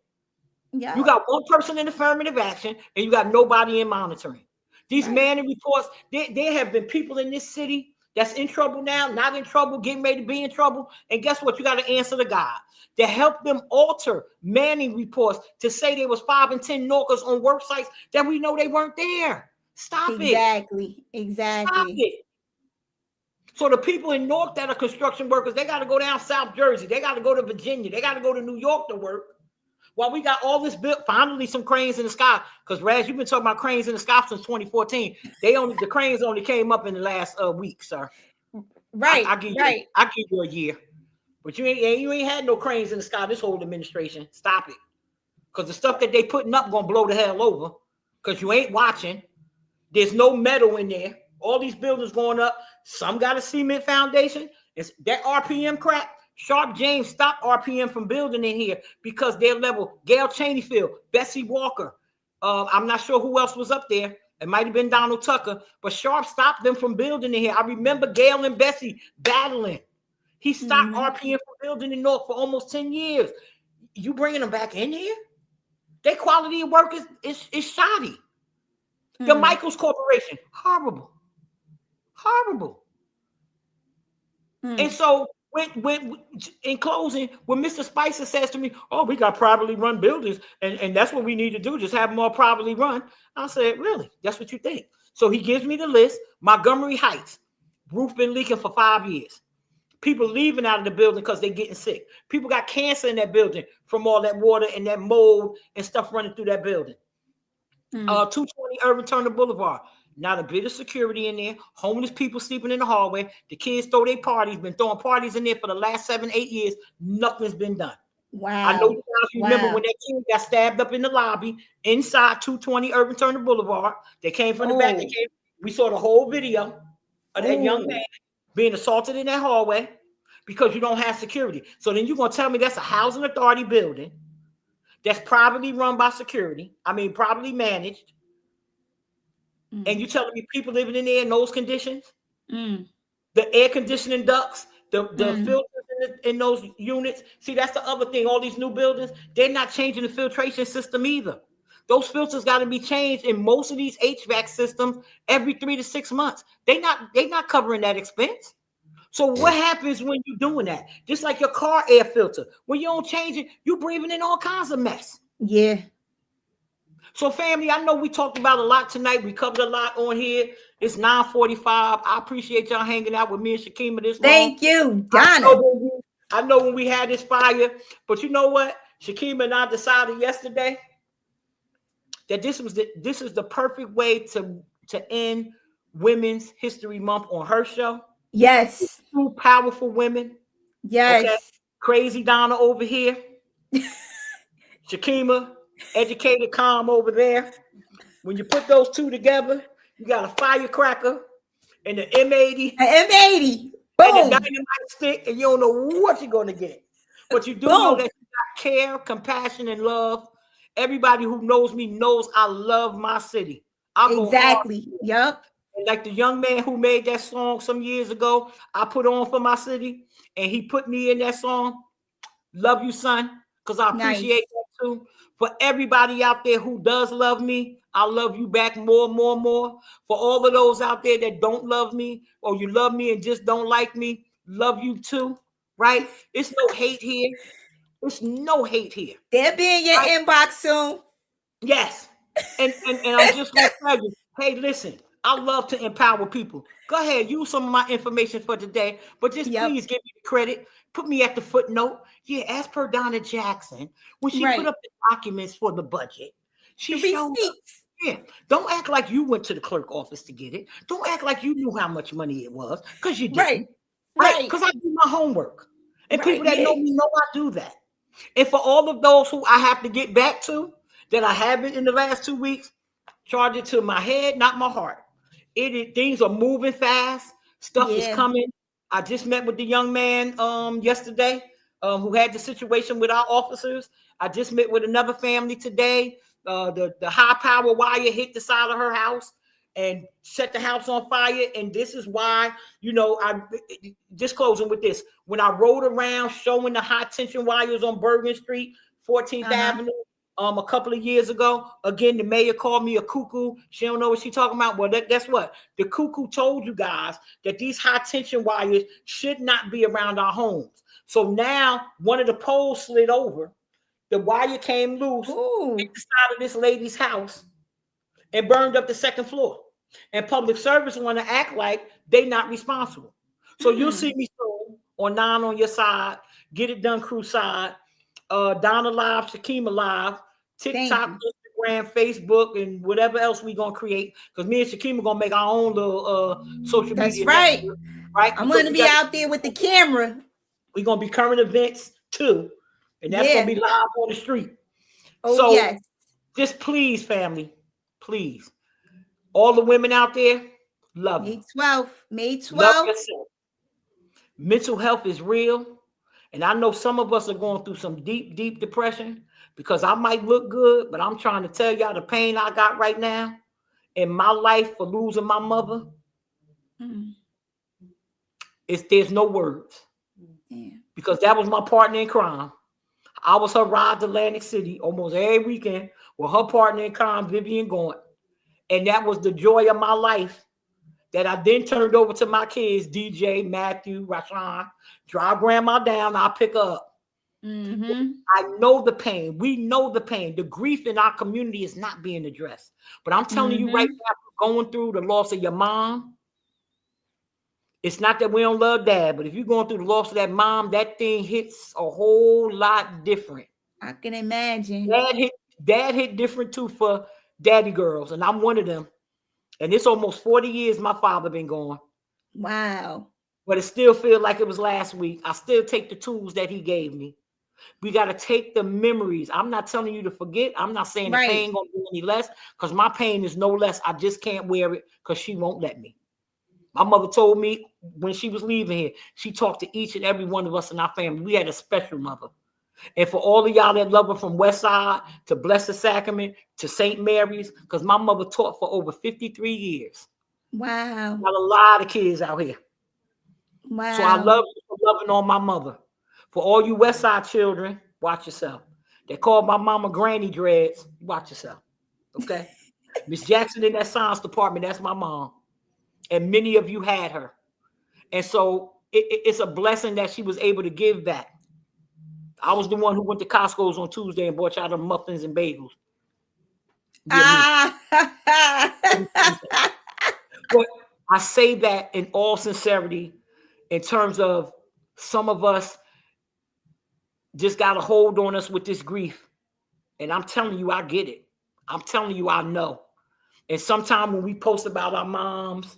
Yeah. You got one person in affirmative action and you got nobody in monitoring. These Manning reports, there have been people in this city that's in trouble now, not in trouble, getting ready to be in trouble. And guess what? You got to answer to God to help them alter Manning reports to say there was 5 and 10 Norkers on work sites that we know they weren't there. Stop it. Exactly. Stop it. So the people in Newark that are construction workers, they got to go down South Jersey. They got to go to Virginia. They got to go to New York to work. While we got all this built, finally some cranes in the sky. Because Raz, you've been talking about cranes in the sky since 2014. The cranes only came up in the last week, sir. Right. I give you a year. But you ain't had no cranes in the sky this whole administration. Stop it. Because the stuff that they putting up gonna blow the hell over. Because you ain't watching. There's no metal in there. All these buildings going up. Some got a cement foundation. It's that RPM crap. Sharp James stopped RPM from building in here because their level, Gail Cheneyfield, Bessie Walker. I'm not sure who else was up there. It might have been Donald Tucker, but Sharp stopped them from building in here. I remember Gail and Bessie battling. He stopped RPM from building in North for almost 10 years. You bringing them back in here? Their quality of work is shoddy. The Michaels Corporation, horrible. And so when in closing, when Mr. Spicer says to me, oh, we got privately run buildings, and that's what we need to do, just have them all privately run. I said, really? That's what you think? So he gives me the list. Montgomery Heights, roof been leaking for 5 years. People leaving out of the building because they're getting sick. People got cancer in that building from all that water and that mold and stuff running through that building. 220 Urban Turner Boulevard. Not a bit of security in there. Homeless people sleeping in the hallway. The kids throw their parties. Been throwing parties in there for the last 7-8 years. Nothing's been done. Wow. I know you guys remember when that kid got stabbed up in the lobby inside 220 Urban Turner Boulevard. They came from the back. We saw the whole video of that young man being assaulted in that hallway because you don't have security. So then you're going to tell me that's a housing authority building that's privately run by security. I mean, privately managed. And you telling me people living in there in those conditions? The air conditioning ducts, the filters in those units. See, that's the other thing. All these new buildings, they're not changing the filtration system either. Those filters got to be changed in most of these HVAC systems every 3 to 6 months. They're not covering that expense. So what happens when you're doing that? Just like your car air filter. When you don't change it, you're breathing in all kinds of mess. Yeah. So, family, I know we talked about a lot tonight. We covered a lot on here. It's 9:45. I appreciate y'all hanging out with me and Shakima this long. Thank you, Donna. I know when we had this fire, but you know what? Shakima and I decided yesterday that this is the perfect way to end Women's History Month on her show. Yes. 2 powerful women. Yes. Okay? Crazy Donna over here. Shakima, educated, calm over there. When you put those two together, you got a firecracker and the M80. An M80. Boom. And a dynamite stick, and you don't know what you're going to get. But you do know that you got care, compassion, and love. Everybody who knows me knows I love my city. Exactly. Yep. And like the young man who made that song some years ago, I put on for my city, and he put me in that song. Love you, son, because I appreciate that too. For everybody out there who does love me, I love you back more. For all of those out there that don't love me, or you love me and just don't like me, love you too, right? It's no hate here. It's no hate here. They'll be in your inbox soon. Yes. And I'm just going to tell you, hey, listen, I love to empower people. Go ahead, use some of my information for today, but just please give me the credit. Put me at the footnote. Yeah, as per Donna Jackson, when she put up the documents for the budget, She The showed up. receipts. Yeah. Don't act like you went to the clerk office to get it. Don't act like you knew how much money it was, because you didn't. Right? Because I do my homework. And people that know me know I do that. And for all of those who I have to get back to, that I haven't in the last 2 weeks, charge it to my head, not my heart. Things are moving fast. Stuff is coming. I just met with the young man yesterday who had the situation with our officers. I just met with another family today. The high power wire hit the side of her house and set the house on fire. And this is why, I just closing with this. When I rode around showing the high tension wires on Bergen Street, 14th Avenue, a couple of years ago, again, the mayor called me a cuckoo. She don't know what she's talking about. Well, guess what? The cuckoo told you guys that these high tension wires should not be around our homes. So now one of the poles slid over. The wire came loose, hit the side of this lady's house, and burned up the second floor. And public service want to act like they not responsible. So you'll see me soon on 9 on your side, Get It Done crew side, Donna Live, Shakima Live, TikTok, Instagram, Facebook, and whatever else we gonna create. Because me and Shakima gonna make our own little social media. That's network, right? I'm gonna be out there with the camera. We're gonna be current events too. And that's gonna be live on the street. Oh, so yes. Just please, family, please. All the women out there, love May you. 12th. May 12th. Love yourself. Mental health is real. And I know some of us are going through some deep, deep depression, because I might look good, but I'm trying to tell y'all the pain I got right now in my life for losing my mother. There's no words. Because that was my partner in crime. I was her ride to Atlantic City almost every weekend with her partner in crime, Vivian Gaunt. And that was the joy of my life that I then turned over to my kids, DJ, Matthew, Rashawn. Drive grandma down, I'll pick her up. I know the pain. We know the pain. The grief in our community is not being addressed. But I'm telling you right now, going through the loss of your mom, it's not that we don't love dad, but if you're going through the loss of that mom, that thing hits a whole lot different. I can imagine. Dad hit different too for daddy girls, and I'm one of them. And it's almost 40 years my father been gone. Wow. But it still feels like it was last week. I still take the tools that he gave me. We got to take the memories. I'm not telling you to forget. I'm not saying the pain gonna be any less, because my pain is no less. I just can't wear it because she won't let me. My mother told me when she was leaving here, she talked to each and every one of us in our family. We had a special mother. And for all of y'all that love her, from West Side to Blessed Sacrament to St. Mary's, because my mother taught for over 53 years. Wow. Got a lot of kids out here. Wow. So I love you for loving on my mother. For all you West Side children, watch yourself. They call my mama Granny Dreads. Watch yourself. Okay? Miss Jackson in that science department, that's my mom. And many of you had her. And so it's a blessing that she was able to give that. I was the one who went to Costco's on Tuesday and bought y'all the muffins and bagels. But I say that in all sincerity, in terms of some of us just got a hold on us with this grief. And I'm telling you, I get it. I'm telling you, I know. And sometimes when we post about our moms,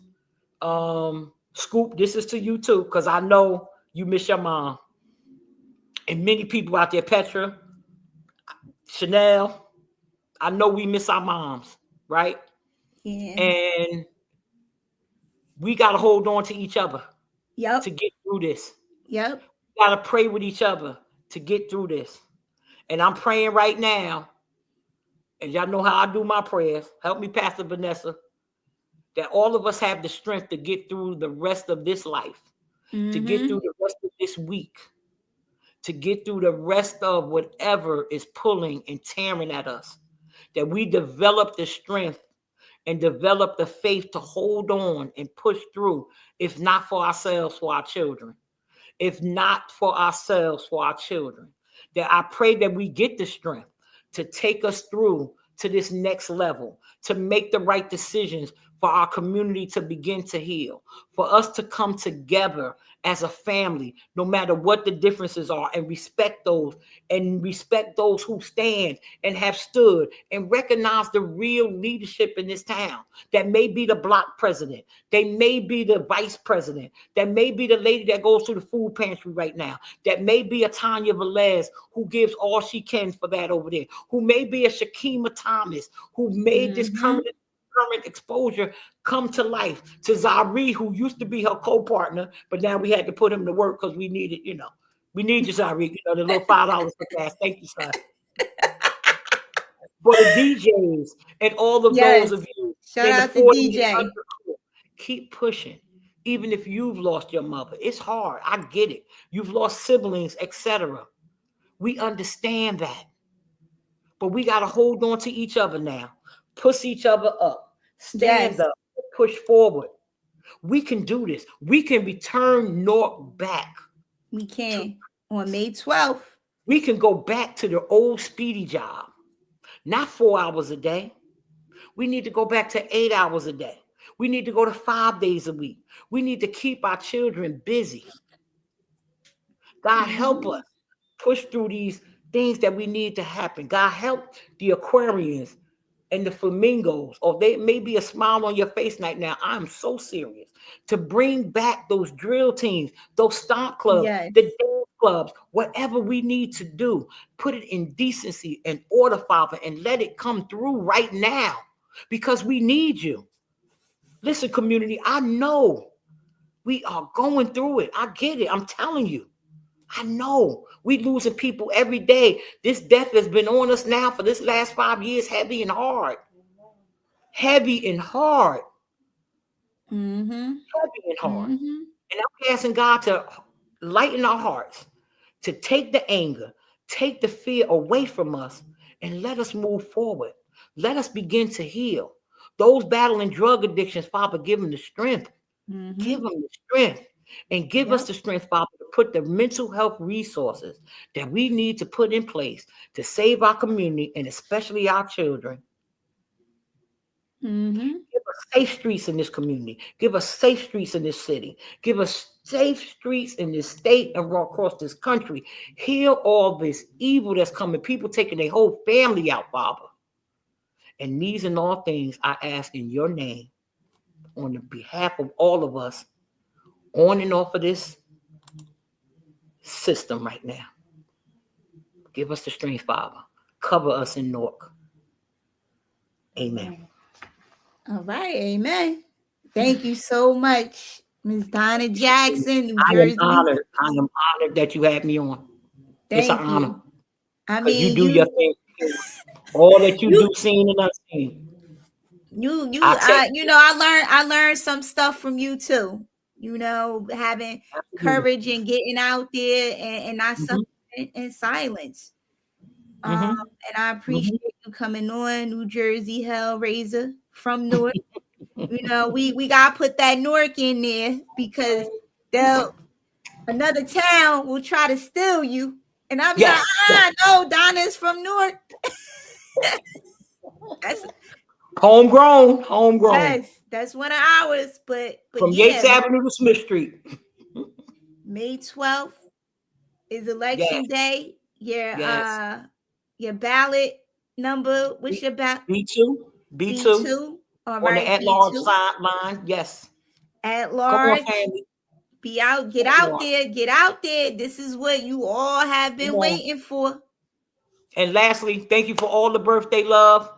Scoop, this is to you too, because I know you miss your mom. And many people out there, Petra, Chanel, I know we miss our moms, right? Yeah. And we got to hold on to each other to get through this. We got to pray with each other to get through this. And I'm praying right now, and y'all know how I do my prayers. Help me, Pastor Vanessa, that all of us have the strength to get through the rest of this life, to get through the rest of this week, to get through the rest of whatever is pulling and tearing at us, that we develop the strength and develop the faith to hold on and push through, if not for ourselves, for our children. If not for ourselves, for our children. That I pray that we get the strength to take us through to this next level, to make the right decisions for our community to begin to heal, for us to come together as a family, no matter what the differences are, and respect those who stand and have stood, and recognize the real leadership in this town. That may be the block president, they may be the vice president, that may be the lady that goes to the food pantry right now, that may be a Tanya Velez who gives all she can for that over there, who may be a Shakima Thomas who made this current exposure come to life, to Zari, who used to be her co-partner, but now we had to put him to work because we needed, we need you, Zari, the little $5 for gas. Thank you, son. For the DJs and all of those of you, shout out to DJ. Keep pushing. Even if you've lost your mother, it's hard. I get it. You've lost siblings, etc. We understand that. But we got to hold on to each other now. Push each other up. Stand up. Push forward. We can do this. We can return Newark back. We can. On May 12th. We can go back to the old speedy job. Not 4 hours a day. We need to go back to 8 hours a day. We need to go to 5 days a week. We need to keep our children busy. God help us push through these things that we need to happen. God help the Aquarians and the flamingos, or they may be a smile on your face right now. I'm so serious to bring back those drill teams, those stomp clubs, the dance clubs, whatever we need to do. Put it in decency and order, Father, and let it come through right now, because we need you. Listen, community, I know we are going through it. I get it. I'm telling you. I know we losing people every day. This death has been on us now for this last 5 years, heavy and hard. Heavy and hard. Heavy and hard. And I'm asking God to lighten our hearts, to take the anger, take the fear away from us, and let us move forward. Let us begin to heal. Those battling drug addictions, Father, give them the strength. Give them the strength. And give us the strength, Father, to put the mental health resources that we need to put in place to save our community, and especially our children. Give us safe streets in this community. Give us safe streets in this city. Give us safe streets in this state and across this country. Heal all this evil that's coming. People taking their whole family out, Father. And these and all things I ask in your name, on the behalf of all of us, on and off of this system right now. Give us the strength, Father. Cover us in Newark. Amen. All right. Amen. Thank you so much, Ms. Donna Jackson, New I Jersey. am honored. I am honored that you had me on. It's an honor. I mean, you do your thing. All that you do, seen and unseen. I learned some stuff from you too. Having courage and getting out there and not suffering in silence. And I appreciate you coming on, New Jersey Hellraiser from Newark. We gotta put that Newark in there, because another town will try to steal you. And I'm like, no, Donna's from Newark. That's homegrown. Yes, that's one of ours. But from Yates Avenue to Smith Street. May 12th is election day. Your ballot number. What's your ballot? B2. All right. On the at-large line. Yes. At large. Come on, family. Get out there. This is what you all have been waiting for. And lastly, thank you for all the birthday love.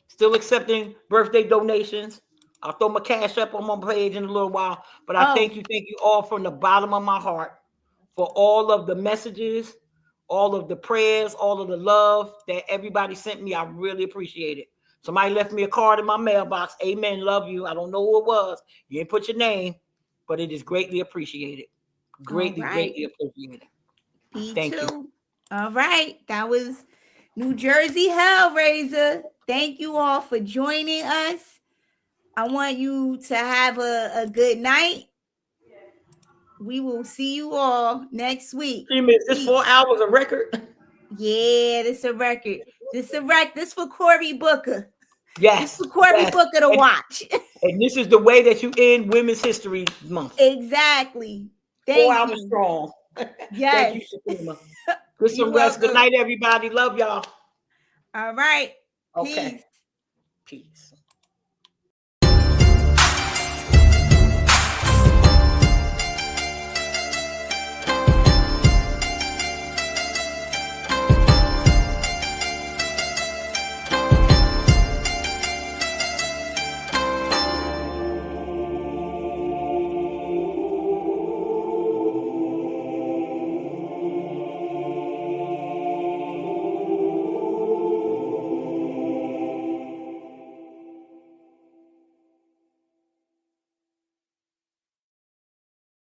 Still accepting birthday donations. I'll throw my cash up on my page in a little while. But I thank you all from the bottom of my heart for all of the messages, all of the prayers, all of the love that everybody sent me. I really appreciate it. Somebody left me a card in my mailbox. Amen. Love you. I don't know who it was. You didn't put your name, but it is greatly appreciated. Greatly appreciated. Thank you. All right. That was New Jersey Hellraiser. Thank you all for joining us. I want you to have a good night. We will see you all next week. Is this 4 hours a record? Yeah, this is a record. This for Cory Booker. Yes. This for Cory Booker to watch. And this is the way that you end Women's History Month. Exactly. 4 Thank hours you. strong. Yes. Thank you, Shakima. Get some You're rest. Good welcome. night, everybody. Love y'all. All right. Okay. Peace.